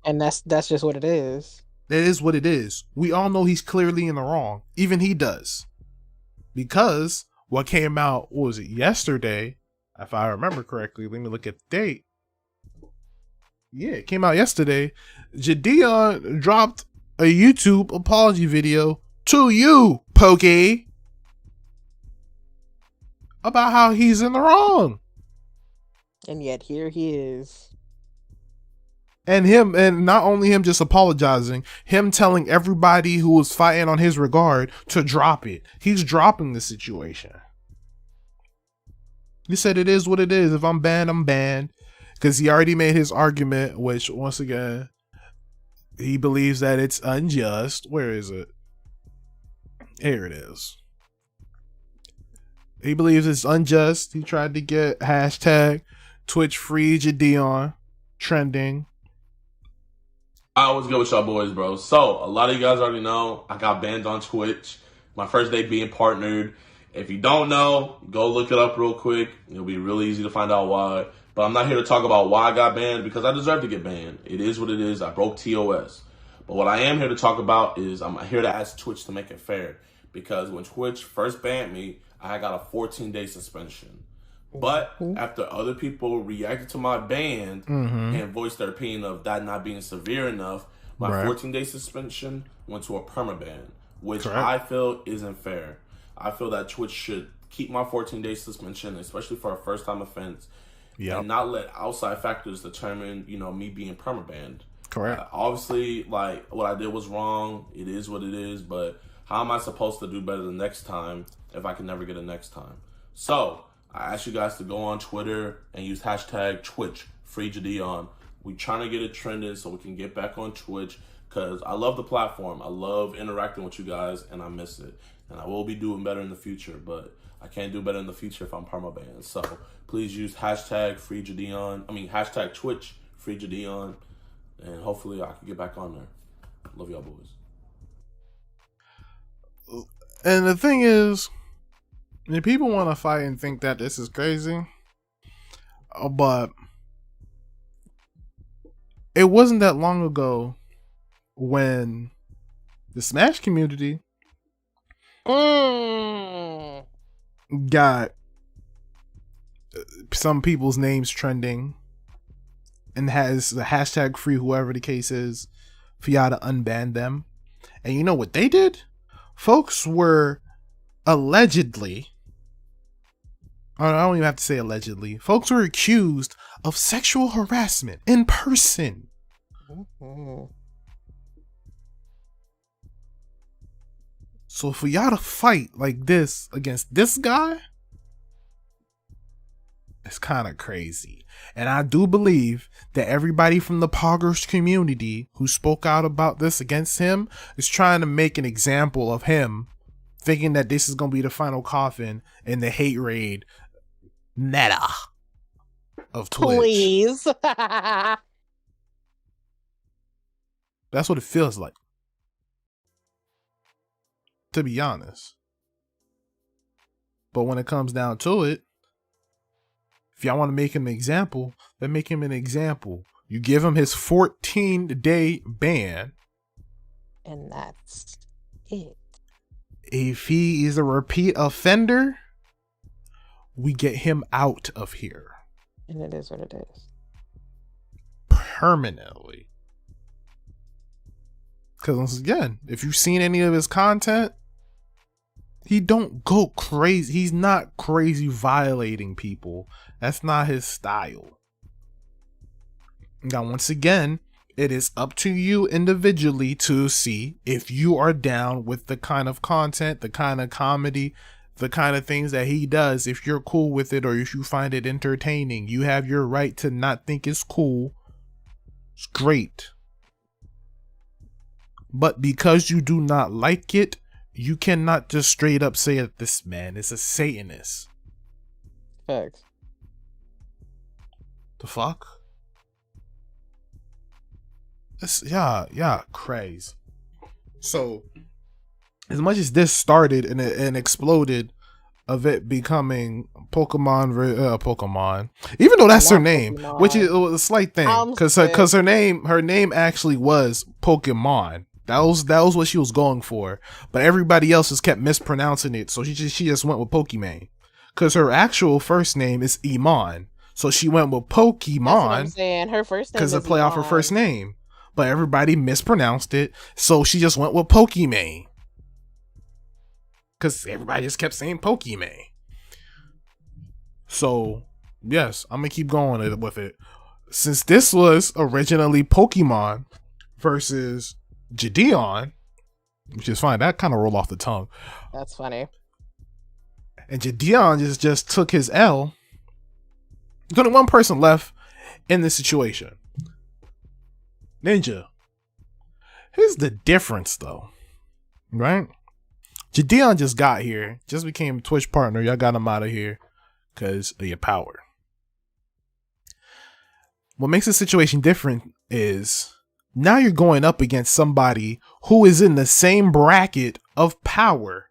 And that's just what it is. That is what it is. We all know he's clearly in the wrong. Even he does. Because what came out, what was it, yesterday? If I remember correctly, let me look at the date. Yeah, it came out yesterday. JiDion dropped a YouTube apology video to you, Pokey, about how he's in the wrong. And yet here he is. And not only him just apologizing, him telling everybody who was fighting on his regard to drop it. He's dropping the situation. He said it is what it is. If I'm banned, I'm banned. Because he already made his argument, which, once again, he believes that it's unjust. Where is it? Here it is. He believes it's unjust. He tried to get hashtag Twitch free JiDion trending. I always go with y'all boys, bro. So, a lot of you guys already know I got banned on Twitch. My first day being partnered. If you don't know, go look it up real quick. It'll be really easy to find out why. But I'm not here to talk about why I got banned, because I deserve to get banned. It is what it is. I broke TOS. But what I am here to talk about is I'm here to ask Twitch to make it fair. Because when Twitch first banned me, I got a 14-day suspension. But after other people reacted to my ban and voiced their opinion of that not being severe enough, my 14-day suspension went to a permaban, which I feel isn't fair. I feel that Twitch should keep my 14-day suspension, especially for a first-time offense, and not let outside factors determine, you know, me being permabanned. Correct. Obviously, like, what I did was wrong. It is what it is, but How am I supposed to do better the next time if I can never get a next time? So I ask you guys to go on Twitter and use hashtag Twitch free JiDion. We trying to get it trending so we can get back on Twitch, because I love the platform. I love interacting with you guys, and I miss it. And I will be doing better in the future, but I can't do better in the future if I'm permabanned. So please use hashtag free JiDion. Hashtag Twitch free JiDion, and hopefully I can get back on there. Love y'all boys. And the thing is, if people want to fight and think that this is crazy, but it wasn't that long ago when the Smash community got some people's names trending and has the hashtag free whoever the case is for y'all to unban them. And you know what they did? Folks were allegedly, I don't even have to say allegedly, folks were accused of sexual harassment in person. So for y'all to fight like this against this guy, it's kind of crazy. And I do believe that everybody from the Poggers community who spoke out about this against him is trying to make an example of him, thinking that this is going to be the final coffin in the hate raid meta of Twitch. Please. That's what it feels like, to be honest. But when it comes down to it, if y'all want to make him an example, then make him an example. You give him his 14-day ban. And that's it. If he is a repeat offender, we get him out of here. And it is what it is. Permanently. Because once again, if you've seen any of his content, he don't go crazy. He's not crazy violating people. That's not his style. Now, once again, it is up to you individually to see if you are down with the kind of content, the kind of comedy, the kind of things that he does. If you're cool with it or if you find it entertaining, you have your right to not think it's cool. It's great. But because you do not like it, you cannot just straight up say that this man is a Satanist. Facts. The fuck? It's, yeah, crazy. So, as much as this started and exploded of it becoming Pokimane, even though that's her name, Pokimane. which is a slight thing, because her name actually was Pokimane. That was what she was going for, but everybody else has kept mispronouncing it, so she just went with Pokimane, because her actual first name is Iman, so she went with Pokimane. That's what I'm saying. Her first name because is to play off her Iman. first name, but everybody mispronounced it, so she just went with Pokimane, because everybody just kept saying Pokimane. So yes, I'm gonna keep going with it. Since this was originally Pokimane versus JiDion, which is fine, that kind of rolled off the tongue. That's funny. And JiDion just took his L. There's only one person left in this situation. Ninja. Here's the difference though, right? JiDion just got here, just became a Twitch partner. Y'all got him out of here because of your power. What makes the situation different is now you're going up against somebody who is in the same bracket of power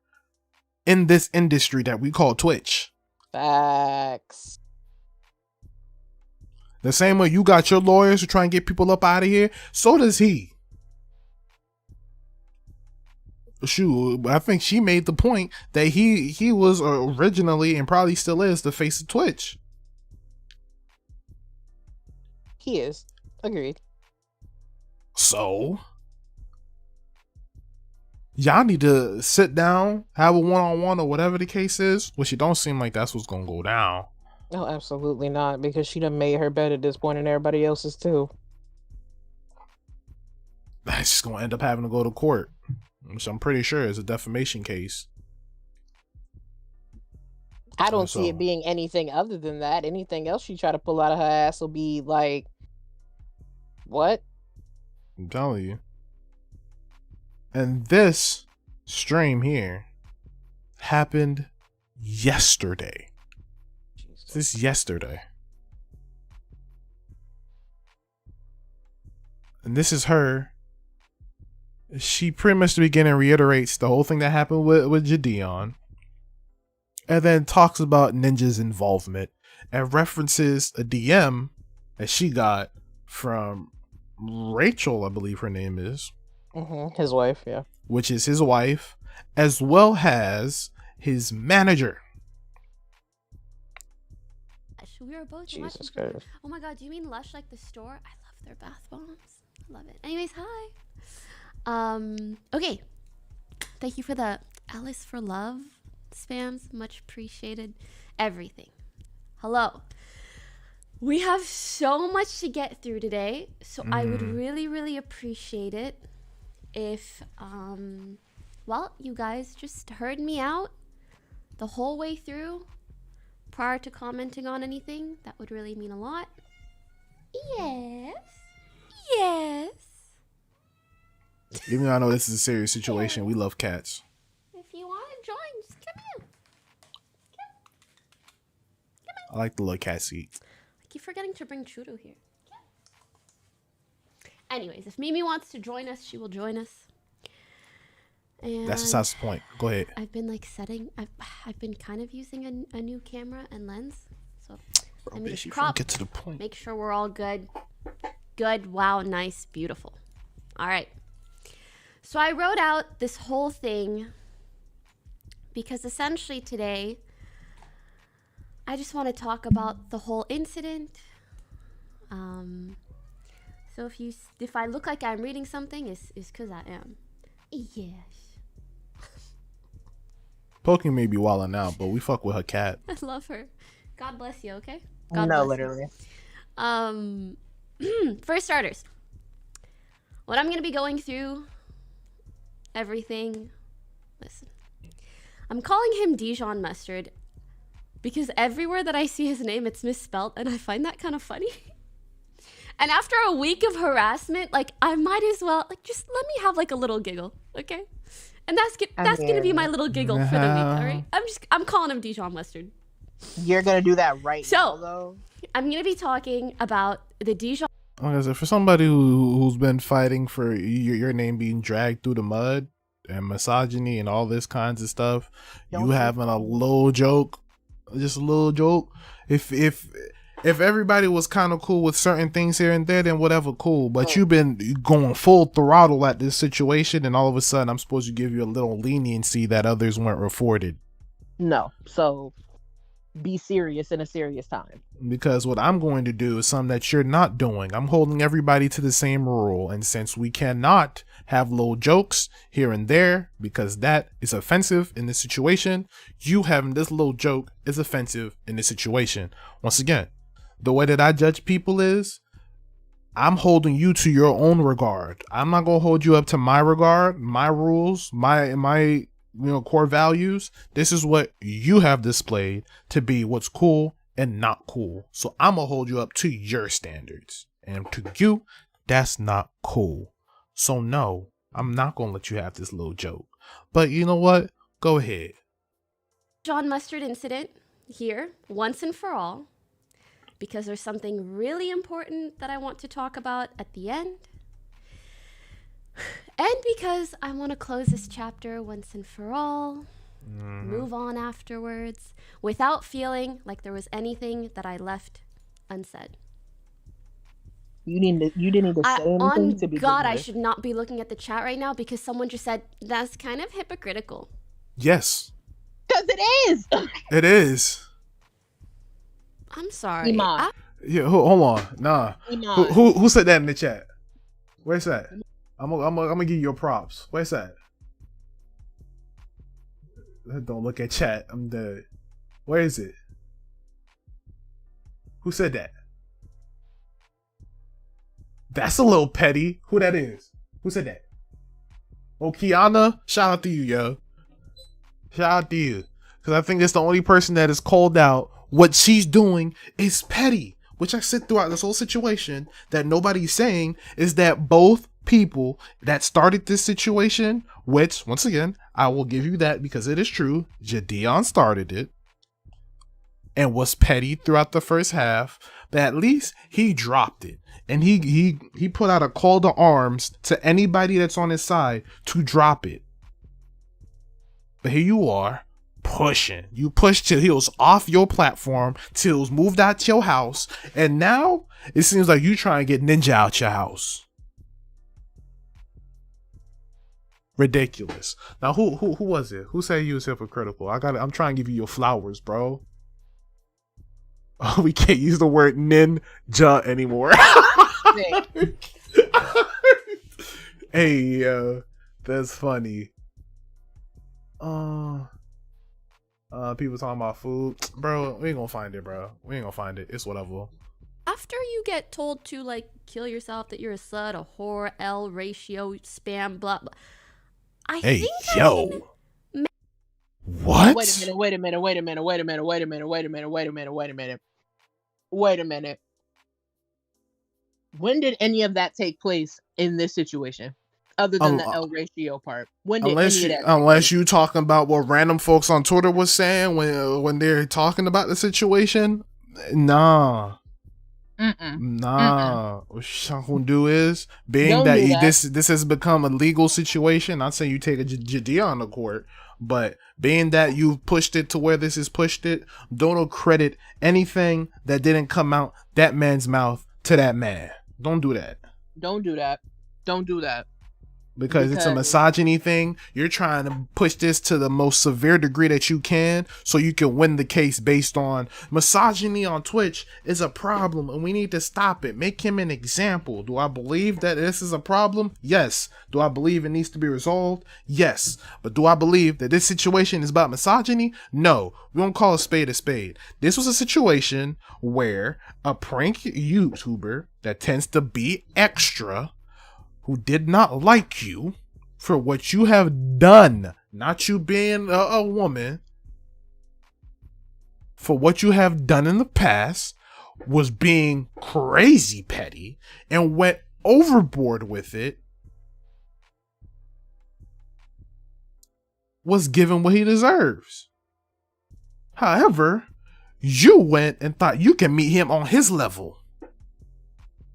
in this industry that we call Twitch. Facts. The same way you got your lawyers to try and get people up out of here, so does he. Shoot, I think she made the point that he was originally and probably still is the face of Twitch. He is. Agreed. So, y'all need to sit down, have a one-on-one or whatever the case is, which it don't seem like that's what's gonna go down. No, absolutely not, because she done made her bed at this point and everybody else's too. That's just gonna end up having to go to court. which I'm pretty sure is a defamation case. I don't see it being anything other than that. Anything else she try to pull out of her ass will be like, what? I'm telling you. And this stream here happened yesterday. This is yesterday. And this is her. She pretty much beginning reiterates the whole thing that happened with JiDion. And then talks about Ninja's involvement and references a DM that she got from Rachel, I believe her name is. His wife, yeah. Which is his wife, as well as his manager. We were both Jesus watching. Christ. Oh my god, do you mean Lush like the store? I love their bath bombs. I love it. Anyways, hi. Okay. Thank you for the Alice for Love spams. Much appreciated. Everything. Hello. We have so much to get through today, so I would really, really appreciate it if, well, you guys just heard me out the whole way through prior to commenting on anything. That would really mean a lot. Yes. Yes. Even though I know this is a serious situation, we love cats. If you want to join, just come here. I like the little cat seat. I keep forgetting to bring Chudo here. Anyways, if Mimi wants to join us, she will join us. And That's besides the point. Go ahead. I've been like I've been kind of using a new camera and lens. So let me just crop. Get to the point. Make sure we're all good. Good, wow, nice, beautiful. All right. So I wrote out this whole thing because essentially today I just want to talk about the whole incident. So if I look like I'm reading something, it's because I am. Yes. Pokimane may be wilding out, but we fuck with her cat. I love her. God bless you, okay? No, bless literally. You. For starters, what I'm going to be going through, everything, listen. I'm calling him Dijon Mustard because everywhere that I see his name, it's misspelled, and I find that kind of funny. And after a week of harassment, like, I might as well, like, just let me have, like, a little giggle, okay? And that's gonna be my little giggle for the week, all right? I'm calling him Dijon Mustard. You're gonna do that right now, though. I'm gonna be talking about the Dijon. Like I said, for somebody who's been fighting for your name being dragged through the mud and misogyny and all this kinds of stuff, you having a little joke, just a little joke. If everybody was kind of cool with certain things here and there, then whatever, cool. But you've been going full throttle at this situation, and all of a sudden, I'm supposed to give you a little leniency that others weren't afforded. No, so be serious in a serious time. Because what I'm going to do is something that you're not doing. I'm holding everybody to the same rule, and since we cannot have little jokes here and there, because that is offensive in this situation, you having this little joke is offensive in this situation. Once again, the way that I judge people is I'm holding you to your own regard. I'm not going to hold you up to my regard, my rules, my core values. This is what you have displayed to be what's cool and not cool. So I'm going to hold you up to your standards. And to you, that's not cool. So no, I'm not going to let you have this little joke. But you know what? Go ahead. Dijon Mustard incident here, once and for all. Because there's something really important that I want to talk about at the end. And because I want to close this chapter once and for all. Move on afterwards. Without feeling like there was anything that I left unsaid. You didn't need to say anything to be. God, I should not be looking at the chat right now because someone just said, that's kind of hypocritical. Yes. Because it is. It is. I'm sorry. Yeah, hold on. Nah. Who said that in the chat? Where's that? I'm gonna give you your props. Where's that? Don't look at chat. I'm dead. Where is it? Who said that? That's a little petty. Who that is? Who said that? Oh, Kiana, shout out to you, yo. Shout out to you. Because I think it's the only person that is called out. What she's doing is petty. Which I said throughout this whole situation that nobody's saying is that both people that started this situation, which, once again, I will give you that because it is true. JiDion started it and was petty throughout the first half. But at least he dropped it. And he put out a call to arms to anybody that's on his side to drop it. But here you are, pushing. You pushed till he was off your platform, till he was moved out your house, and now it seems like you trying to get Ninja out your house. Ridiculous. Now who was it? Who said you was hypocritical? I'm trying to give you your flowers, bro. Oh, we can't use the word ninja anymore. Hey, that's funny. People talking about food, bro. We ain't gonna find it, bro. We ain't gonna find it. It's whatever. After you get told to like kill yourself, that you're a slut, a whore, L ratio, spam, blah blah. What? Wait a minute. When did any of that take place in this situation? Other than the L ratio part. When did unless you talking about what random folks on Twitter was saying when they're talking about the situation? Nah. Nah. What I'm gonna do is, being that this has become a legal situation, not saying you take a JiDion to court, but being that you've pushed it to where this has pushed it, don't credit anything that didn't come out that man's mouth to that man. Don't do that. Don't do that. Because it's a misogyny thing. You're trying to push this to the most severe degree that you can so you can win the case based on misogyny on Twitch is a problem and we need to stop it. Make him an example. Do I believe that this is a problem? Yes. Do I believe it needs to be resolved? Yes. But do I believe that this situation is about misogyny? No. We don't call a spade a spade. This was a situation where a prank YouTuber that tends to be extra, who did not like you for what you have done, not you being a woman, for what you have done in the past, was being crazy petty and went overboard with it, was given what he deserves. However, you went and thought you can meet him on his level.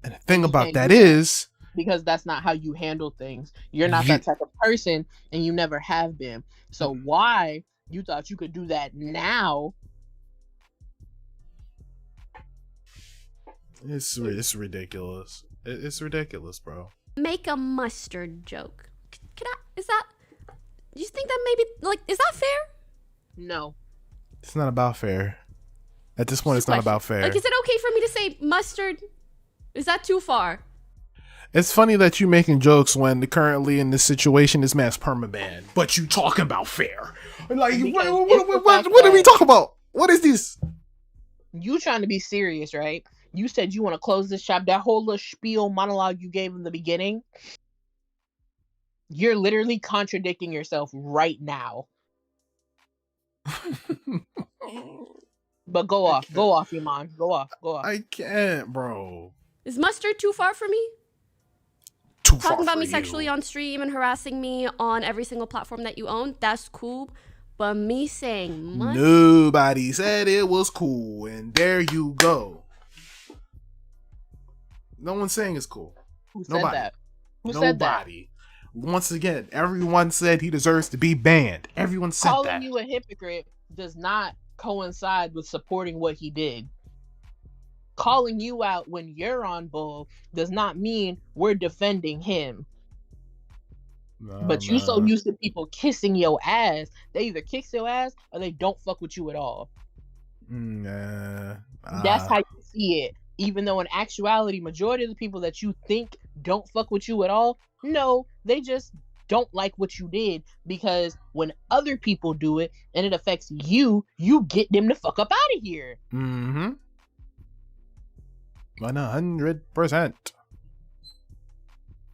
And the thing about that is, because that's not how you handle things. You're not that type of person, and you never have been. So why you thought you could do that now? It's ridiculous. It's ridiculous, bro. Make a mustard joke. Do you think that maybe, is that fair? No. It's not about fair. At this point, it's not about fair. Is it okay for me to say mustard? Is that too far? It's funny that you making jokes when currently in this situation this man's permabanned, but you talking about fair. Like, what are we talking about? What is this? You trying to be serious, right? You said you want to close this shop. That whole little spiel monologue you gave in the beginning, you're literally contradicting yourself right now. But go off, Iman. Go off. I can't, bro. Is mustard too far for me? Talking about me sexually on stream and harassing me on every single platform that you own, that's cool. But me saying nobody said it was cool, and there you go. No one's saying it's cool. Who said that? Who said that? Once again, everyone said he deserves to be banned. Everyone said that. Calling you a hypocrite does not coincide with supporting what he did. Calling you out when you're on bull does not mean we're defending him. But you so used to people kissing your ass, they either kiss your ass or they don't fuck with you at all. That's how you see it. Even though in actuality, majority of the people that you think don't fuck with you at all, no, they just don't like what you did, because when other people do it and it affects you, you get them to fuck up out of here. 100%.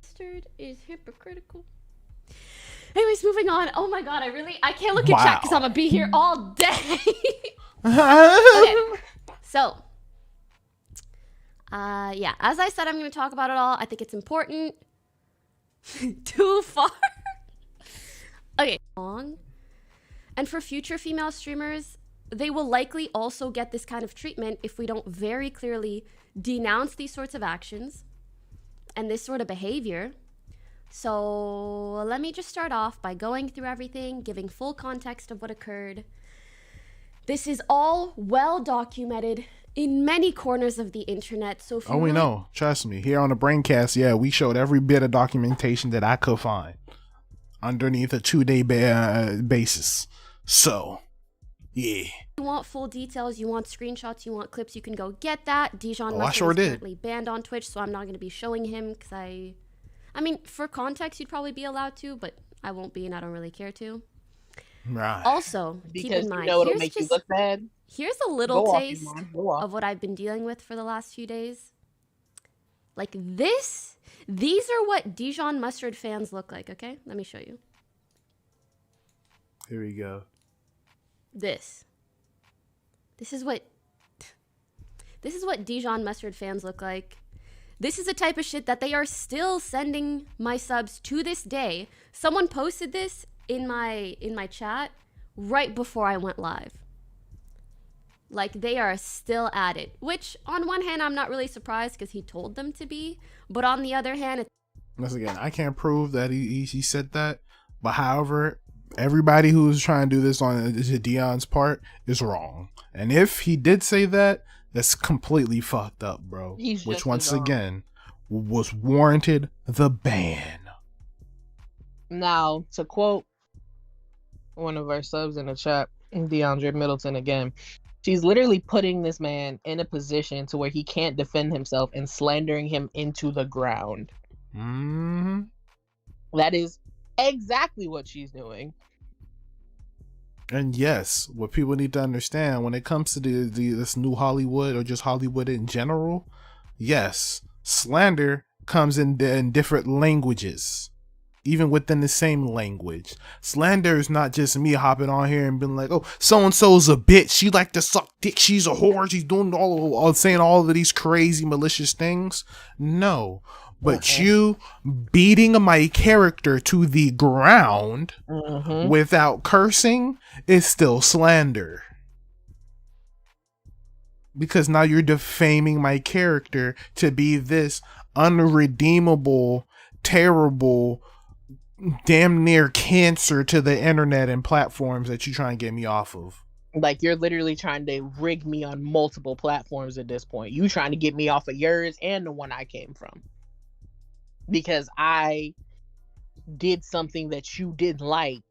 Mustard is hypocritical. Anyways, moving on. Oh my god, I can't look at chat because I'm gonna be here all day. Okay, so, yeah, as I said, I'm gonna talk about it all. I think it's important. Too far. Okay, long. And for future female streamers, they will likely also get this kind of treatment if we don't very clearly denounce these sorts of actions and this sort of behavior. So let me just start off by going through everything, giving full context of what occurred. This is all well documented in many corners of the internet. So if you we know. Trust me. Here on the Braincast, yeah, we showed every bit of documentation that I could find underneath a 2-day basis. So, yeah. You want full details, you want screenshots, you want clips, you can go get that. Dijon I sure is did. currently banned on Twitch, so I'm not going to be showing him because I mean, for context, you'd probably be allowed to, but I won't be, and I don't really care to. Right. Also, Because keep in mind, you know it'll make you look bad. Here's a little Go off, taste Iman. Go off. of what I've been dealing with for the last few days. Like this, these are what Dijon Mustard fans look like, okay? Let me show you. Here we go. This is what Dijon Mustard fans look like. This is the type of shit that they are still sending my subs to this day. Someone posted this in my chat right before I went live. Like, they are still at it, which on one hand I'm not really surprised because he told them to be, but on the other hand, once again, I can't prove that he said that, but however, everybody who's trying to do this on Dion's part is wrong. And if he did say that, that's completely fucked up, bro. Which once again was warranted the ban. Now, to quote one of our subs in the chat, DeAndre Middleton again, she's literally putting this man in a position to where he can't defend himself and slandering him into the ground. Mm-hmm. That is exactly what she's doing. And yes, what people need to understand when it comes to this new Hollywood or just Hollywood in general, yes, slander comes in different languages, even within the same language. Slander is not just me hopping on here and being like, oh, so-and-so's a bitch, she like to suck dick, she's a whore, she's doing saying all of these crazy malicious things. No. But you beating my character to the ground without cursing is still slander. Because now you're defaming my character to be this unredeemable, terrible, damn near cancer to the internet and platforms that you try and get me off of. Like, you're literally trying to rig me on multiple platforms at this point. You trying to get me off of yours and the one I came from. Because I did something that you didn't like.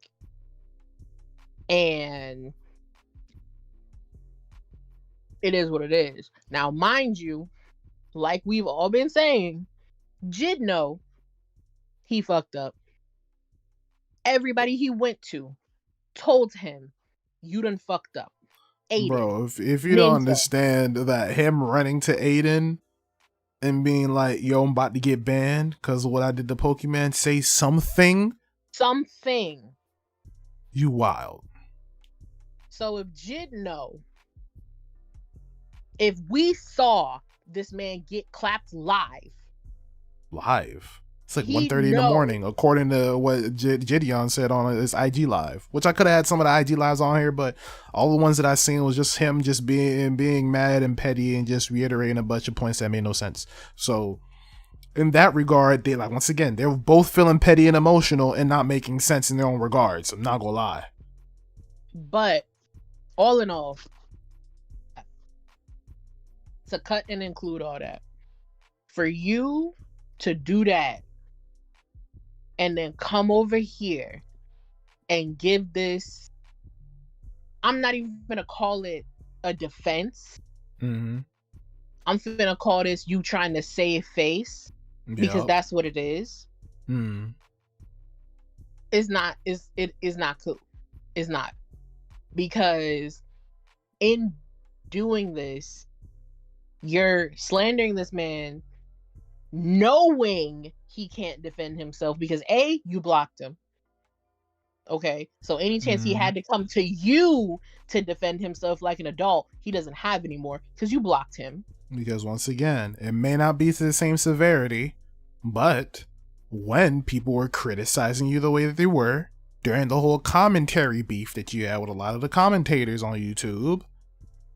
And it is what it is. Now, mind you, like we've all been saying, JiDion, he fucked up. Everybody he went to told him, you done fucked up. Aiden, bro, if you don't understand that him running to Aiden and being like, yo, I'm about to get banned because of what I did to Pokimane, say something. You wild. So if JiDion, if we saw this man get clapped live. It's like 1:30 in the morning, according to what JiDion said on his IG live, which I could have had some of the IG lives on here, but all the ones that I seen was just him just being mad and petty and just reiterating a bunch of points that made no sense. So in that regard, they like, once again, they're both feeling petty and emotional and not making sense in their own regards. I'm not gonna lie. But all in all, to cut and include all that, for you to do that and then come over here and give this, I'm not even gonna call it a defense. Mm-hmm. I'm gonna call this you trying to save face, because that's what it is. Mm. It is not cool. It's not. Because in doing this, you're slandering this man knowing he can't defend himself because A, you blocked him. Okay, so any chance he had to come to you to defend himself like an adult, he doesn't have anymore because you blocked him. Because once again, it may not be to the same severity, but when people were criticizing you the way that they were during the whole commentary beef that you had with a lot of the commentators on YouTube,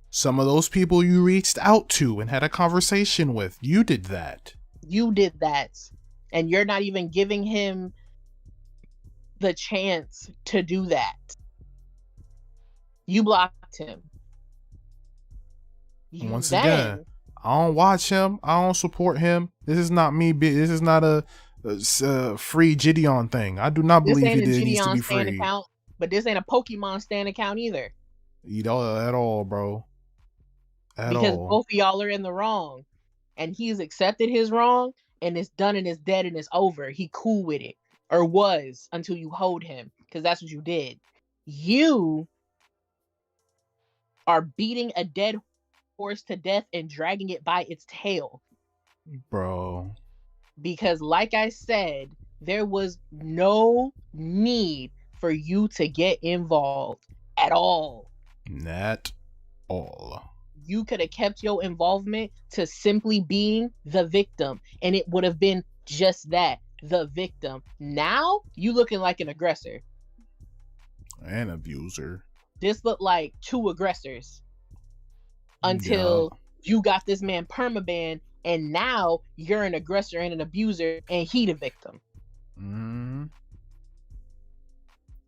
some of those people you reached out to and had a conversation with, you did that. You did that. And you're not even giving him the chance to do that. You blocked him. Once again, I don't watch him. I don't support him. This is not me. This is not a free JiDion thing. I do not believe he needs to be free. Account, but this ain't a Pokimane stand account either. You don't at all, bro. Because both of y'all are in the wrong. And he's accepted his wrong, and it's done and it's dead and it's over. He cool with it. Or was, until you hold him. Because that's what you did. You are beating a dead horse to death and dragging it by its tail. Bro. Because like I said, there was no need for you to get involved at all. Not all. You could have kept your involvement to simply being the victim, and it would have been just that, the victim. Now you looking like an aggressor. An abuser. This looked like two aggressors. Until you got this man permabanned, and now you're an aggressor and an abuser, and he the victim.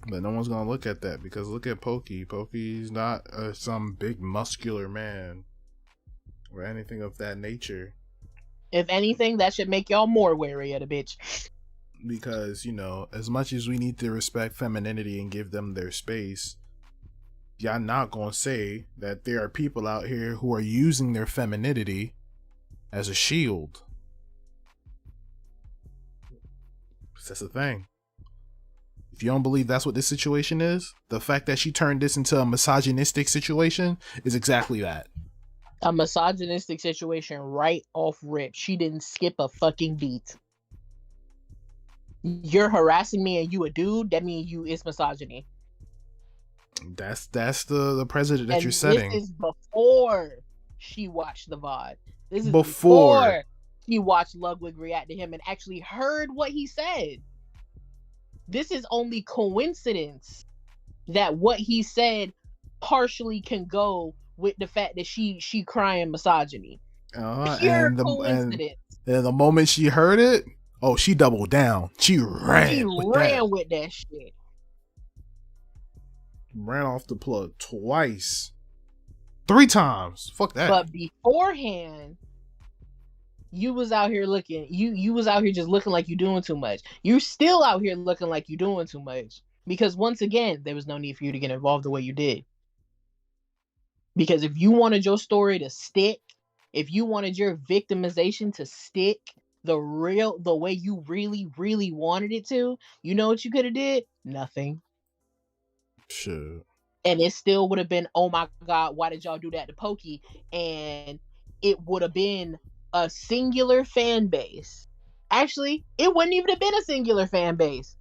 But no one's gonna look at that, because look at Poki. Poki's not some big muscular man or anything of that nature. If anything, that should make y'all more wary of the bitch. Because, you know, as much as we need to respect femininity and give them their space, y'all not gonna say that there are people out here who are using their femininity as a shield. That's the thing. If you don't believe that's what this situation is, the fact that she turned this into a misogynistic situation is exactly that. A misogynistic situation right off rip. She didn't skip a fucking beat. You're harassing me and you a dude, that means you is misogyny. That's the precedent that you're setting. This is before she watched the VOD. This is before she watched Ludwig react to him and actually heard what he said. This is only coincidence that what he said partially can go with the fact that she crying misogyny. Pure coincidence. And the moment she heard it, oh, she doubled down. She ran with that shit. Ran off the plug twice. 3 times. Fuck that. But beforehand, you was out here looking, you was out here just looking like you doing too much. You're still out here looking like you doing too much. Because once again, there was no need for you to get involved the way you did. Because if you wanted your story to stick, if you wanted your victimization to stick the way you really, really wanted it to, you know what you could have did? Nothing. Sure. And it still would have been, oh my God, why did y'all do that to Pokey? And it would have been a singular fan base. Actually, it wouldn't even have been a singular fan base.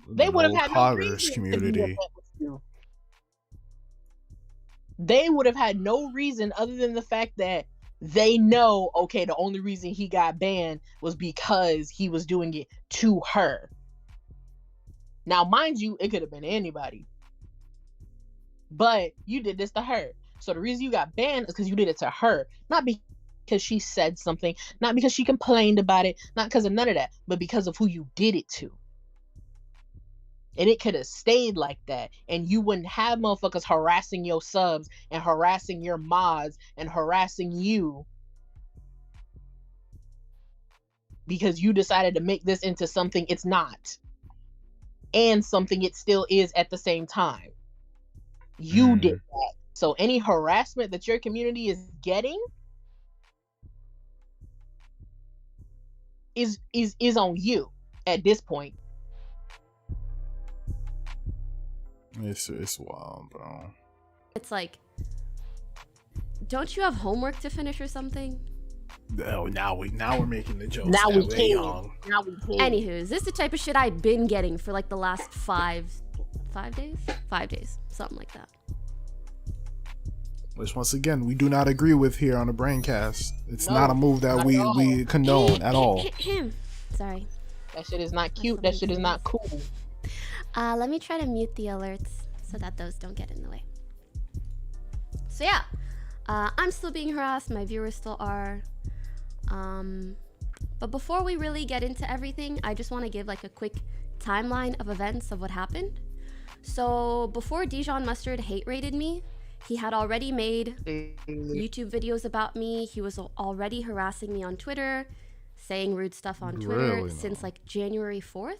They would have had no reason community. To be upset with you. They would have had no reason other than the fact that they know, okay, the only reason he got banned was because he was doing it to her. Now, mind you, it could have been anybody. But you did this to her. So the reason you got banned is because you did it to her. Not because she said something. Not because she complained about it. Not because of none of that. But because of who you did it to. And it could have stayed like that. And you wouldn't have motherfuckers harassing your subs and harassing your mods and harassing you. Because you decided to make this into something it's not. And something it still is at the same time. You did that. So any harassment that your community is getting is on you at this point. It's wild, bro. It's like, don't you have homework to finish or something? Oh, now we're making the jokes. Now we Anywho, is this the type of shit I've been getting for like the last 5 days? 5 days, something like that. Which once again we do not agree with here on the Braincast. It's not a move that we condone at all. Sorry. That shit is not cute. That shit is not cool. Let me try to mute the alerts so that those don't get in the way. So yeah, I'm still being harassed. My viewers still are. But before we really get into everything, I just want to give like a quick timeline of events of what happened. So before JiDion Mustard hate raided me, he had already made YouTube videos about me. He was already harassing me on Twitter, saying rude stuff on Twitter since like January 4th.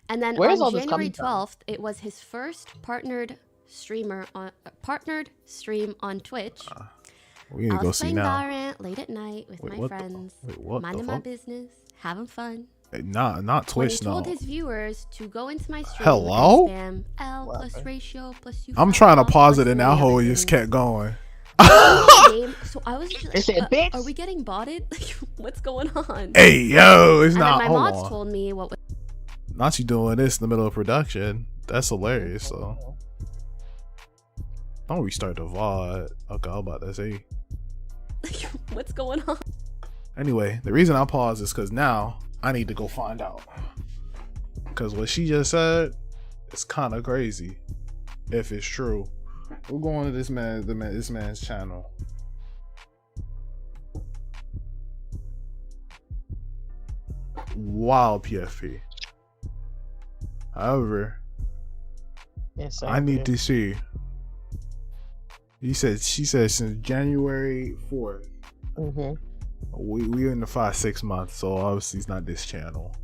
And then on January 12th, it was his first partnered stream on Twitch. We I go was see playing now. Valorant late at night with my friends, minding my business, having fun. Not Twitch, when he no. told his viewers to go into my stream Hello? and spam L plus ratio plus you. I'm trying to pause it and that whole just kept going. So I was just like, are we getting botted? What's going on? Hey, yo, it's and not. Then my hold mods on. told me what was. Not you doing this in the middle of production. That's hilarious. So don't restart the VOD. Okay, I'm about to say. What's going on? Anyway, the reason I paused is because now I need to go find out. Because what she just said is kind of crazy. If it's true, we're going to this man's channel. Wild PFP. However, yes, I need to see. She said since January 4th. Mm-hmm. We're in the 5-6 months, so obviously it's not this channel.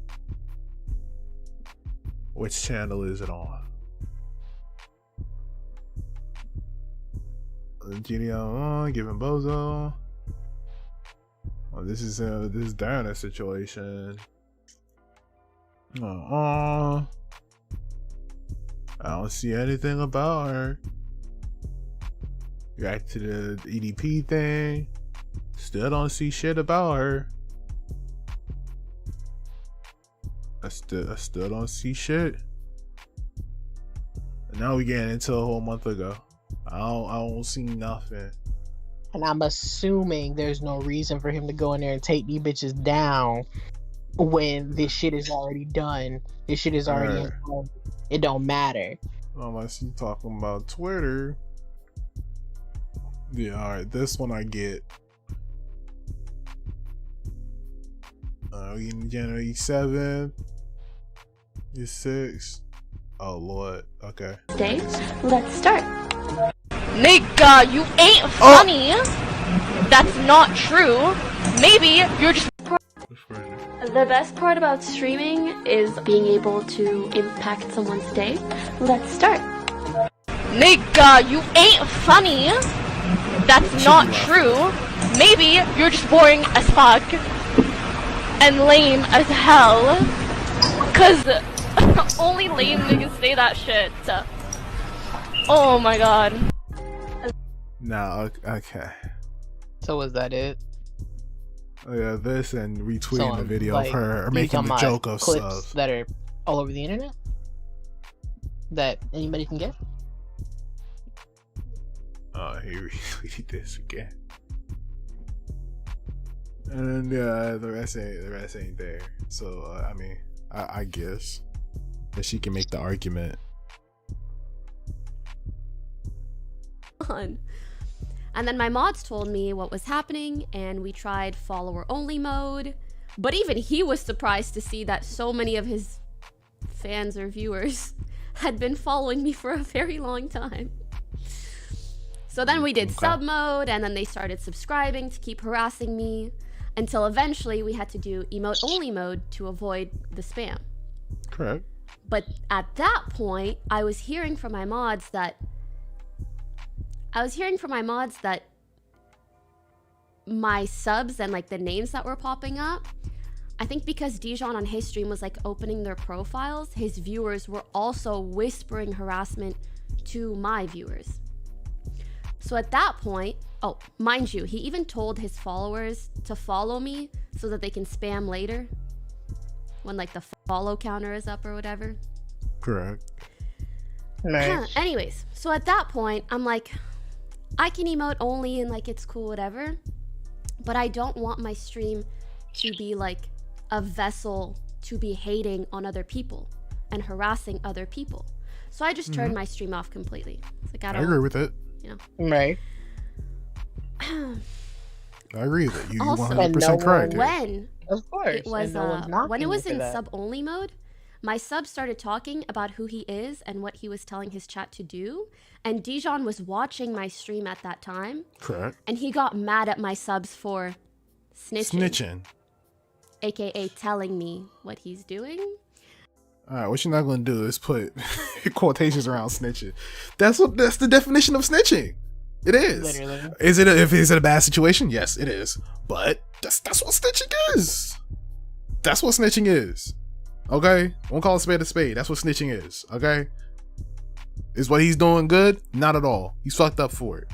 Which channel is it on? JiDion, giving Bozo. Oh, this is Diana situation. I don't see anything about her. Back to the EDP thing. Still don't see shit about her. I still don't see shit. And now we getting into a whole month ago. I don't see nothing. And I'm assuming there's no reason for him to go in there and take these bitches down when this shit is already done. This shit is already in. It don't matter. Unless you talking about Twitter. Yeah, alright, this one I get. January 7th. It's 6. Oh lord, okay. Dave, let's start. Nigga, you ain't funny. That's not true. Maybe you're just. The best part about streaming is being able to impact someone's day. Let's start. Nigga, you ain't funny. That's not true. Maybe you're just boring as fuck and lame as hell. Cause only lame niggas say that shit. Oh my god. Now, okay. So was that it? Oh yeah, this and retweeting the video like, of her making the joke of clips stuff that are all over the internet that anybody can get. Oh, he retweeted this again. And then the rest ain't there. So I mean, I guess that she can make the argument. And then my mods told me what was happening, and we tried follower only mode. But even he was surprised to see that so many of his fans or viewers had been following me for a very long time. So then we did sub mode, and then they started subscribing to keep harassing me, until eventually we had to do emote only mode to avoid the spam. Correct. But at that point, I was hearing from my mods that my subs and like the names that were popping up, I think because JiDion on his stream was like opening their profiles, his viewers were also whispering harassment to my viewers. So at that point, oh, mind you, he even told his followers to follow me so that they can spam later when like the follow counter is up or whatever. Correct. Anyways, so at that point, I'm like, I can emote only and like it's cool, whatever. But I don't want my stream to be like a vessel to be hating on other people and harassing other people. So I just turned my stream off completely. It's like, I agree with it. You know. Right. I agree with it. You Also, 100% correct. When of course it was when it was in sub only mode, my sub started talking about who he is and what he was telling his chat to do, and JiDion was watching my stream at that time. Correct. And he got mad at my subs for snitching. AKA telling me what he's doing. Alright, what you're not gonna do is put quotations around snitching. That's the definition of snitching. It is. Literally. Is it a bad situation? Yes, it is. But that's what snitching is. That's what snitching is. Okay? Won't call a spade a spade. That's what snitching is. Okay? Is what he's doing good? Not at all. He's fucked up for it.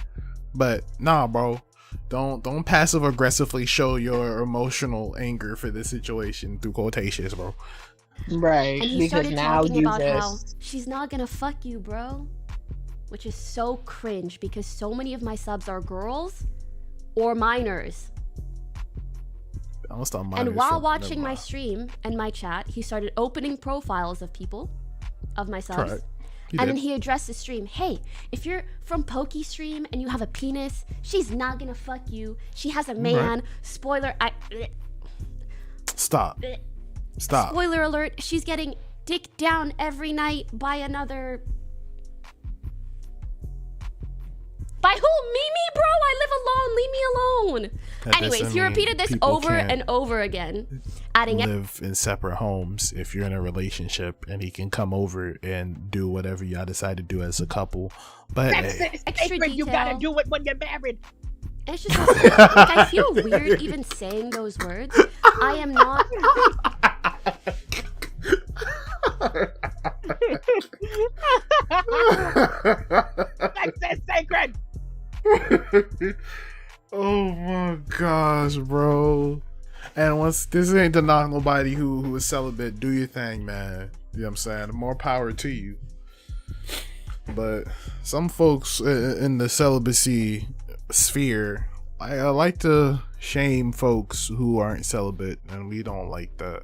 But nah, bro. Don't passive aggressively show your emotional anger for this situation through quotations, bro. Right. And he started talking about how she's not gonna fuck you, bro. Which is so cringe because so many of my subs are girls or minors. And while watching my stream and my chat, he started opening profiles of people, of my subs. Correct. And then he addressed the stream. Hey, if you're from Poki stream and you have a penis, she's not gonna fuck you. She has a man. Right. Spoiler. Stop. Stop. Spoiler alert. She's getting dicked down every night by another. By who? Me, bro. I live alone. Leave me alone. Anyways, he repeated this over and over again, adding live in separate homes if you're in a relationship, and he can come over and do whatever y'all decide to do as a couple. But extra detail. You gotta do it when you're married. And it's just like I feel weird even saying those words. I am not. Sex is sacred. Oh my gosh, bro. And once this ain't to knock nobody who is celibate, do your thing, man. You know what I'm saying? More power to you. But some folks in the celibacy sphere, I like to shame folks who aren't celibate, and we don't like that.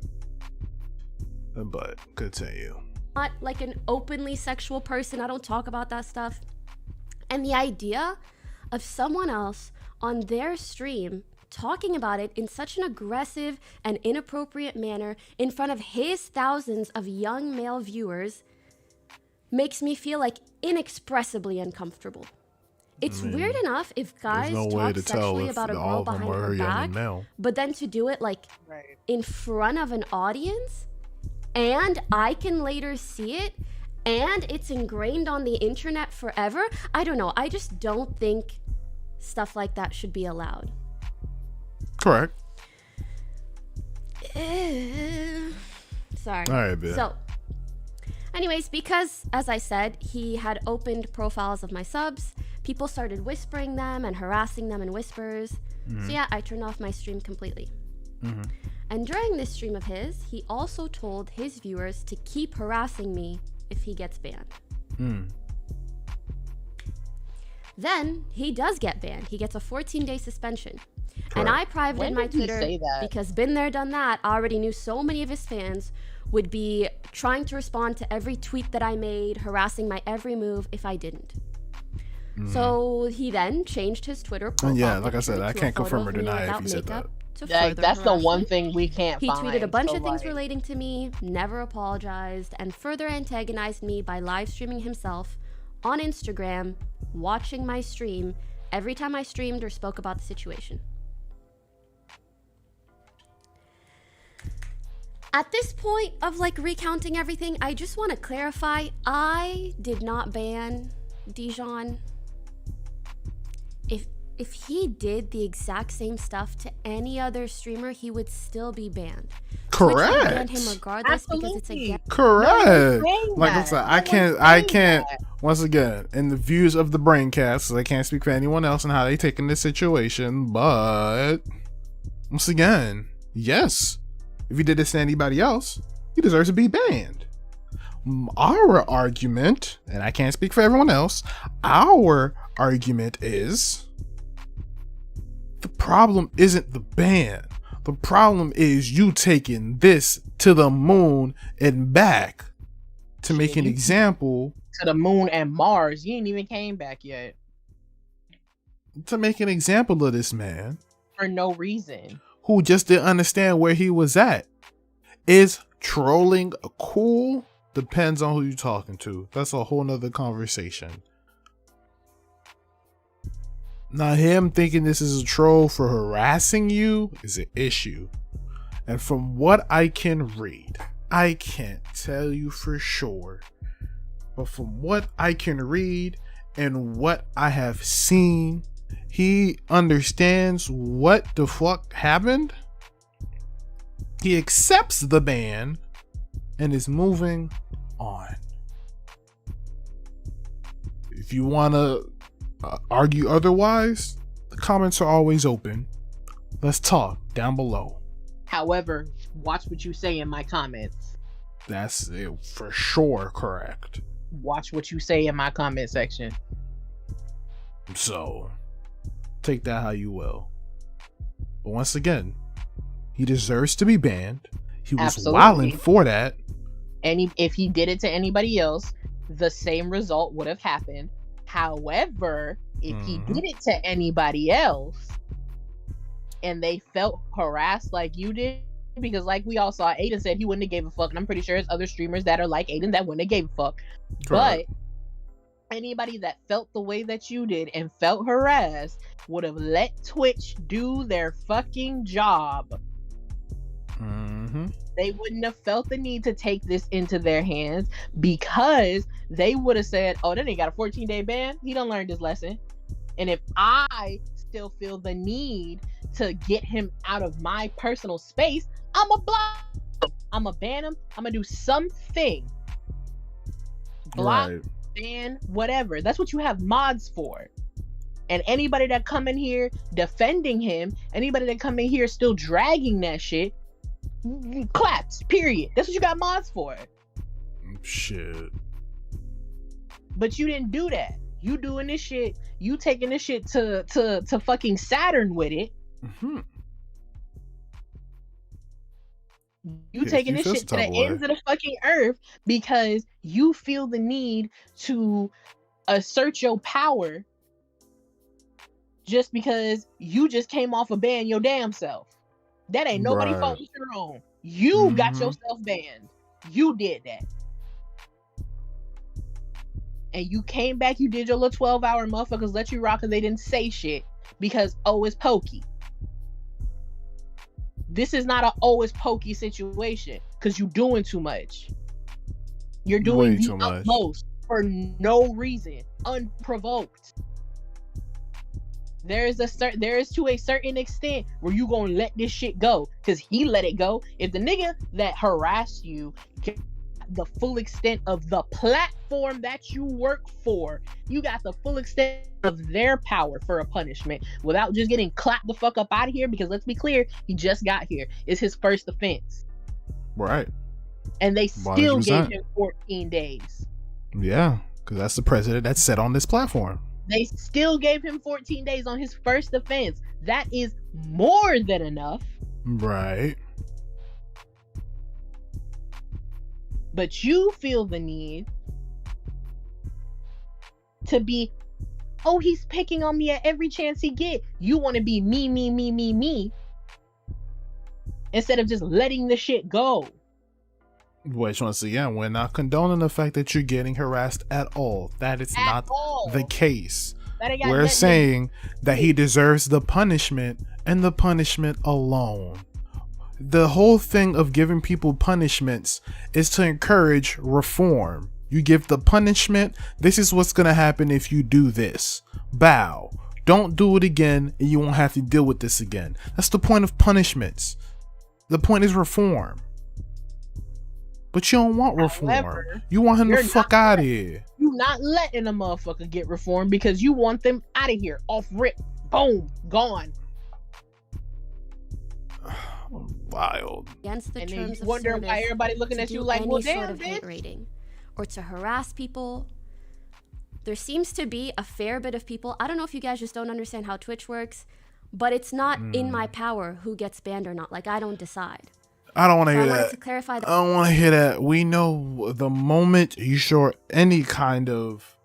But continue. Not like an openly sexual person. I don't talk about that stuff. And the idea of someone else on their stream talking about it in such an aggressive and inappropriate manner in front of his thousands of young male viewers makes me feel like inexpressibly uncomfortable. It's weird enough if guys talk sexually about a girl behind her back, but then to do it like in front of an audience and I can later see it and it's ingrained on the internet forever. I don't know. I just don't think stuff like that should be allowed. Correct. Sorry. All right, bitch. So, anyways, because as I said, he had opened profiles of my subs, people started whispering them and harassing them in whispers. So yeah, I turned off my stream completely. And during this stream of his, he also told his viewers to keep harassing me if he gets banned. Then he does get banned. He gets a 14-day suspension. Correct. And I privated my Twitter because been there, done that. I already knew so many of his fans would be trying to respond to every tweet that I made, harassing my every move if I didn't. So he then changed his Twitter profile. Yeah, like I said, I can't confirm or deny if he said that. That's the one thing we can't He find. tweeted a bunch of things relating to me, never apologized, and further antagonized me by live streaming himself on Instagram, watching my stream every time I streamed or spoke about the situation. At this point of like recounting everything, I just want to clarify, I did not ban JiDion. If he did the exact same stuff to any other streamer, he would still be banned. Correct. Twitch would ban him regardless because it's against. Correct. Like I said, I can't. Once again, in the views of the Braincast, I can't speak for anyone else and how they take in this situation. But once again, yes, if he did this to anybody else, he deserves to be banned. Our argument, and I can't speak for everyone else, our argument is the problem isn't the ban. The problem is you taking this to the moon and back to make an example. To the moon and Mars. You ain't even came back yet. To make an example of this man. For no reason. Who just didn't understand where he was at. Is trolling cool? Depends on who you're talking to. That's a whole nother conversation. Now, him thinking this is a troll for harassing you is an issue. And from what I can read, I can't tell you for sure, but from what I can read and what I have seen, he understands what the fuck happened. He accepts the ban and is moving on. If you want to argue otherwise, the comments are always open. Let's talk down below. However, watch what you say in my comments. That's for sure correct. Watch what you say in my comment section. So, take that how you will. But once again, he deserves to be banned. He was wilding for that. And if he did it to anybody else, the same result would have happened. However, if he did it to anybody else and they felt harassed like you did, because like we all saw, Aiden said he wouldn't have gave a fuck, and I'm pretty sure there's other streamers that are like Aiden that wouldn't have gave a fuck. Correct. But anybody that felt the way that you did and felt harassed would have let Twitch do their fucking job. They wouldn't have felt the need to take this into their hands, because they would have said, oh, then he got a 14-day ban. He done learned his lesson. And if I still feel the need to get him out of my personal space, I'm a block him. I'm a ban him. I'm gonna do something. Block, ban, whatever. That's what you have mods for. And anybody that come in here defending him, anybody that come in here still dragging that shit, claps, period. That's what you got mods for. Shit. But you didn't do that. You doing this shit, you taking this shit to fucking Saturn with it. You taking this shit to the ends of the fucking earth because you feel the need to assert your power just because you just came off a ban your damn self. That ain't nobody fault but your own. You got yourself banned. You did that. And you came back, you did your little 12-hour motherfuckers let you rock because they didn't say shit because it's pokey. This is not a it's pokey situation because you doing too much. You're doing the utmost for no reason, unprovoked. There is to a certain extent where you gonna let this shit go because he let it go. If the nigga that harassed you get the full extent of the platform that you work for, you got the full extent of their power for a punishment without just getting clapped the fuck up out of here, because let's be clear, he just got here. It's his first offense. Right. And they still 100%. Gave him 14 days. Yeah, because that's the president that's set on this platform. They still gave him 14 days on his first offense. That is more than enough. Right. But you feel the need to be, oh, he's picking on me at every chance he get. You want to be me. Instead of just letting the shit go. Which, once again, we're not condoning the fact that you're getting harassed at all. That is not the case. We're saying that he deserves the punishment and the punishment alone. The whole thing of giving people punishments is to encourage reform. You give the punishment, this is what's going to happen if you do this. Bow. Don't do it again and you won't have to deal with this again. That's the point of punishments. The point is reform. But you don't want reform. However, you want him to fuck out of here. You not letting a motherfucker get reformed because you want them out of here. Off rip. Boom. Gone. Wild. Against the and terms then you wonder why everybody looking at you like, well, damn, bitch. Rating. or to harass people. There seems to be a fair bit of people. I don't know if you guys just don't understand how Twitch works, but it's not in my power who gets banned or not. Like, I don't decide. I don't want to So hear I wanted that. to clarify that. I don't want to hear that. We know the moment you show any kind of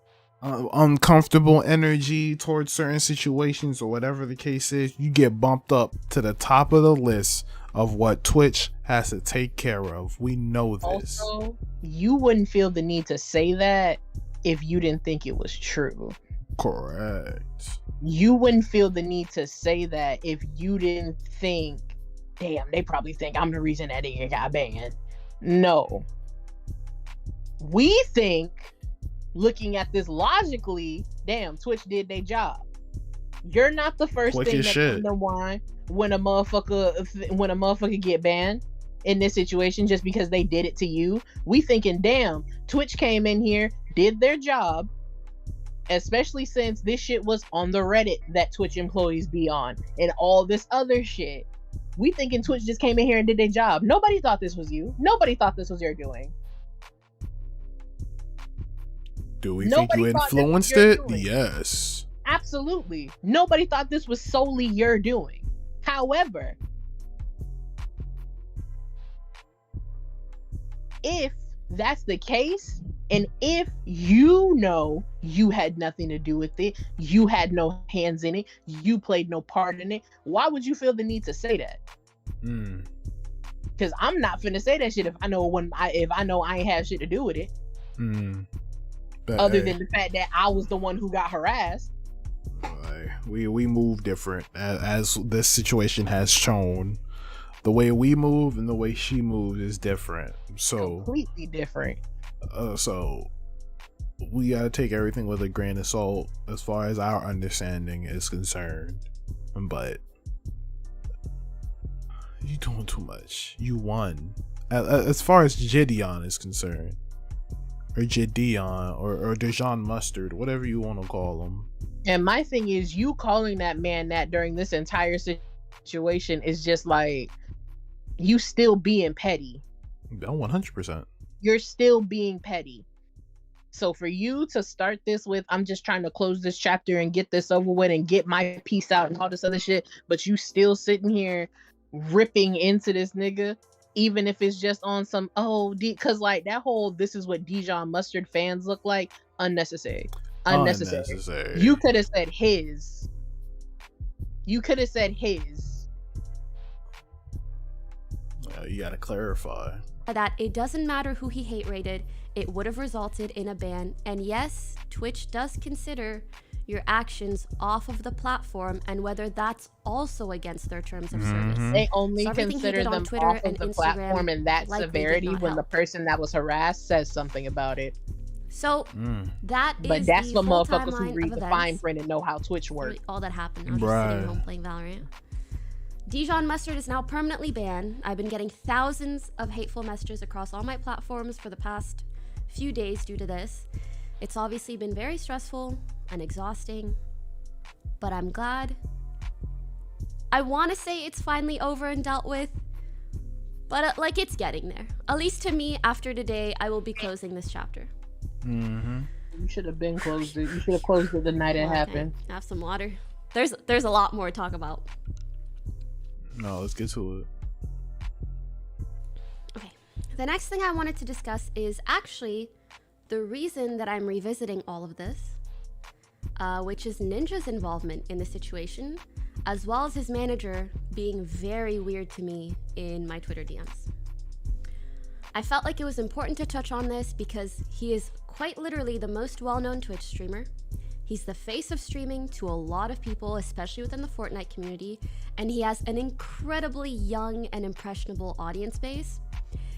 uncomfortable energy towards certain situations or whatever the case is, you get bumped up to the top of the list of what Twitch has to take care of. We know this. Also, you wouldn't feel the need to say that if you didn't think it was true. Correct. You wouldn't feel the need to say that if you didn't think, damn, they probably think I'm the reason that nigga got banned. No. We think, looking at this logically, damn, Twitch did their job. You're not the first Quick thing as that shit. come to mind when a motherfucker get banned in this situation just because they did it to you. We thinking, damn, Twitch came in here, did their job, especially since this shit was on the Reddit that Twitch employees be on and all this other shit. We thinking Twitch just came in here and did their job. Nobody thought this was you. Nobody thought this was your doing. Do we think you influenced it? Yes. Absolutely. Nobody thought this was solely your doing. However, if that's the case, and if you know you had nothing to do with it, you had no hands in it, you played no part in it, why would you feel the need to say that? Because I'm not finna say that shit if I know I ain't have shit to do with it. Other than the fact that I was the one who got harassed. We move different as this situation has shown. The way we move and the way she moves is different. So completely different. So we gotta take everything with a grain of salt as far as our understanding is concerned. But you doing too much. You won. As far as JiDion is concerned, or JiDion, or Dijon Mustard, whatever you want to call him. And my thing is, you calling that man that during this entire situation is just like, you still being petty. 100%. You're still being petty. So for you to start this with, I'm just trying to close this chapter and get this over with and get my piece out and all this other shit, but you still sitting here ripping into this nigga, even if it's just on some because like that whole "this is what Dijon Mustard fans look like" unnecessary. You could have said his. You gotta clarify that it doesn't matter who he hate rated, it would have resulted in a ban. And yes, Twitch does consider your actions off of the platform and whether that's also against their terms of service. They only so consider them Twitter off of and the Instagram platform in that severity when the help. person that was harassed says something about it. So that's the full motherfuckers who timeline read of the events. fine print and know how Twitch works. Really all that happened. I was just sitting home playing Valorant. Dijon Mustard is now permanently banned. I've been getting thousands of hateful messages across all my platforms for the past few days due to this. It's obviously been very stressful and exhausting, but I'm glad. I want to say it's finally over and dealt with, but like it's getting there. At least to me, after today, I will be closing this chapter. You should have been closed it. You should have closed it the night it happened. Have some water. There's a lot more to talk about. No, let's get to it. Okay. The next thing I wanted to discuss is actually the reason that I'm revisiting all of this, which is Ninja's involvement in the situation, as well as his manager being very weird to me in my Twitter DMs. I felt like it was important to touch on this because he is quite literally the most well-known Twitch streamer. He's the face of streaming to a lot of people, especially within the Fortnite community, and he has an incredibly young and impressionable audience base.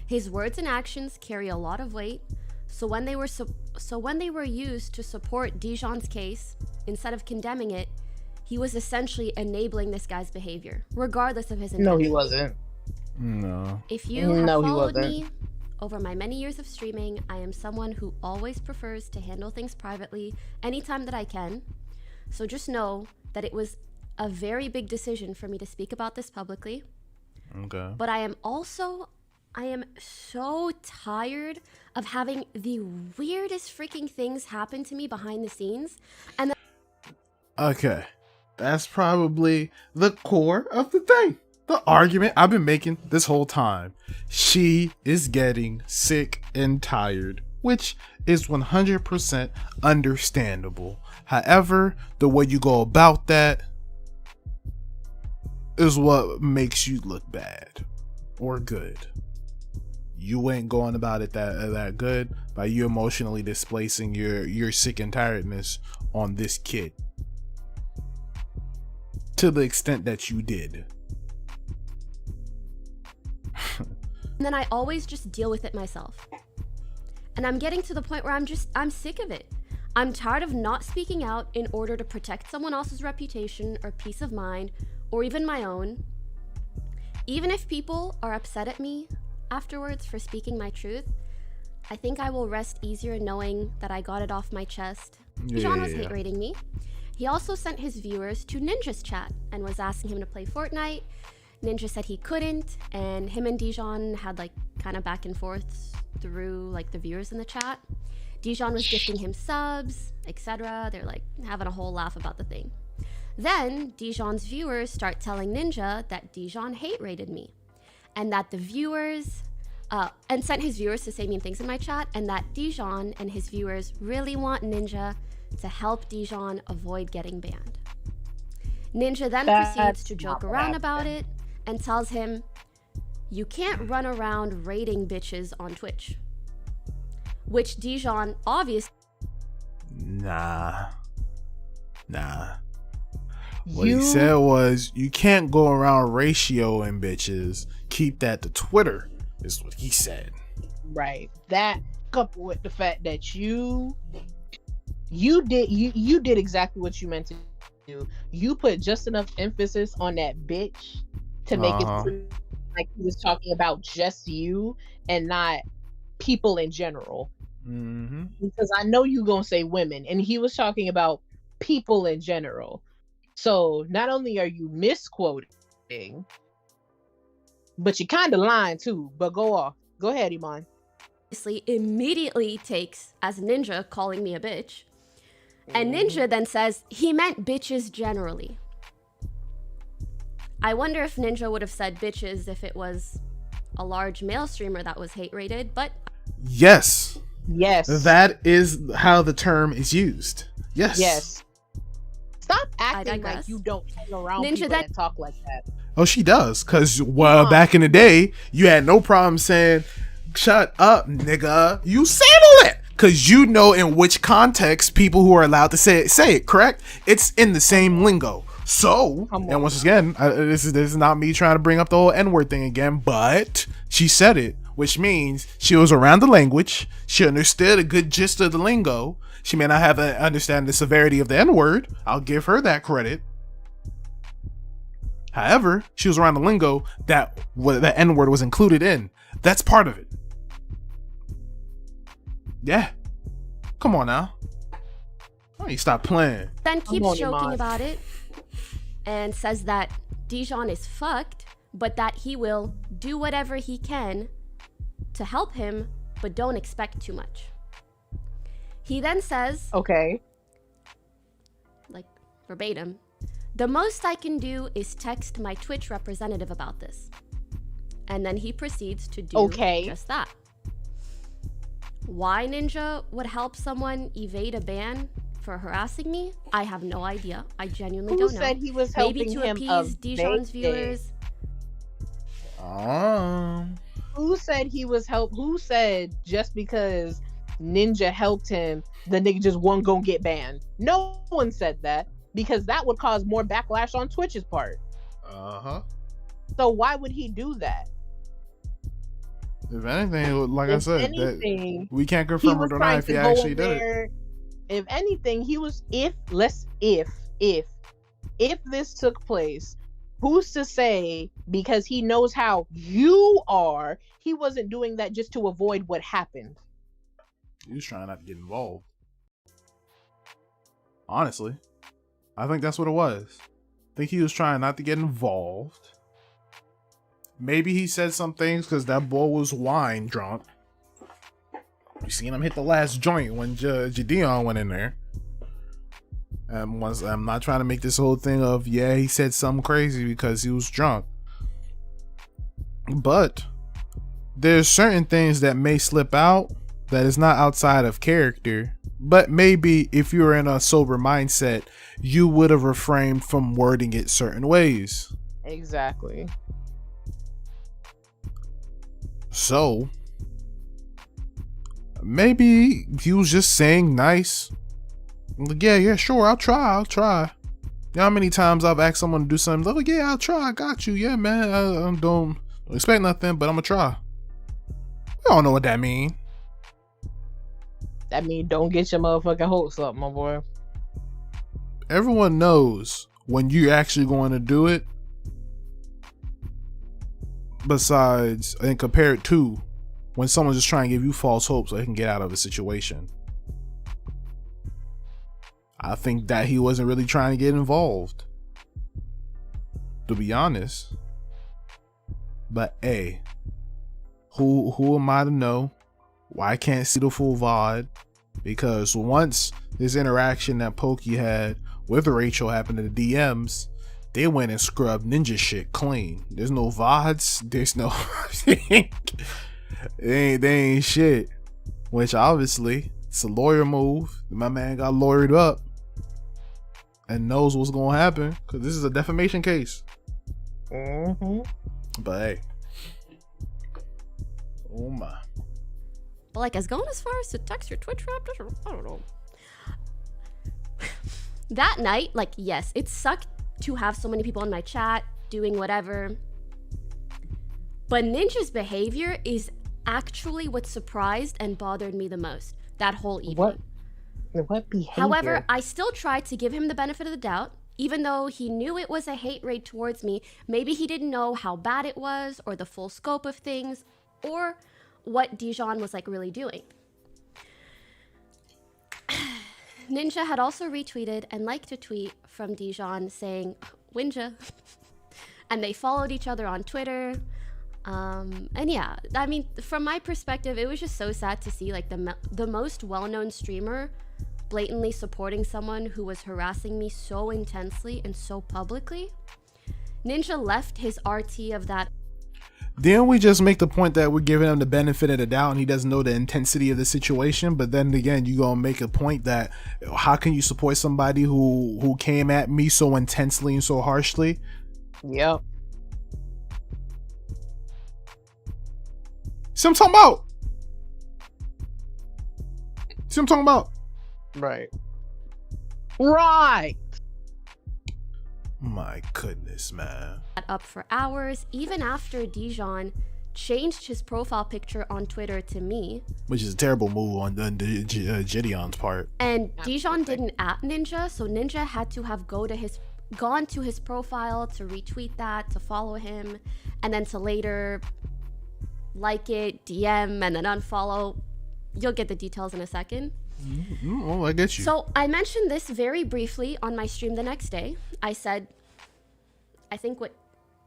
His words and actions carry a lot of weight, so when they were used to support Dijon's case, instead of condemning it, he was essentially enabling this guy's behavior, regardless of his intention. No, he wasn't. No. If you have followed me over my many years of streaming, I am someone who always prefers to handle things privately anytime that I can. So just know that it was a very big decision for me to speak about this publicly. Okay. But I am also I am so tired of having the weirdest freaking things happen to me behind the scenes. And then Okay. That's probably the core of the thing. The argument I've been making this whole time. She is getting sick and tired, which is 100% understandable. However, the way you go about that is what makes you look bad or good. You ain't going about it that good by you emotionally displacing your sick and tiredness on this kid to the extent that you did. And then I always just deal with it myself. And I'm getting to the point where I'm sick of it. I'm tired of not speaking out in order to protect someone else's reputation or peace of mind, or even my own. Even if people are upset at me afterwards for speaking my truth, I think I will rest easier knowing that I got it off my chest. John was hate rating me. He also sent his viewers to Ninja's chat and was asking him to play Fortnite. Ninja said he couldn't, and him and Dijon had like kind of back and forth through like the viewers in the chat. Dijon was gifting him subs, etc. They're like having a whole laugh about the thing. Then Dijon's viewers start telling Ninja that Dijon hate rated me, and that the viewers and sent his viewers to say mean things in my chat, and that Dijon and his viewers really want Ninja to help Dijon avoid getting banned. Ninja then proceeds to joke around about it and tells him, "You can't run around raiding bitches on Twitch." Which Dijon obviously... Nah. What he said was, you can't go around ratioing bitches. Keep that to Twitter, is what he said. Right. That coupled with the fact that you did exactly what you meant to do. You put just enough emphasis on that bitch to make it seem like he was talking about just you and not people in general. Mm-hmm. Because I know you gonna say women, and he was talking about people in general. So not only are you misquoting, but you kind of lying too. But go off. Go ahead, Iman. Immediately takes as Ninja calling me a bitch. And Ninja then says he meant bitches generally. I wonder if Ninja would have said bitches if it was a large male streamer that was hate rated, but... Yes. That is how the term is used. Yes. Stop acting like you don't hang around people that talk like that. Oh, she does. Because back in the day, you had no problem saying, "Shut up, nigga." You said all that. Because you know in which context people who are allowed to say it, correct? It's in the same lingo. So, and once again, this is not me trying to bring up the whole N-word thing again, but she said it, which means she was around the language. She understood a good gist of the lingo. She may not have understand the severity of the N-word. I'll give her that credit. However, she was around the lingo that the N-word was included in. That's part of it. Yeah. Come on now. Why don't you stop playing? Then keeps joking about it and says that Dijon is fucked, but that he will do whatever he can to help him, but don't expect too much. He then says, okay, like verbatim, "The most I can do is text my Twitch representative about this." And then he proceeds to do just that. Why Ninja would help someone evade a ban for harassing me, I have no idea. I genuinely don't know. Who said he was helping Maybe to him appease Dijon's viewers. Who said he was Who said just because Ninja helped him, the nigga just wasn't gonna get banned? No one said that, because that would cause more backlash on Twitch's part. So why would he do that? If anything, like I said, we can't confirm or deny if he actually did it. If anything, he was if this took place, who's to say, because he knows how you are, he wasn't doing that just to avoid what happened? He was trying not to get involved. Honestly, I think that's what it was. I think he was trying not to get involved. maybe he said some things because that boy was wine drunk. You seen him hit the last joint when JiDion went in there. I'm not trying to make this whole thing of, yeah, he said something crazy because he was drunk. But there's certain things that may slip out that is not outside of character. But maybe if you were in a sober mindset, you would have refrained from wording it certain ways. Exactly. So maybe he was just saying nice. Like, yeah, sure, I'll try. You know how many times I've asked someone to do something? Like, yeah, I'll try. I got you. Yeah, man. I don't expect nothing, but I'm gonna try. I don't know what that mean. That mean don't get your motherfucking hopes up, my boy. Everyone knows when you're actually going to do it. Besides, and compared to when someone's just trying to give you false hope so they can get out of a situation. I think that he wasn't really trying to get involved, to be honest. But hey, who am I to know why I can't see the full VOD? Because once this interaction that Pokey had with Rachel happened in the DMs, they went and scrubbed Ninja shit clean. There's no VODs. There's no they ain't shit. Which obviously it's a lawyer move. My man got lawyered up and knows what's gonna happen because this is a defamation case. But hey, oh my. But like, as going as far as to text your Twitch rap, I don't know. That night, like, yes, it sucked to have so many people in my chat doing whatever. But Ninja's behavior is actually what surprised and bothered me the most that whole evening. What behavior? However, I still tried to give him the benefit of the doubt, even though he knew it was a hate raid towards me. Maybe he didn't know how bad it was or the full scope of things or what JiDion was like really doing. Ninja had also retweeted and liked a tweet from JiDion saying, Winja. And they followed each other on Twitter. And yeah, I mean, from my perspective, it was just so sad to see like the most well-known streamer blatantly supporting someone who was harassing me so intensely and so publicly. Ninja left his RT of that. Didn't we just make the point that we're giving him the benefit of the doubt and he doesn't know the intensity of the situation? But then again, you gonna make a point that how can you support somebody who came at me so intensely and so harshly? Yep. See what I'm talking about? See what I'm talking about? Right. Right. My goodness, man. Up for hours, even after JiDion changed his profile picture on Twitter to me. Which is a terrible move on JiDion's part. And JiDion didn't at Ninja, so Ninja had to have gone to his profile to retweet that, to follow him, and then to later like it, DM, and then unfollow. You'll get the details in a second. Oh, I get you. So I mentioned this very briefly on my stream the next day. I said, I think what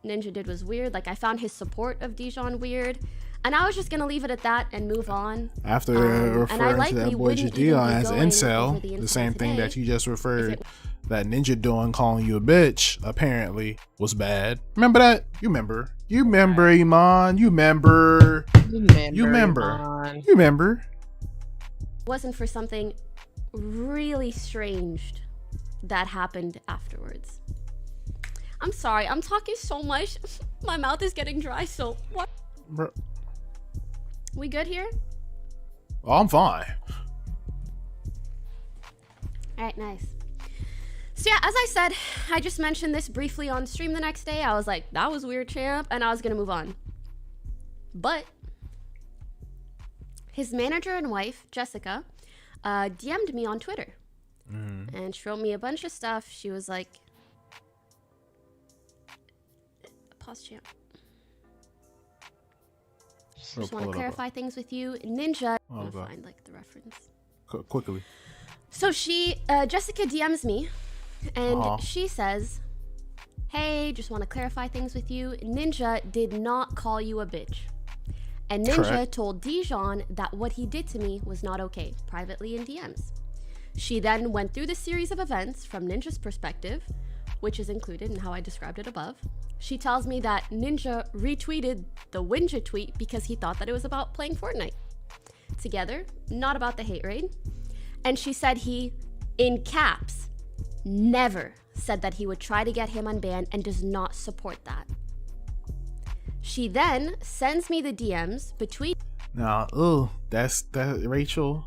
Ninja did was weird. Like, I found his support of JiDion weird. And I was just going to leave it at that and move on. After referring to that boy JiDion as an incel, the same thing that you just referred that Ninja doing, calling you a bitch, apparently was bad. Remember that? You remember, Iman. You remember. Wasn't for something really strange that happened afterwards. I'm sorry, I'm talking so much. My mouth is getting dry, so what? Bro. We good here? Oh, I'm fine. Alright, nice. So yeah, as I said, I just mentioned this briefly on stream the next day. I was like, that was weird, champ, and I was gonna move on. But his manager and wife, Jessica, DM'd me on Twitter. And she wrote me a bunch of stuff. She was like, pause, champ. Just want to clarify things with you. Ninja, I'm gonna find like the reference. Quickly. So she, Jessica DMs me, and she says, hey, just want to clarify things with you. Ninja did not call you a bitch. And Ninja Correct. told JiDion that what he did to me was not okay, privately in DMs. She then went through the series of events from Ninja's perspective, which is included in how I described it above. She tells me that Ninja retweeted the Winja tweet because he thought that it was about playing Fortnite together, not about the hate raid. And she said he, in caps, never said that he would try to get him unbanned and does not support that. She then sends me the DMs between. Now, that's that Rachel.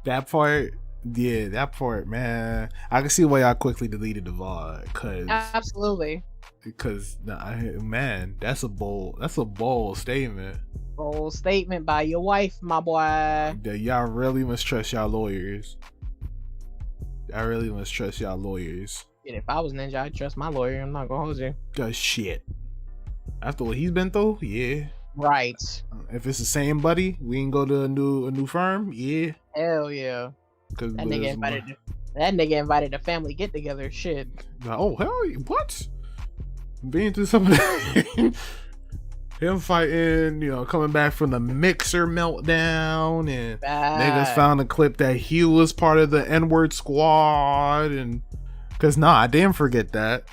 That part, yeah, that part, man. I can see why y'all quickly deleted the VOD, Absolutely. Because man, that's a bold statement. Bold statement by your wife, my boy. That y'all really must trust y'all lawyers. I really must trust y'all lawyers. And if I was Ninja, I'd trust my lawyer. I'm not gonna hold you. Cause shit. After what he's been through, yeah. Right. If it's the same buddy, we can go to a new firm, yeah. Hell yeah. Cause That nigga invited a family get together. Shit. Oh hell, what? Being through some of that. Him fighting, coming back from the mixer meltdown, and niggas found a clip that he was part of the N-word squad, and cause I didn't forget that.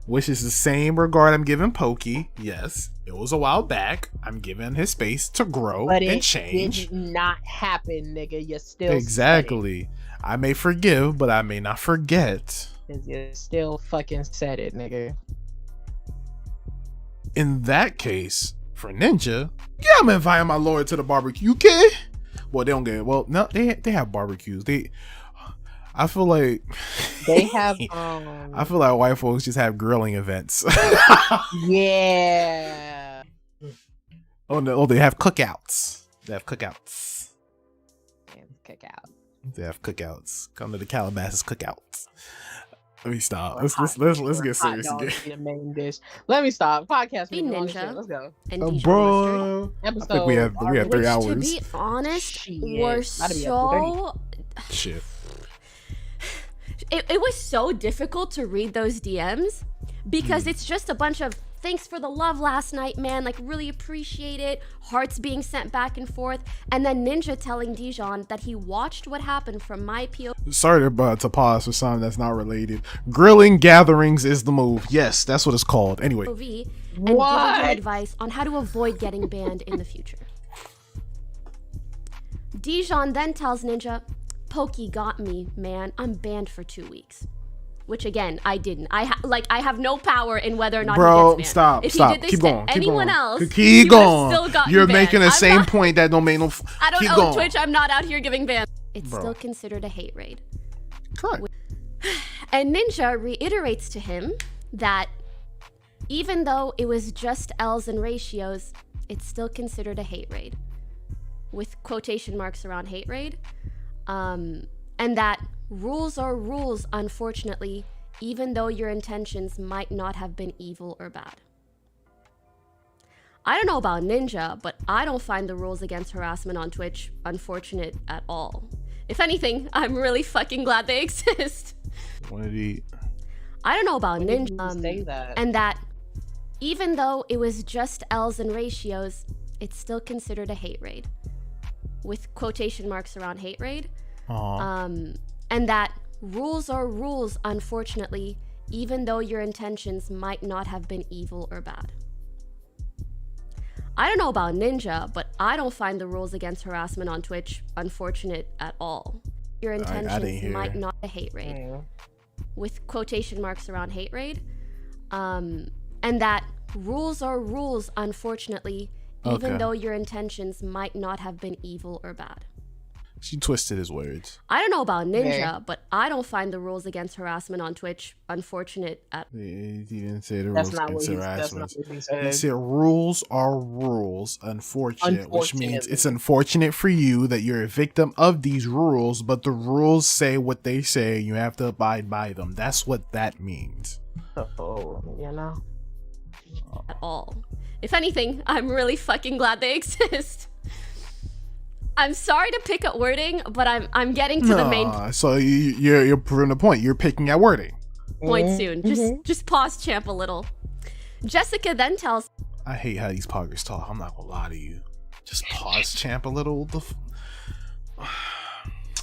Which is the same regard I'm giving Pokey. Yes, it was a while back. I'm giving his space to grow and change. It did not happen, nigga. You still exactly. I may forgive, but I may not forget. You still fucking said it, nigga. In that case, for Ninja, yeah, I'm inviting my lawyer to the barbecue. Okay? Well, they don't get it. Well, no, they have barbecues. I feel like they have. I feel like white folks just have grilling events. Yeah. Oh, they have cookouts. They have cookouts. They have cookouts. Come to the Calabasas cookouts. Let me stop. Let's get serious again. The main dish. Let me stop. Podcast. Ninja. Let's go. And bro, I think we have 3 hours. To be honest, we're so shit. It was so difficult to read those DMs because it's just a bunch of thanks for the love last night, man. Like, really appreciate it. Hearts being sent back and forth. And then Ninja telling JiDion that he watched what happened from my POV. Sorry to pause for something that's not related. Grilling gatherings is the move. Yes, that's what it's called. Anyway. And giving him advice on how to avoid getting banned in the future. JiDion then tells Ninja, Pokey got me, man. I'm banned for 2 weeks. Which again, I didn't. I have no power in whether or not he gets banned. If he did this to anyone else, he would have still gotten You're banned. making the same point that don't make no. I don't own Twitch. I'm not out here giving bans. It's still considered a hate raid. Correct. And Ninja reiterates to him that even though it was just L's and ratios, it's still considered a hate raid, with quotation marks around hate raid. And that rules are rules, unfortunately, even though your intentions might not have been evil or bad. I don't know about Ninja, but I don't find the rules against harassment on Twitch unfortunate at all. If anything, I'm really fucking glad they exist. I don't know about Ninja, and that even though it was just L's and ratios, it's still considered a hate raid, with quotation marks around hate raid. And that rules are rules, unfortunately, even though your intentions might not have been evil or bad. I don't know about Ninja, but I don't find the rules against harassment on Twitch unfortunate at all. Your intentions might not be a hate raid, with quotation marks around hate raid. And that rules are rules, unfortunately, even though your intentions might not have been evil or bad. She twisted his words. I don't know about Ninja, but I don't find the rules against harassment on Twitch unfortunate at all. He didn't say the rules against harassment. He said rules are rules, unfortunate, which means it's unfortunate for you that you're a victim of these rules, but the rules say what they say. You have to abide by them. That's what that means. At all. If anything, I'm really fucking glad they exist. I'm sorry to pick at wording, but I'm getting to the main. So you're proving the point. You're picking at wording. point soon. Just pause champ a little. Jessica then tells. I hate how these poggers talk. I'm not gonna lie to you. Just pause champ a little.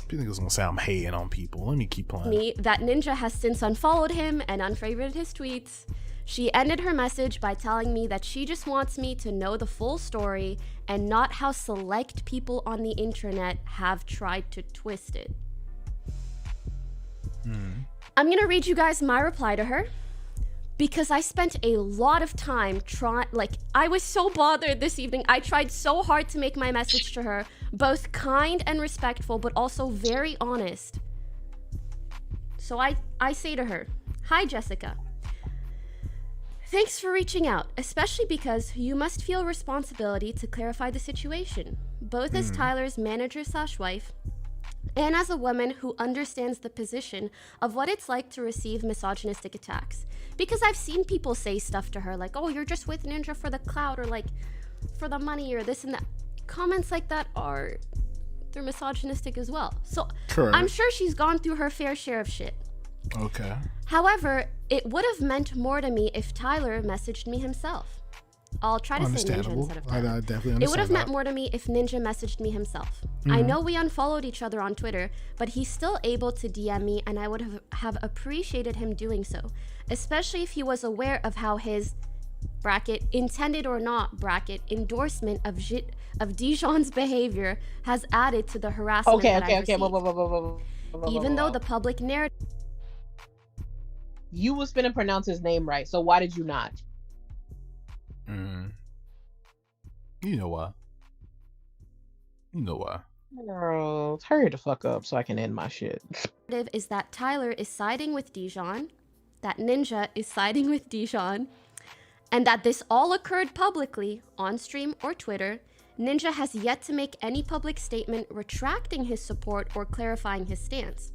People gonna say I'm hating on people. Let me keep playing. Me that Ninja has since unfollowed him and unfavorited his tweets. She ended her message by telling me that she just wants me to know the full story and not how select people on the internet have tried to twist it. I'm gonna read you guys my reply to her because I spent a lot of time I was so bothered this evening. I tried so hard to make my message to her both kind and respectful, but also very honest. So I say to her, "Hi, Jessica. Thanks for reaching out, especially because you must feel responsibility to clarify the situation, both as Tyler's manager/wife and as a woman who understands the position of what it's like to receive misogynistic attacks. Because I've seen people say stuff to her like, oh, you're just with Ninja for the clout or like for the money or this and that. Comments like that they're misogynistic as well. So I'm sure she's gone through her fair share of shit. Okay. However, it would have meant more to me if Tyler messaged me himself. I'll try to say Ninja instead of Tyler. I definitely understand. It would have meant more to me if Ninja messaged me himself. I know we unfollowed each other on Twitter, but he's still able to DM me, and I would have appreciated him doing so, especially if he was aware of how his bracket intended or not bracket endorsement of JiDion's behavior has added to the harassment that I received. Even though the public narrative. You was finna pronounce his name right, so why did you not? You know why? Girl, hurry the fuck up so I can end my shit. Is that Tyler is siding with JiDion, that Ninja is siding with JiDion, and that this all occurred publicly on stream or Twitter. Ninja has yet to make any public statement retracting his support or clarifying his stance.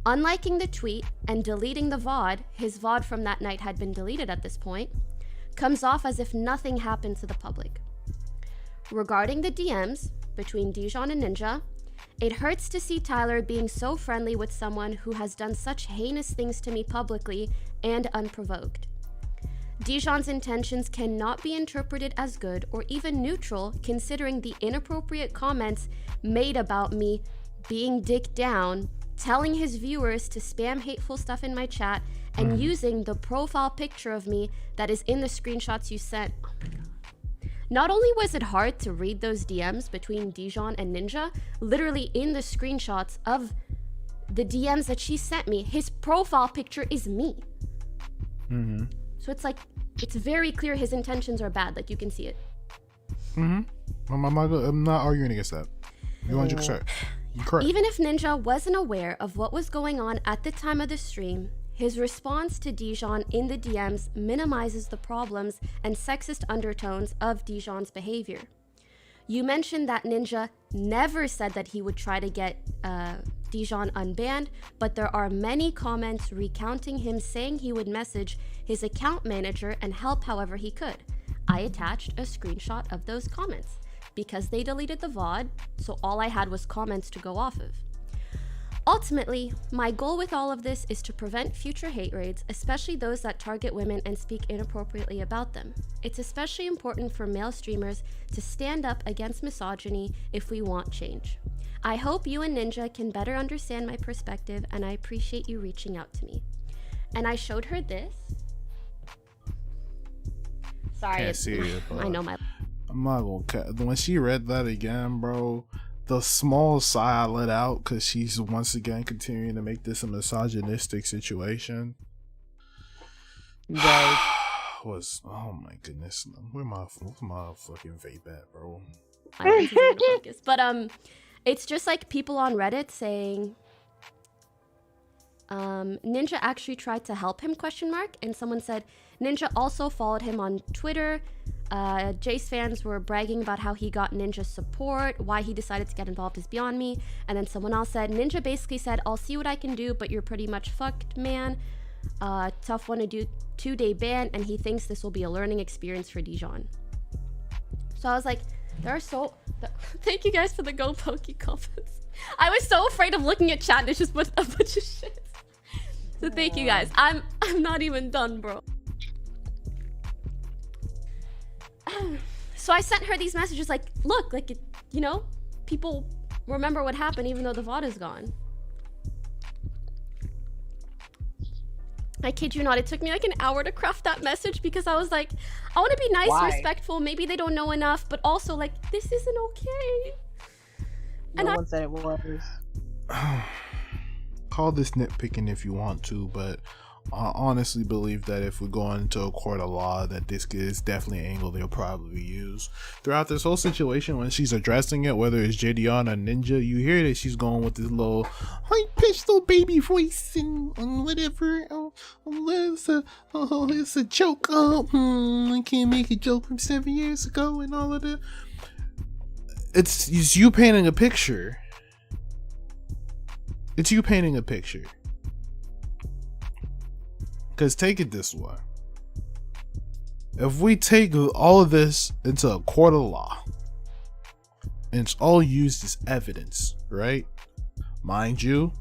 Unliking the tweet and deleting the VOD, his VOD from that night had been deleted at this point, comes off as if nothing happened to the public. Regarding the DMs between JiDion and Ninja, it hurts to see Tyler being so friendly with someone who has done such heinous things to me publicly and unprovoked. JiDion's intentions cannot be interpreted as good or even neutral considering the inappropriate comments made about me being dick down, telling his viewers to spam hateful stuff in my chat, and using the profile picture of me that is in the screenshots you sent. Oh my god. Not only was it hard to read those DMs between JiDion and Ninja, literally in the screenshots of the DMs that she sent me, his profile picture is me. So it's like, it's very clear his intentions are bad, like you can see it. I'm not arguing against that. 100%. You're correct. Even if Ninja wasn't aware of what was going on at the time of the stream, his response to JiDion in the DMs minimizes the problems and sexist undertones of JiDion's behavior. You mentioned that Ninja never said that he would try to get JiDion unbanned, but there are many comments recounting him saying he would message his account manager and help however he could. I attached a screenshot of those comments because they deleted the VOD, so all I had was comments to go off of. Ultimately, my goal with all of this is to prevent future hate raids, especially those that target women and speak inappropriately about them. It's especially important for male streamers to stand up against misogyny if we want change. I hope you and Ninja can better understand my perspective, and I appreciate you reaching out to me. And I showed her this. Sorry, Can't see it, I know my... I'm not gonna. When she read that again, bro, the small sigh I let out because she's once again continuing to make this a misogynistic situation. Was oh my goodness, where's my fucking vape at, bro? But it's just like people on Reddit saying, Ninja actually tried to help him ? And someone said Ninja also followed him on Twitter. Jace fans were bragging about how he got Ninja's support. Why he decided to get involved is beyond me. And then someone else said, Ninja basically said, I'll see what I can do, but you're pretty much fucked, man. Tough one to do, 2-day ban, and he thinks this will be a learning experience for JiDion. So I was like, thank you guys for the Go Poke comments. I was so afraid of looking at chat and it's just a bunch of shit. So thank you guys. I'm not even done, bro. So I sent her these messages like, look, like, you know, people remember what happened even though the VOD is gone. I kid you not, it took me like an hour to craft that message because I was like, I want to be nice and respectful. Maybe they don't know enough, but also like, this isn't okay. No one said it was. Call this nitpicking if you want to, but I honestly believe that if we go into a court of law, that this is definitely an angle they'll probably use throughout this whole situation. When she's addressing it, whether it's JiDion or Ninja, you hear that she's going with this little high-pitched little baby voice and whatever. It's a joke. I can't make a joke from 7 years ago and all of that. It's you painting a picture. It's you painting a picture. Because take it this way. If we take all of this into a court of law, and it's all used as evidence, right? Mind you,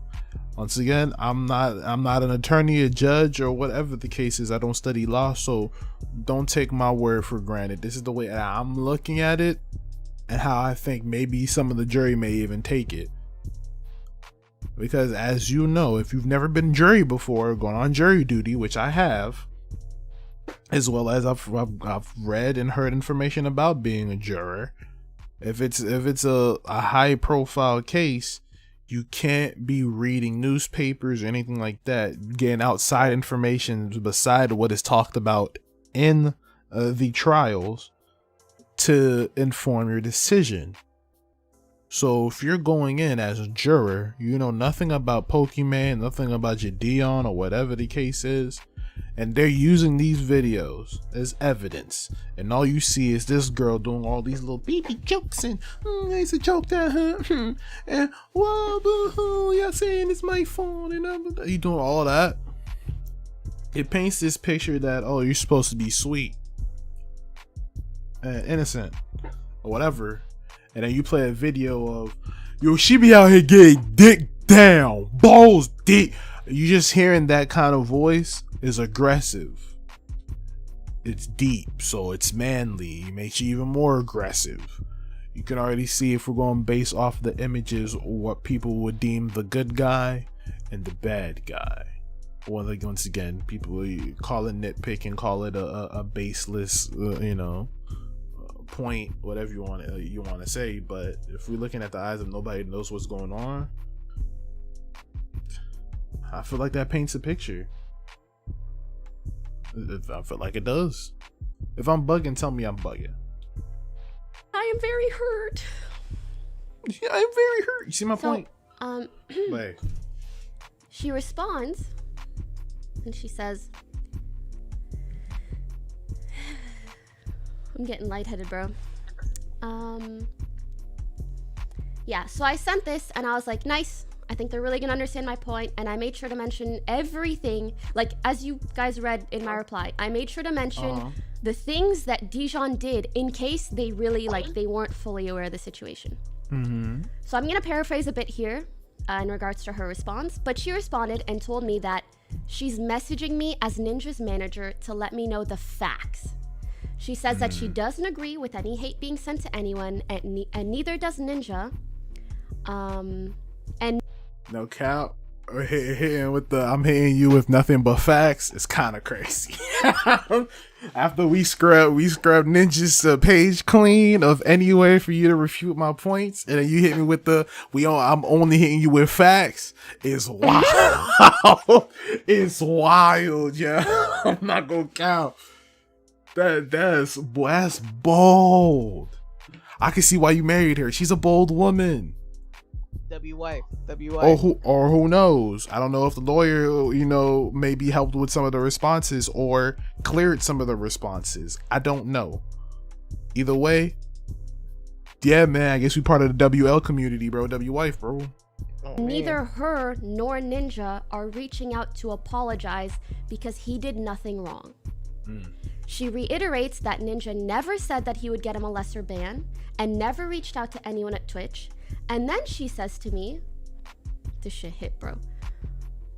once again, I'm not an attorney, a judge, or whatever the case is. I don't study law, so don't take my word for granted. This is the way I'm looking at it, and how I think maybe some of the jury may even take it. Because as you know, if you've never been jury before, gone on jury duty, which I have, as well as I've read and heard information about being a juror, if it's a high profile case, you can't be reading newspapers or anything like that, getting outside information beside what is talked about in the trials to inform your decision. So if you're going in as a juror, you know nothing about Pokimane, nothing about JiDion or whatever the case is, and they're using these videos as evidence, and all you see is this girl doing all these little baby jokes and it's a joke that and whoa, y'all saying it's my phone and you doing all that. It paints this picture that, oh, you're supposed to be sweet and innocent or whatever. And then you play a video of, yo, she be out here getting dick down, balls deep. You just hearing that kind of voice is aggressive. It's deep, so it's manly. It makes you even more aggressive. You can already see, if we're going based off the images, what people would deem the good guy and the bad guy. Well, like, once again, people call it nitpicking, call it a baseless, point, whatever you want to say. But if we're looking at the eyes of nobody knows what's going on, I feel like that paints a picture. I feel like it does. If I'm bugging, tell me I'm bugging. I am very hurt. Yeah, I'm very hurt. You see my point? Wait. She responds and she says, I'm getting lightheaded, bro. Yeah, so I sent this and I was like, nice. I think they're really gonna understand my point. And I made sure to mention everything, like, as you guys read in my reply, I made sure to mention the things that JiDion did in case they really, they weren't fully aware of the situation. So I'm gonna paraphrase a bit here in regards to her response, but she responded and told me that she's messaging me as Ninja's manager to let me know the facts. She says that she doesn't agree with any hate being sent to anyone, and neither does Ninja. And no cap. I'm hitting you with nothing but facts. It's kind of crazy. After we scrub Ninja's page clean of any way for you to refute my points, and then you hit me with I'm only hitting you with facts. It's wild. It's wild, yeah. I'm not gonna count. That's bold. I can see why you married her. She's a bold woman. WY. Or who knows? I don't know if the lawyer, maybe helped with some of the responses or cleared some of the responses. I don't know. Either way, yeah, man. I guess we part of the WL community, bro. WY, bro. Neither her nor Ninja are reaching out to apologize because he did nothing wrong. She reiterates that Ninja never said that he would get him a lesser ban and never reached out to anyone at Twitch. And then she says to me, this shit hit, bro.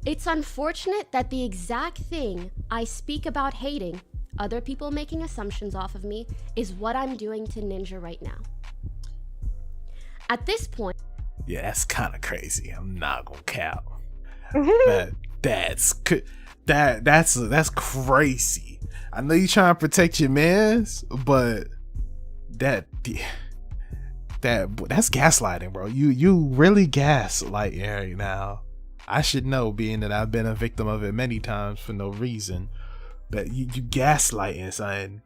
It's unfortunate that the exact thing I speak about hating, other people making assumptions off of me, is what I'm doing to Ninja right now. At this point... Yeah, that's kind of crazy. I'm not gonna cap. That's crazy. I know you trying to protect your mans, but that's gaslighting, bro. You really gaslight right now. I should know, being that I've been a victim of it many times for no reason. But you gaslighting, son.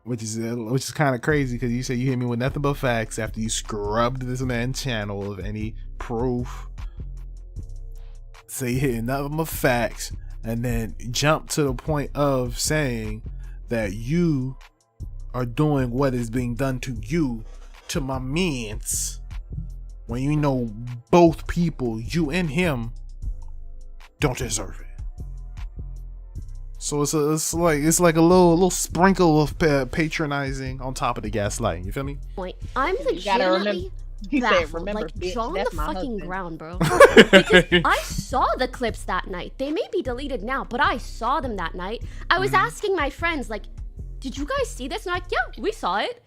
Which is kind of crazy, because you say you hit me with nothing but facts after you scrubbed this man's channel of any proof. So you hit nothing but facts, and then jump to the point of saying that you are doing what is being done to you, to my mans, when you know both people, you and him, don't deserve it. So it's like a little sprinkle of patronizing on top of the gaslighting. You feel me? I'm legitimately baffled, like jaw on the fucking ground, bro. Because I saw the clips that night. They may be deleted now, but I saw them that night. I was asking my friends, like, did you guys see this? And they're like, yeah, we saw it.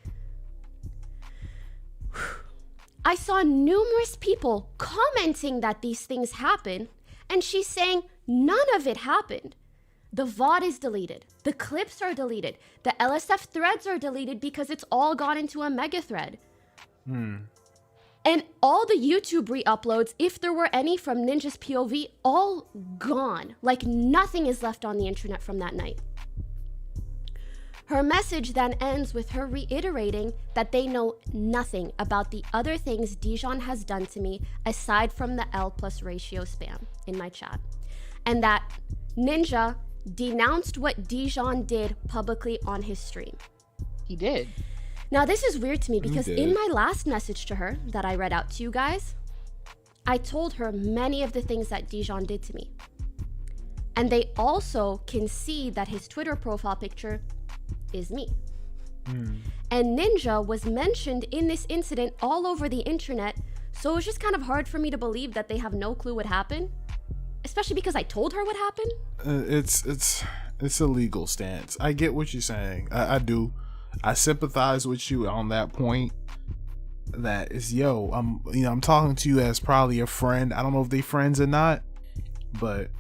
I saw numerous people commenting that these things happen, and she's saying none of it happened. The VOD is deleted. The clips are deleted. The LSF threads are deleted because it's all gone into a Megathread. And all the YouTube re-uploads, if there were any from Ninja's POV, all gone. Like nothing is left on the internet from that night. Her message then ends with her reiterating that they know nothing about the other things JiDion has done to me aside from the L+ ratio spam in my chat. And that Ninja denounced what JiDion did publicly on his stream. He did. Now this is weird to me because in my last message to her that I read out to you guys, I told her many of the things that JiDion did to me. And they also can see that his Twitter profile picture is me. And Ninja was mentioned in this incident all over the internet, so it was just kind of hard for me to believe that they have no clue what happened. Especially because I told her what happened. It's a legal stance. I get what you're saying. I do. I sympathize with you on that point. That is, I'm talking to you as probably a friend. I don't know if they friends or not, but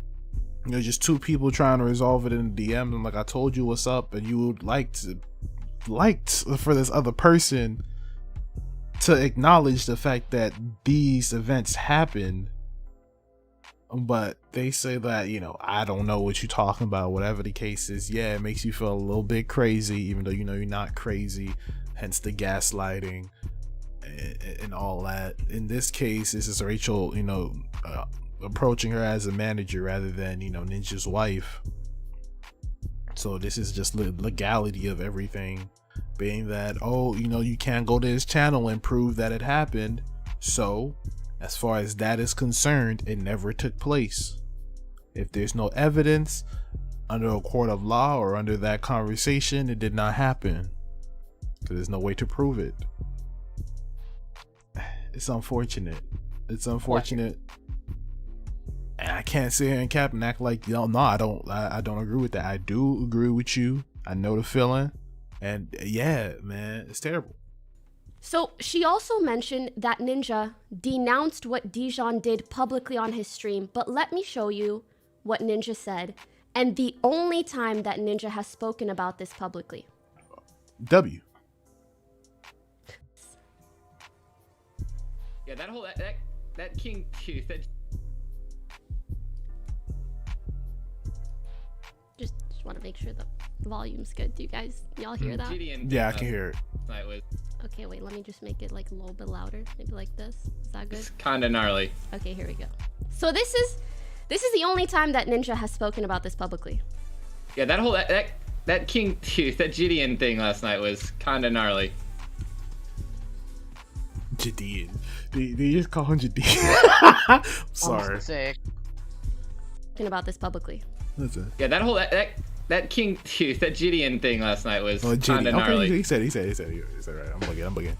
just two people trying to resolve it in the DMs. And like I told you what's up, and you would like for this other person to acknowledge the fact that these events happened. But they say that, I don't know what you're talking about, whatever the case is. Yeah, it makes you feel a little bit crazy, even though you're not crazy, hence the gaslighting and all that. In this case, this is Rachel, approaching her as a manager rather than, Ninja's wife. So this is just the legality of everything, being that, you can't go to his channel and prove that it happened. So as far as that is concerned, it never took place. If there's no evidence under a court of law or under that conversation, it did not happen. There's no way to prove it. It's unfortunate. It's unfortunate. And I can't sit here and cap and act like, no, I don't agree with that. I do agree with you. I know the feeling. And yeah, man, it's terrible. So she also mentioned that Ninja denounced what JiDion did publicly on his stream, but let me show you what Ninja said, and the only time that Ninja has spoken about this publicly. W. Yeah, that whole that King tooth. Just want to make sure the volume's good. Do you guys, y'all hear that? Yeah, I can hear it. Okay, wait, let me just make it like a little bit louder. Maybe like this. Is that good? It's kinda gnarly. Okay, here we go. So this is the only time that Ninja has spoken about this publicly. Yeah, that whole that King tooth, that JiDion thing last night was kinda gnarly. JiDion. They just call him JiDion. I'm sorry. Talking about this publicly. That's it. Yeah, that whole that King tooth, that JiDion thing last night was kinda gnarly. Okay, he said it. Right. I'm bugging.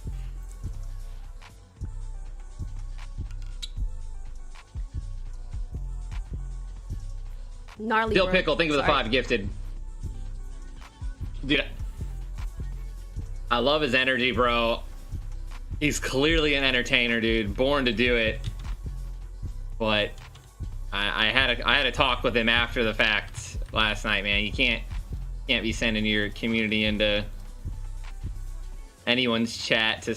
Gnarly. Dill bro. Pickle, think of the Sorry. 5 gifted. Dude, I love his energy, bro. He's clearly an entertainer, dude. Born to do it. But I had a talk with him after the fact last night, man. You can't be sending your community into anyone's chat to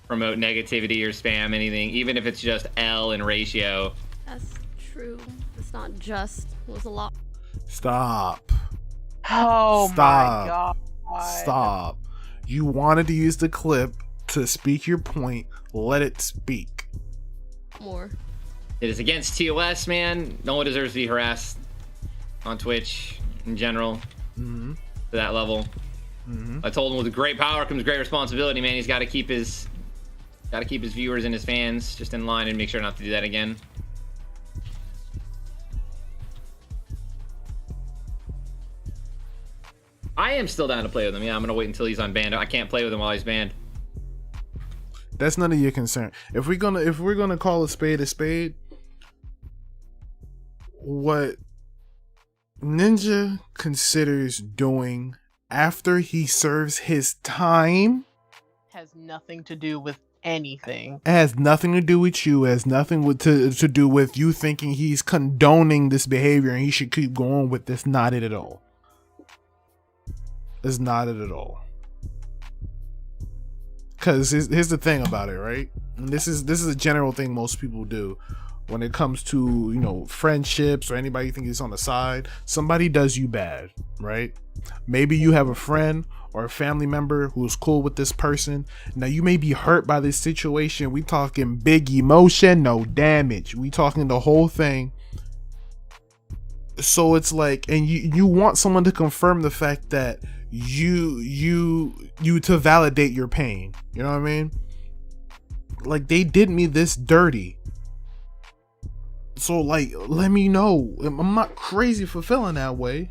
promote negativity or spam anything, even if it's just L in ratio. That's true. It's not just. It was a lot. Stop. Oh Stop. my god. Stop. You wanted to use the clip to speak your point. Let it speak. More. It is against TOS, man. No one deserves to be harassed on Twitch in general to that level. I told him with great power comes great responsibility, man. He's got to keep his viewers and his fans just in line and make sure not to do that again. I am still down to play with him. Yeah, I'm gonna wait until he's unbanned. I can't play with him while he's banned. That's none of your concern. If we're gonna call a spade, what Ninja considers doing after he serves his time Has nothing to do with anything. it has nothing to do with you. It has nothing to do with you thinking he's condoning this behavior and he should keep going with this. Not it at all. It's not it at all. Because here's the thing about it, right? And this is a general thing most people do when it comes to, you know, friendships or anybody you think is on the side. Somebody does you bad, right? Maybe you have a friend or a family member who's cool with this person. Now you may be hurt by this situation. We talking big emotion, no damage. We talking the whole thing. So it's like, and you want someone to confirm the fact that you to validate your pain. You know what I mean? Like, they did me this dirty. So like, let me know. I'm not crazy for feeling that way.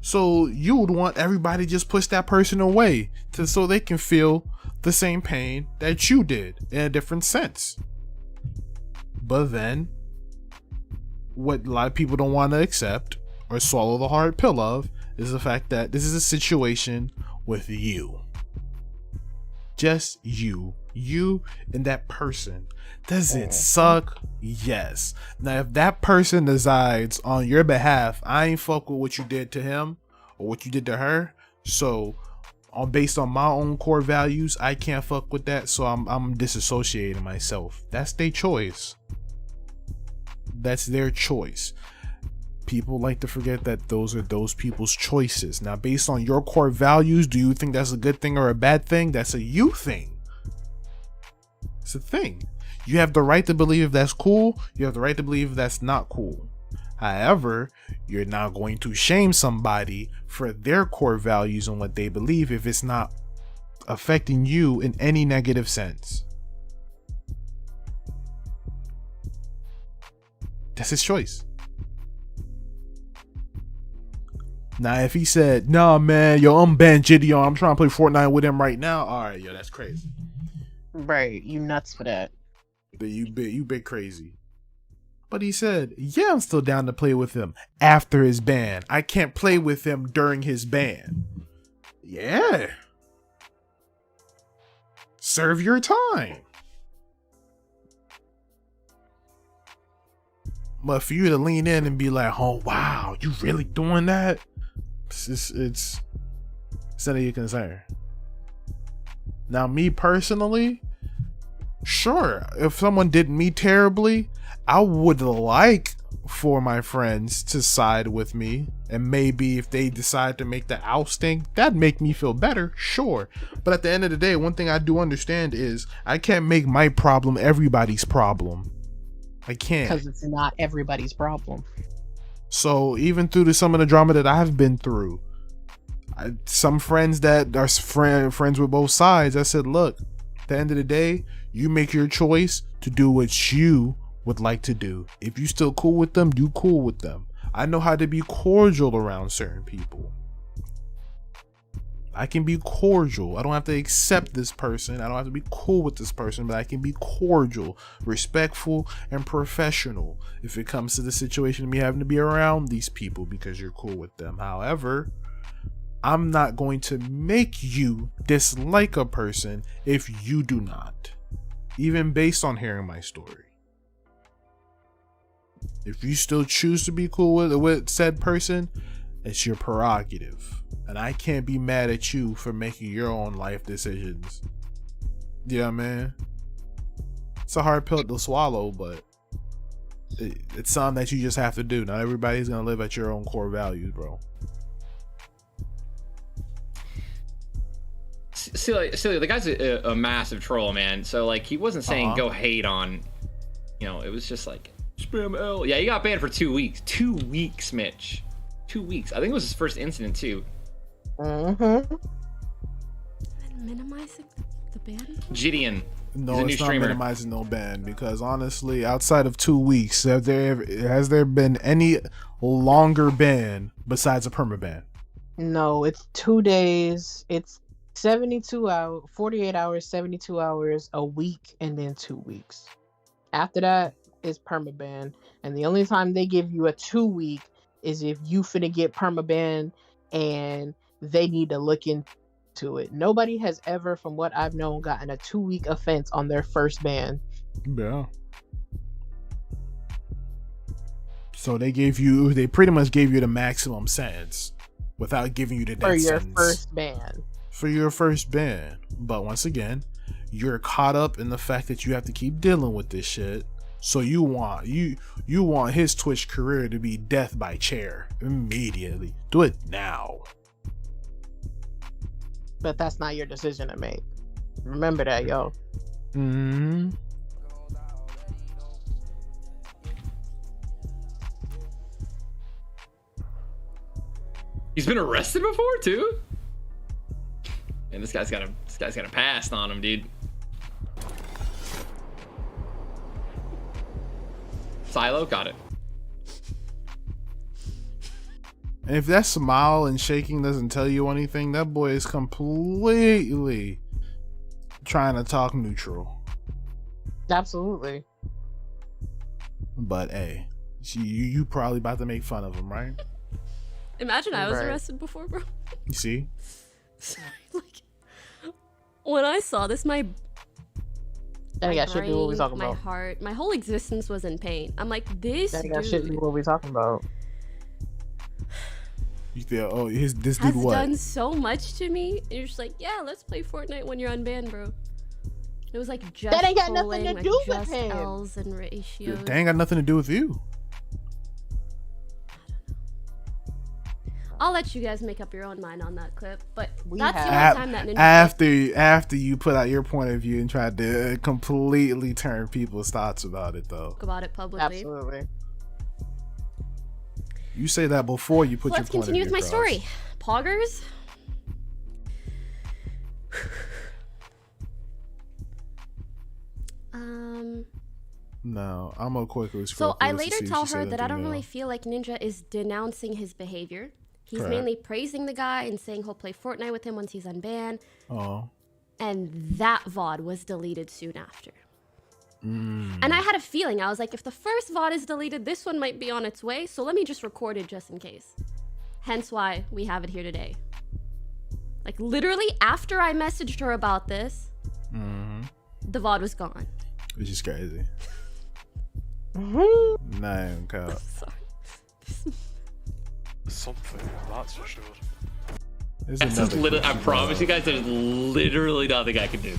So you would want everybody to just push that person away so they can feel the same pain that you did in a different sense. But then what a lot of people don't want to accept or swallow the hard pill of is the fact that this is a situation with you. Just you and that person. Does it suck? Yes. Now, if that person decides on your behalf, I ain't fuck with what you did to him or what you did to her, so based on my own core values, I can't fuck with that, so I'm disassociating myself. That's their choice. That's their choice. People like to forget that those are those people's choices. Now, based on your core values, do you think that's a good thing or a bad thing? That's a you thing. It's a thing. You have the right to believe if that's cool. You have the right to believe if that's not cool. However, you're not going to shame somebody for their core values and what they believe if it's not affecting you in any negative sense. That's his choice. Now, if he said, "Nah, man, yo, I'm banned JiDion. I'm trying to play Fortnite with him right now." All right, yo, that's crazy. Right, you nuts for that. But you big crazy. But he said, "Yeah, I'm still down to play with him after his ban. I can't play with him during his ban." Yeah. Serve your time. But for you to lean in and be like, "Oh wow, you really doing that?" It's none of your concern. Now, me personally, sure, if someone did me terribly, I would like for my friends to side with me, and maybe if they decide to make the ousting, that'd make me feel better, sure. But at the end of the day, one thing I do understand is I can't make my problem everybody's problem. I can't. Because it's not everybody's problem. So even through some of the drama that I've been through, some friends that are friends with both sides, I said, look, at the end of the day, you make your choice to do what you would like to do. If you still cool with them, you cool with them. I know how to be cordial around certain people. I can be cordial. I don't have to accept this person. I don't have to be cool with this person, but I can be cordial, respectful, and professional if it comes to the situation of me having to be around these people because you're cool with them. However, I'm not going to make you dislike a person if you do not, even based on hearing my story. If you still choose to be cool with said person, it's your prerogative. And I can't be mad at you for making your own life decisions. Yeah, man. It's a hard pill to swallow, but it's something that you just have to do. Not everybody's gonna live at your own core values, bro. Silly, the guy's a massive troll, man. So like, he wasn't saying go hate on, it was just like spam L. Yeah, he got banned for 2 weeks. 2 weeks, Mitch. 2 weeks. I think it was his first incident too. And minimizing the ban? No, JiDion. He's a new it's not streamer. minimizing no ban because honestly, outside of 2 weeks, has there been any longer ban besides a permaban? No, it's 2 days. It's 72 hours, 48 hours, 72 hours, a week, and then 2 weeks. After that is permaban, and the only time they give you a 2 week is if you finna get permaban and they need to look into it. Nobody has ever, from what I've known, gotten a 2 week offense on their first ban. Yeah. So they pretty much gave you the maximum sentence without giving you the death sentence. For your first ban. For your first ban. But once again, you're caught up in the fact that you have to keep dealing with this shit. So you want his Twitch career to be death by chair immediately. Do it now. But that's not your decision to make. Remember that, yo. Mm-hmm. He's been arrested before too. And this guy's got a pass on him, dude. Silo got it. And if that smile and shaking doesn't tell you anything, that boy is completely trying to talk neutral. Absolutely. But hey, you probably about to make fun of him, right? Imagine I was arrested before, bro. You see? Like, when I saw this, my got shit to do what we talking my about. heart, my whole existence was in pain. I'm like, this That got dude shit to do what we talking about. You feel this dude has what? done so much to me. And you're just like, yeah, let's play Fortnite when you're unbanned, bro. It was like just That ain't got nothing pulling, to like, do with just him. L's and ratios. That ain't got nothing to do with you. I'll let you guys make up your own mind on that clip, but We that's the have- only time that Ninja After you put out your point of view and tried to completely turn people's thoughts about it, though. spoke about it publicly. Absolutely. You say that before you put Let's your point continue of with view my across. story. Poggers. No, I'm gonna quickly scroll. So I through this to later see if tell she said her that I don't anything really else. feel like Ninja is denouncing his behavior. He's Correct. mainly praising the guy and saying he'll play Fortnite with him once he's unbanned. Oh. And that VOD was deleted soon after. Mm. And I had a feeling, I was like, if the first VOD is deleted, this one might be on its way, so let me just record it just in case. Hence why we have it here today. Like, literally, after I messaged her about this, the VOD was gone. Which is crazy. Mm-hmm. Nah, I don't count. Sorry. Something, that's for sure. There's That's just another literally, I question, promise bro. you guys, there's literally nothing I can do.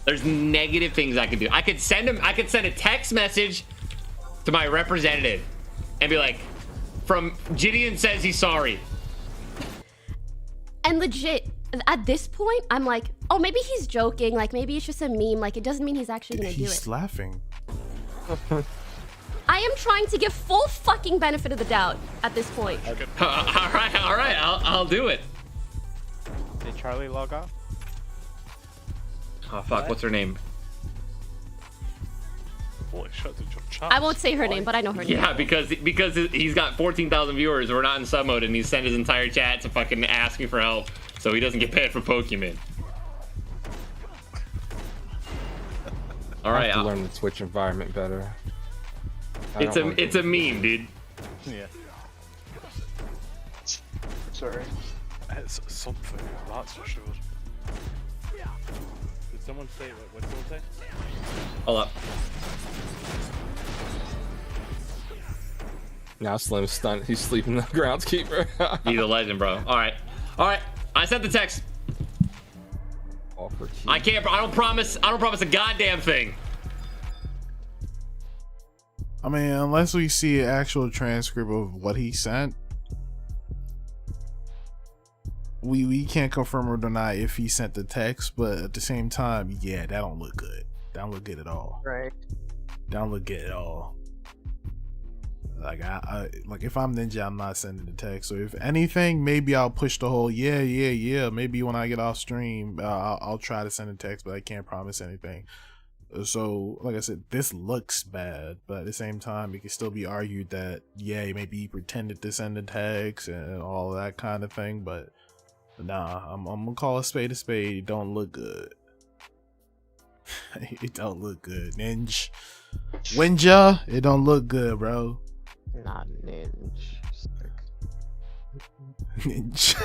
There's negative things I can do. I could send a text message to my representative and be like, from JiDion says he's sorry. And legit, at this point, I'm like, oh, maybe he's joking. Like, maybe it's just a meme. Like, it doesn't mean he's actually gonna do He's it. laughing. I am trying to give full fucking benefit of the doubt at this point. All right, I'll do it. Did Charlie log off? Oh fuck, what's her name? Holy shit, did your chat? I won't say her name, but I know her name. Yeah, because he's got 14,000 viewers. We're not in sub mode, and he sent his entire chat to fucking ask me for help. so he doesn't get banned from Pokimane. All right, I have to learn the Twitch environment better. It's a meme, dude. Yeah. Sorry. It's something, that's for sure. Did someone say what did someone say? Hold up. Now Slim's stunned. He's sleeping the groundskeeper. He's a legend, bro. All right. I sent the text. I can't. I don't promise a goddamn thing. I mean, unless we see an actual transcript of what he sent, we can't confirm or deny if he sent the text. But at the same time, yeah, that don't look good. That don't look good at all. Right. That don't look good at all. Like I like if I'm Ninja, I'm not sending the text. So if anything, maybe I'll push the whole yeah. Maybe when I get off stream, I'll try to send a text, but I can't promise anything. So like I said, this looks bad, but at the same time, it can still be argued that yeah, maybe he pretended to send a text and all that kind of thing. But nah, I'm gonna call a spade a spade. It don't look good. It don't look good, Ninja. It don't look good, bro. Not Ninja. Ninja.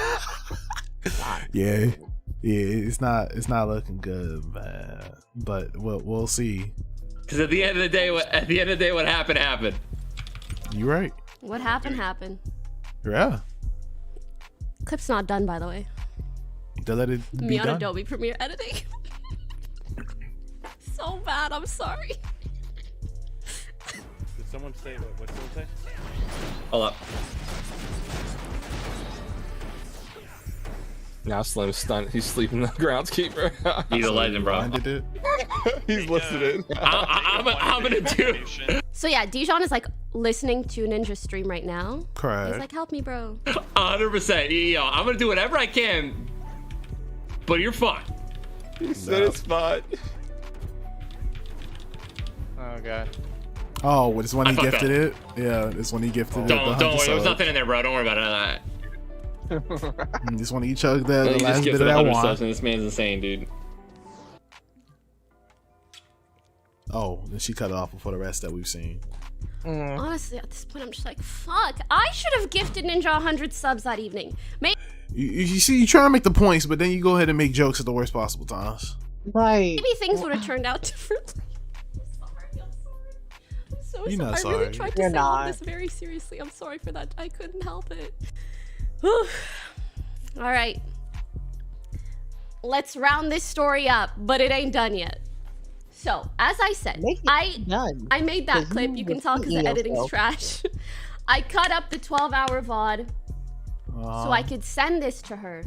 Yeah, it's not looking good, man. But we'll see. Because at the end of the day, what happened. You right. What happened. Yeah. Clip's not done, by the way. To let it be Me on done. Adobe Premiere editing. So bad. I'm sorry. Did someone say what did someone say? Hold up. Now Slim's stunned. He's sleeping the groundskeeper. He's a legend, bro. He's listening. I'm gonna do. So yeah, JiDion is like listening to Ninja stream right now. Correct. He's like, help me, bro. 100%. Yo, I'm gonna do whatever I can, but you're fine. He said it's fine. Oh god. Oh, it's when he I fucked gifted it. Yeah, it's when he gifted it. Don't worry. There was nothing in there, bro. Don't worry about that. Just when he chugged the You last just bit of gifted that 100 wine. subs, and this man's insane, dude. Oh, then she cut it off before the rest that we've seen. Honestly, at this point, I'm just like, fuck. I should have gifted Ninja 100 subs that evening. You see, you try to make the points, but then you go ahead and make jokes at the worst possible times. Right. Maybe things would have turned out differently. I'm so You're not sorry. I really sorry. tried to You're say all not. this very seriously. I'm sorry for that. I couldn't help it. All right. Let's round this story up, but it ain't done yet. So, as I said, I made that clip. You can tell because the editing's trash. I cut up the 12-hour VOD so I could send this to her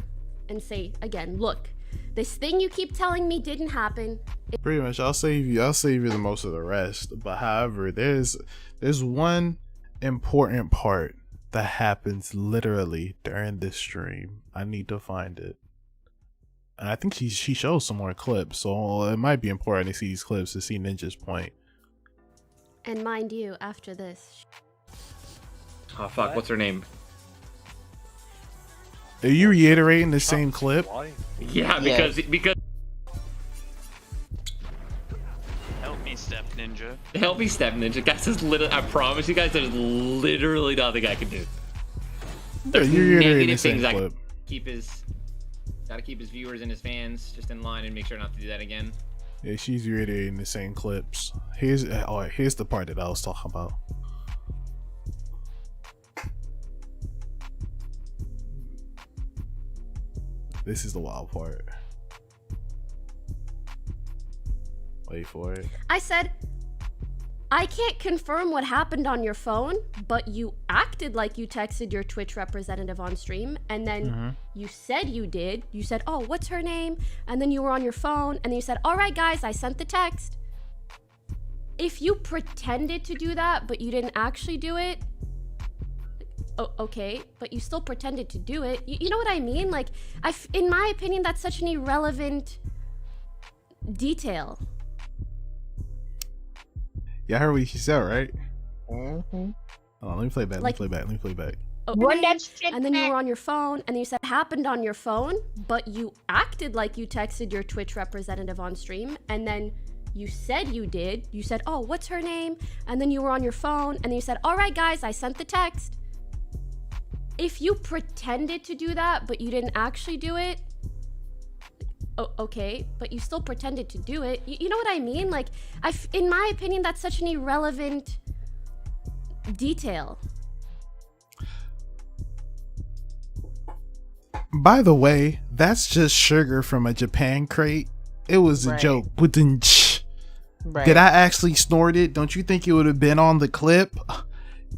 and say, again, look, this thing you keep telling me didn't happen. Pretty much, I'll save you the most of the rest. But however, there's one important part that happens literally during this stream. I need to find it. And I think she shows some more clips, so it might be important to see these clips to see Ninja's point. And mind you, after this. Oh fuck, what's her name? Are you reiterating the same clip? Yeah, because Help me, Step Ninja. help me, Step Ninja. Guys, there's literally, I promise you guys, there's literally nothing I can do. There's you're reiterating the negative same things I clip. can gotta keep his viewers and his fans just in line and make sure not to do that again. Yeah, she's reiterating the same clips. Here's the part that I was talking about. This is the wild part. Wait for it. I said, I can't confirm what happened on your phone, but you acted like you texted your Twitch representative on stream, and then you said you did. You said, oh, what's her name? And then you were on your phone, and then you said, all right, guys, I sent the text. If you pretended to do that, but you didn't actually do it, okay, but you still pretended to do it. You know what I mean? Like, in my opinion, that's such an irrelevant detail. Yeah, I heard what she said, right? Hold on, let me play back. Let me play back. and then you were on your phone, and then you said it happened on your phone, but you acted like you texted your Twitch representative on stream, and then you said you did. You said, oh, what's her name? And then you were on your phone, and then you said, all right, guys, I sent the text. If you pretended to do that, but you didn't actually do it, okay, but you still pretended to do it. You know what I mean? Like, in my opinion, that's such an irrelevant detail. By the way, that's just sugar from a Japan crate. It was a joke. Right. Did I actually snort it? Don't you think it would have been on the clip?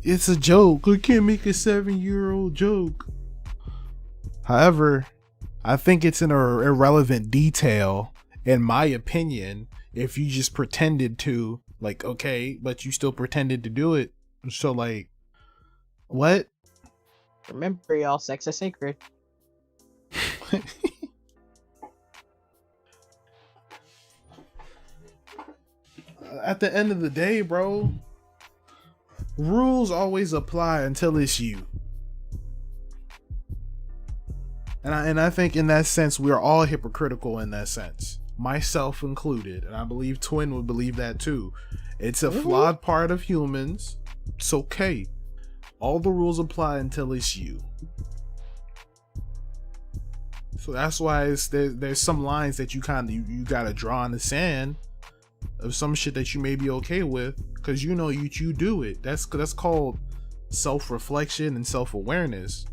It's a joke. I can't make a 7-year-old joke. However, I think it's an irrelevant detail, in my opinion, if you just pretended to, like, okay, but you still pretended to do it. So, like, what? Remember, y'all, sex is sacred. At the end of the day, bro, rules always apply until it's you. And I think in that sense, we're all hypocritical in that sense, myself included. And I believe Twin would believe that too. It's a flawed part of humans. It's okay. All the rules apply until it's you. So that's why there's some lines that you gotta draw in the sand of some shit that you may be okay with, because you know you do it. That's called self-reflection and self-awareness.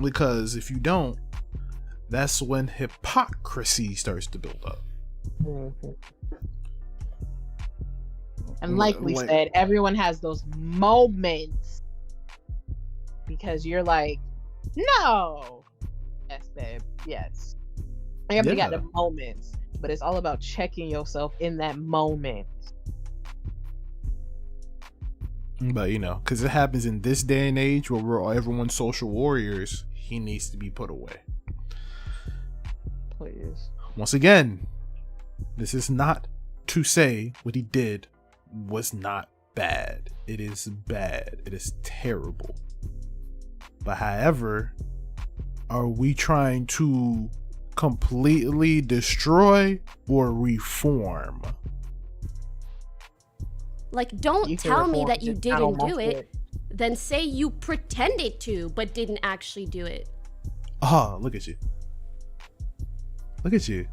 Because if you don't, that's when hypocrisy starts to build up. And like we said, everyone has those moments because you're like, no. Yes, babe. Yes. Everybody got the moments, but it's all about checking yourself in that moment. But you know, because it happens in this day and age where everyone's social warriors, he needs to be put away. Please. Once again, this is not to say what he did was not bad. It is bad. It is terrible. But however, are we trying to completely destroy or reform? Like, don't tell me that you didn't do it, then say you pretended to, but didn't actually do it. Oh, look at you. Look at you.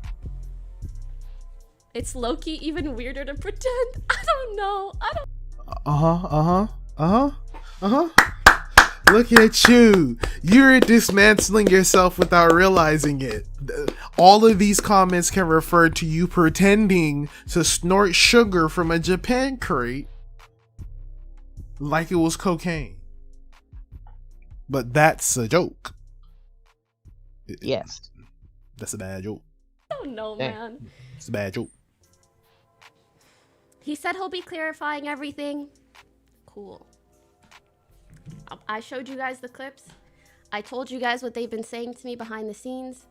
It's low-key even weirder to pretend. I don't know. Look at you. You're dismantling yourself without realizing it. All of these comments can refer to you pretending to snort sugar from a Japan crate like it was cocaine. But that's a joke. Yes. That's a bad joke. I don't know, man. It's a bad joke. He said he'll be clarifying everything. Cool. I showed you guys the clips. I told you guys what they've been saying to me behind the scenes.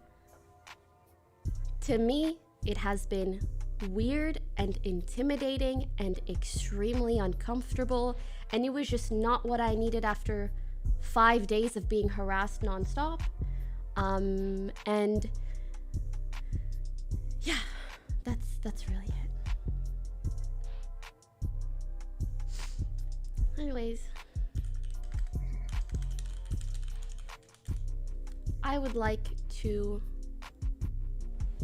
To me, it has been weird and intimidating and extremely uncomfortable, and it was just not what I needed after 5 days of being harassed nonstop. And yeah, that's really it. Anyways, I would like to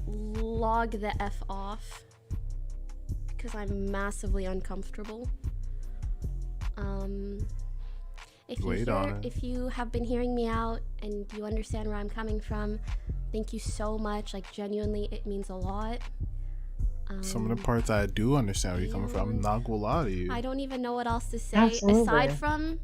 log the F off because I'm massively uncomfortable. If you have been hearing me out and you understand where I'm coming from, thank you so much. Like, genuinely, it means a lot. Some of the parts I do understand where you're coming from. I'm not gonna lie to you. I don't even know what else to say aside from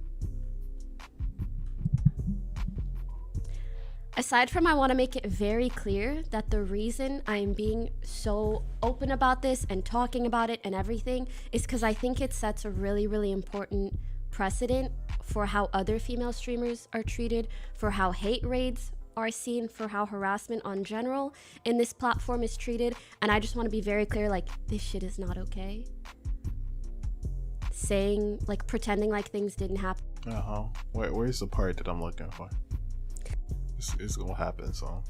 I want to make it very clear that the reason I'm being so open about this and talking about it and everything is because I think it sets a really, really important precedent for how other female streamers are treated, for how hate raids are seen, for how harassment on general in this platform is treated. And I just want to be very clear, like, this shit is not okay. Saying, like, pretending like things didn't happen. Where's the part that I'm looking for? It's gonna happen, so.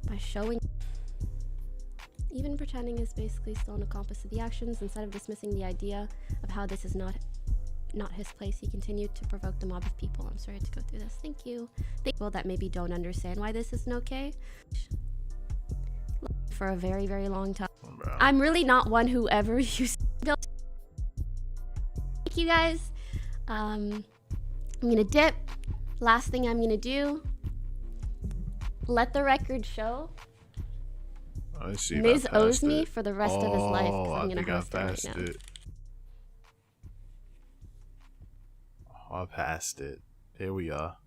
By showing. Even pretending is basically still an accomplice of the actions. Instead of dismissing the idea of how this is not his place, he continued to provoke the mob of people. I'm sorry to go through this. Thank you. People that maybe don't understand why this isn't okay. For a very, very long time. I'm really not one who ever used to build. Thank you guys. I'm gonna dip. Last thing I'm gonna do. Let the record show. Miz owes me for the rest of his life because I'm gonna host it right now. I passed it. Here we are.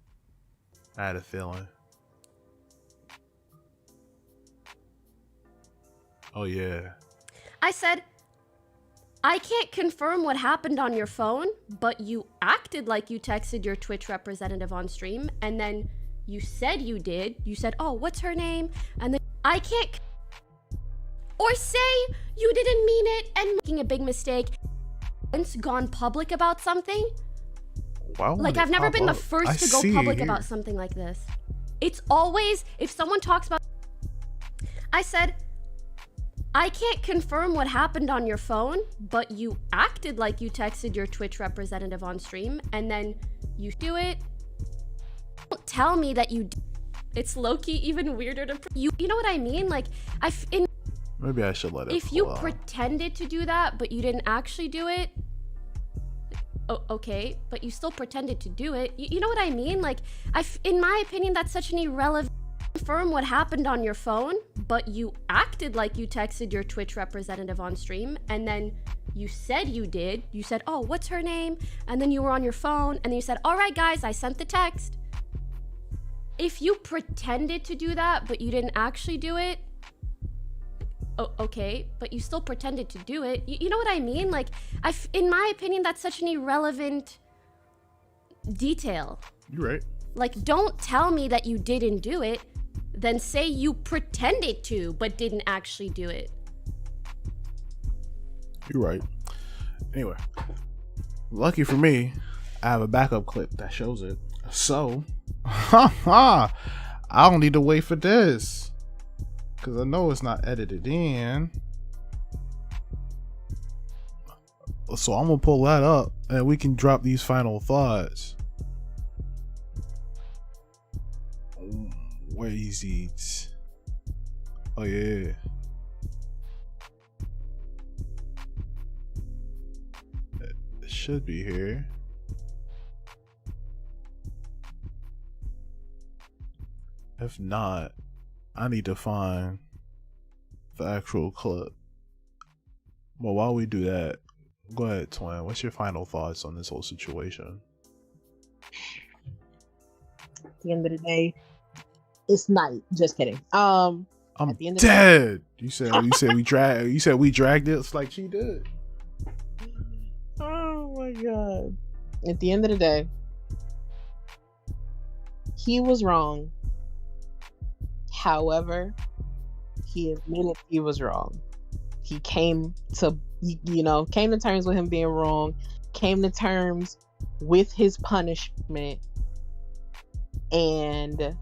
I had a feeling. Oh yeah. I said, I can't confirm what happened on your phone, but you acted like you texted your Twitch representative on stream, and then you said you did. You said, oh, what's her name? And then I can't. Or say you didn't mean it and making a big mistake. Once gone public about something. Like, I've never been the first to go public about something like this. It's always, if someone talks about. I said, I can't confirm what happened on your phone, but you acted like you texted your Twitch representative on stream, and then you do it. Don't tell me that you. It's low-key even weirder to. You know what I mean? Like, maybe I should let it. If you pretended to do that, but you didn't actually do it. Oh, okay, but you still pretended to do it. You know what I mean? Like, in my opinion, that's such an irrelevant. Confirm what happened on your phone, but you acted like you texted your Twitch representative on stream, and then you said you did. You said, oh, what's her name? And then you were on your phone, and then you said, all right, guys, I sent the text. If you pretended to do that, but you didn't actually do it. Oh, okay, but you still pretended to do it. You know what I mean? Like, in my opinion, that's such an irrelevant detail. You're right. Like, don't tell me that you didn't do it, then say you pretended to, but didn't actually do it. You're right. Anyway, lucky for me, I have a backup clip that shows it. So, I don't need to wait for this. Because I know it's not edited in. So I'm going to pull that up and we can drop these final thoughts. Where is it? Oh yeah. It should be here. If not, I need to find the actual clip. Well, while we do that, go ahead, Twin. What's your final thoughts on this whole situation? At the end of the day, it's night. Just kidding. I'm at the end of dead. You said we dragged it. It's like she did. Oh my god. At the end of the day, he was wrong. However, he admitted he was wrong. He came to terms with him being wrong, came to terms with his punishment, and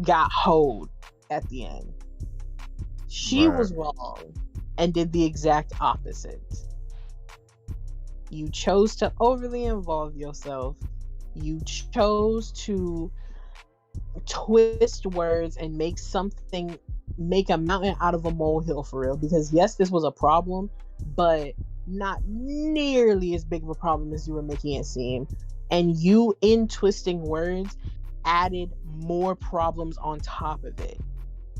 got hoed at the end. She was wrong and did the exact opposite. You chose to overly involve yourself. You chose to twist words and make a mountain out of a molehill for real. Because yes, this was a problem, but not nearly as big of a problem as you were making it seem. And you, in twisting words, added more problems on top of it.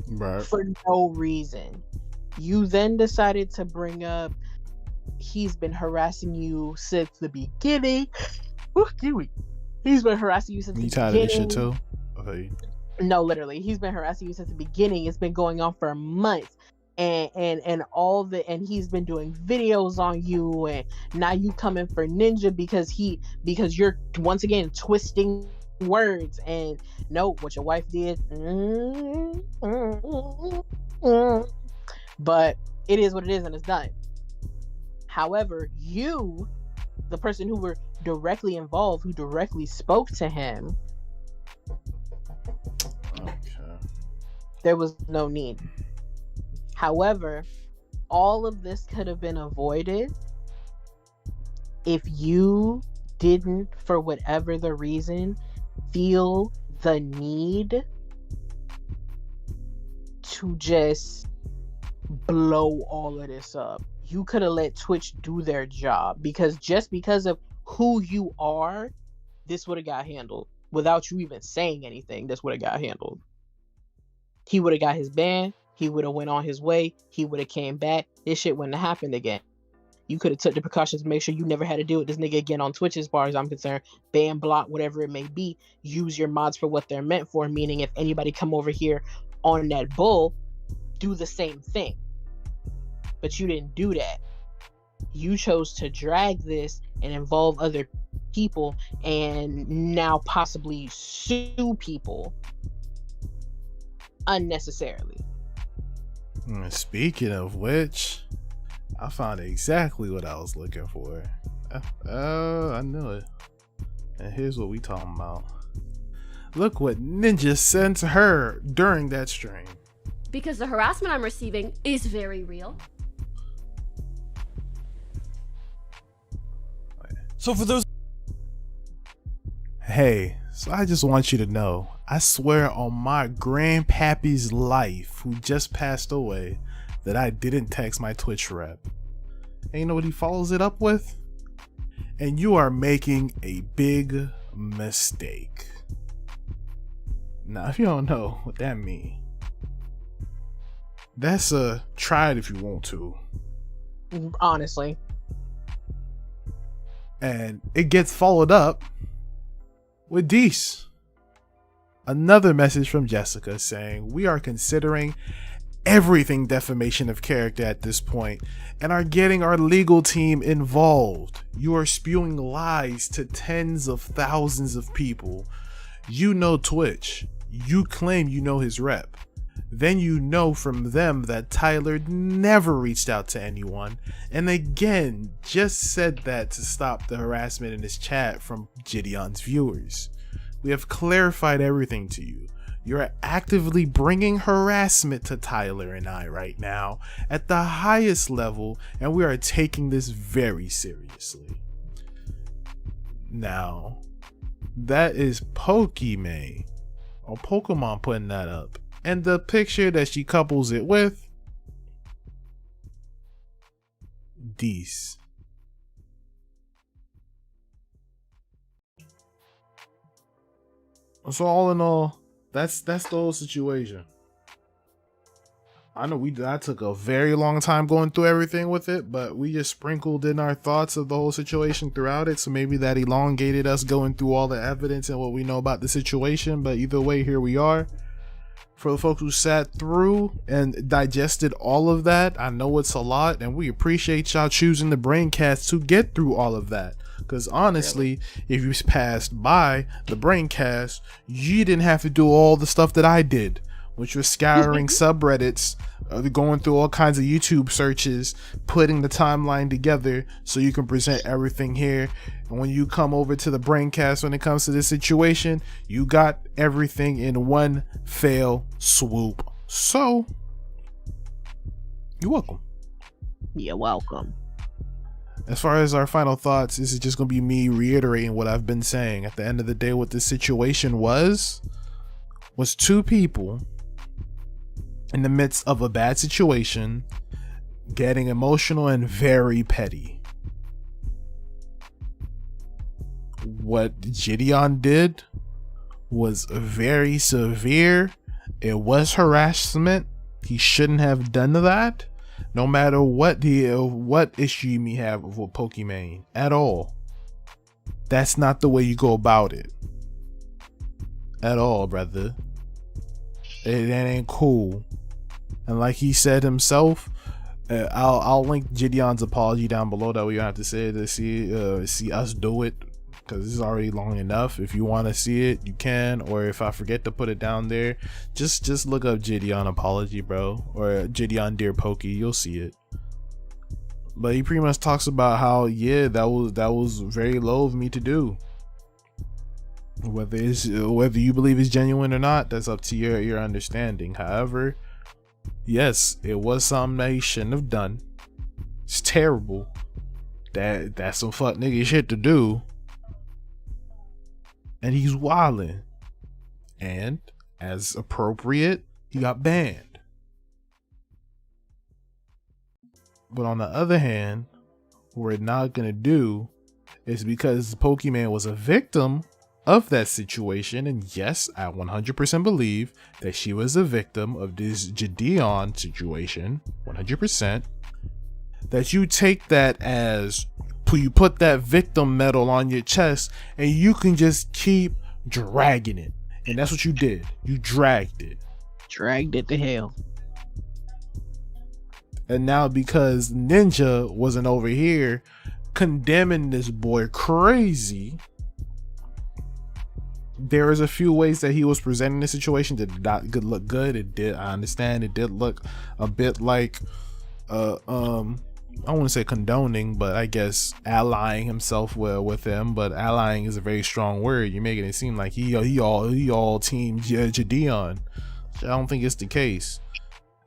Right. For no reason. You then decided to bring up he's been harassing you since the beginning. He's been harassing you since the beginning. You tired of this shit too? Okay. No, literally. He's been harassing you since the beginning. It's been going on for months. And he's been doing videos on you, and now you coming for Ninja because you're once again twisting words. And no, what your wife did, but it is what it is, and it's done. However, you, the person who directly involved, who directly spoke to him, there was no need. However, all of this could have been avoided if you didn't, for whatever the reason, feel the need to just blow all of this up. You could have let Twitch do their job, because just because of who you are, this would have got handled. Without you even saying anything, this would have got handled. He would have got his ban, he would have went on his way, he would have came back, this shit wouldn't have happened again. You could have took the precautions to make sure you never had to deal with this nigga again on Twitch, as far as I'm concerned. Ban, block, whatever it may be. Use your mods for what they're meant for, meaning if anybody come over here on that bull, do the same thing. But you didn't do that. You chose to drag this and involve other people and now possibly sue people unnecessarily. Speaking of which, I found exactly what I was looking for. I knew it. And here's what we talking about. Look what Ninja sent her during that stream. Because the harassment I'm receiving is very real. So for those... Hey, so I just want you to know, I swear on my grandpappy's life, who just passed away, that I didn't text my Twitch rep. And you know what he follows it up with? And you are making a big mistake. Now, if you don't know what that means, that's a try it if you want to. Honestly. And it gets followed up with Dees. Another message from Jessica saying, we are considering everything defamation of character at this point and are getting our legal team involved. You are spewing lies to tens of thousands of people. You know Twitch. You claim you know his rep. Then you know from them that Tyler never reached out to anyone, and again just said that to stop the harassment in his chat from JiDion's viewers. We have clarified everything to you. You're actively bringing harassment to Tyler and I right now at the highest level, and we are taking this very seriously. Now, that is Pokimane or Pokemon putting that up. And the picture that she couples it with, Dees. So all in all, that's the whole situation. I know I took a very long time going through everything with it, but we just sprinkled in our thoughts of the whole situation throughout it. So maybe that elongated us going through all the evidence and what we know about the situation. But either way, here we are. For the folks who sat through and digested all of that, I know it's a lot, and we appreciate y'all choosing the Braincast to get through all of that. Because honestly, if you passed by the Braincast, you didn't have to do all the stuff that I did, which was scouring subreddits, going through all kinds of YouTube searches, putting the timeline together so you can present everything here. And when you come over to the Braincast, when it comes to this situation, you got everything in one fell swoop. So, you're welcome. You're welcome. As far as our final thoughts, this is just going to be me reiterating what I've been saying. At the end of the day, what this situation was two people in the midst of a bad situation getting emotional and very petty. What JiDion did was very severe. It was harassment. He shouldn't have done that, no matter what issue you may have with Pokimane at all. That's not the way you go about it at all, brother. That ain't cool. And like he said himself, I'll link JiDion's apology down below, that way you don't have to say it to see us do it, because this is already long enough. If you want to see it, you can, or if I forget to put it down there, just look up JiDion apology, bro, or JiDion Dear Pokey, you'll see it. But he pretty much talks about how, yeah, that was very low of me to do. Whether you believe it's genuine or not, that's up to your understanding. However, yes, it was something that he shouldn't have done. It's terrible. That's some fuck nigga shit to do. And he's wildin'. And as appropriate, he got banned. But on the other hand, what we're not gonna do is, because Pokimane was a victim of that situation, and yes, I 100% believe that she was a victim of this JiDion situation, 100%, that you take that as, you put that victim medal on your chest and you can just keep dragging it. And that's what you did. You dragged it. Dragged it to hell. And now because Ninja wasn't over here condemning this boy crazy, there is a few ways that he was presenting the situation that did not look good. It did, I understand, it did look a bit like I don't want to say condoning, but I guess allying himself with him. But allying is a very strong word. You're making it seem like he all team JiDion. I don't think it's the case.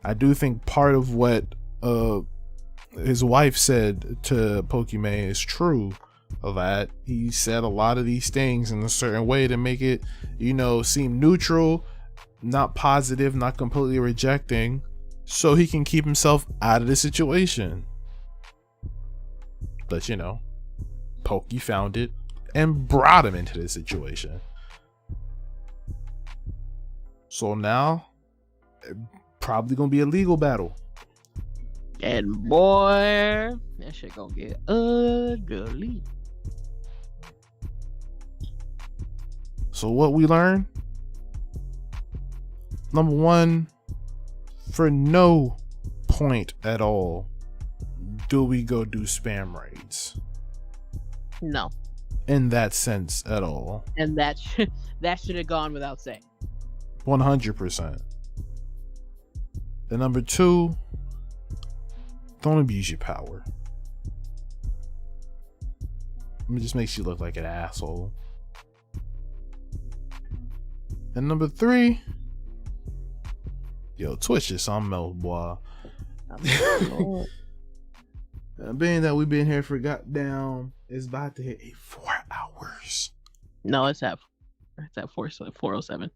I do think part of what his wife said to Pokimane is true. That he said a lot of these things in a certain way to make it, seem neutral, not positive, not completely rejecting, so he can keep himself out of the situation. But Poki found it and brought him into this situation. So now, probably gonna be a legal battle. And boy, that shit gonna get ugly. So what we learned? Number one, for no point at all do we go do spam raids. No. In that sense at all. And that should have gone without saying. 100%. And number two, don't abuse your power. It just makes you look like an asshole. And number three, yo, Twitch is something else, boy. Being that we've been here for goddamn, it's about to hit 4 hours. No, it's at 407.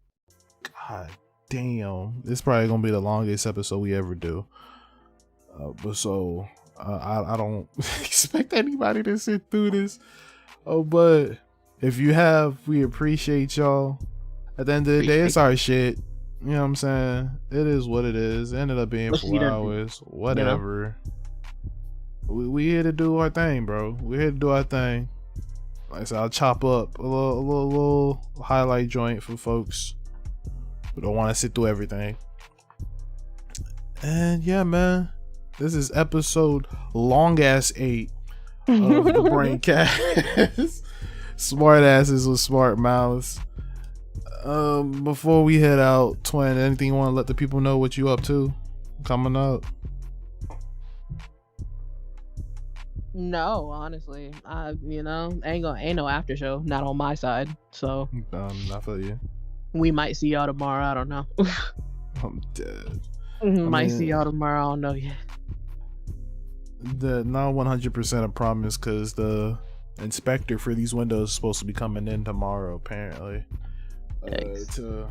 God damn, this is probably gonna be the longest episode we ever do. I don't expect anybody to sit through this. But if you have, we appreciate y'all. At the end of the day, it's our shit. You know what I'm saying? It is what it is. It ended up being 4 hours. Whatever. We here to do our thing, bro. We're here to do our thing. Like I said, I'll chop up a little highlight joint for folks who don't want to sit through everything. And yeah, man, this is episode long ass 8 of the Braincast. Smart asses with smart mouths. Before we head out, Twin, anything you want to let the people know what you up to coming up? No, honestly, ain't no after show, not on my side. So I feel you. We might see y'all tomorrow. I don't know. I'm dead. Might see y'all tomorrow. I don't know yet. Not 100% a promise, because the inspector for these windows is supposed to be coming in tomorrow, apparently, to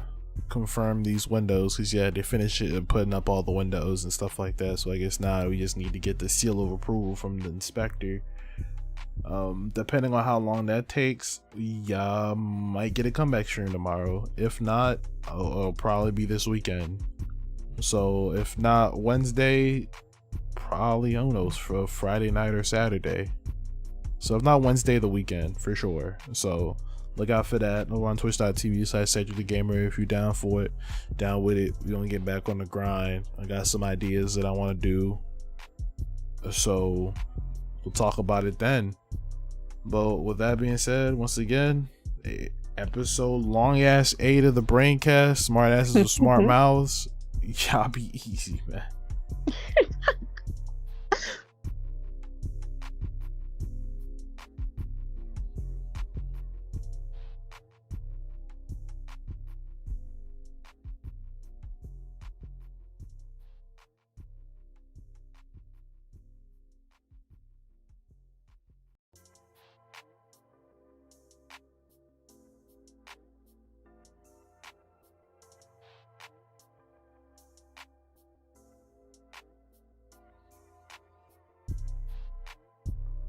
confirm these windows, because they finished putting up all the windows and stuff like that. So I guess now we just need to get the seal of approval from the inspector. Depending on how long that takes, we might get a comeback stream tomorrow. If not, it'll probably be this weekend. So if not Wednesday, probably, who knows, for Friday night or Saturday. So if not Wednesday, the weekend for sure. So look out for that. Over on twitch.tv/CedricTheGamer if you're down for it, down with it. We're gonna get back on the grind. I got some ideas that I want to do, so we'll talk about it then. But with that being said, once again, episode long ass 8 of the Braincast, smart asses with smart mouths. Y'all be easy, man.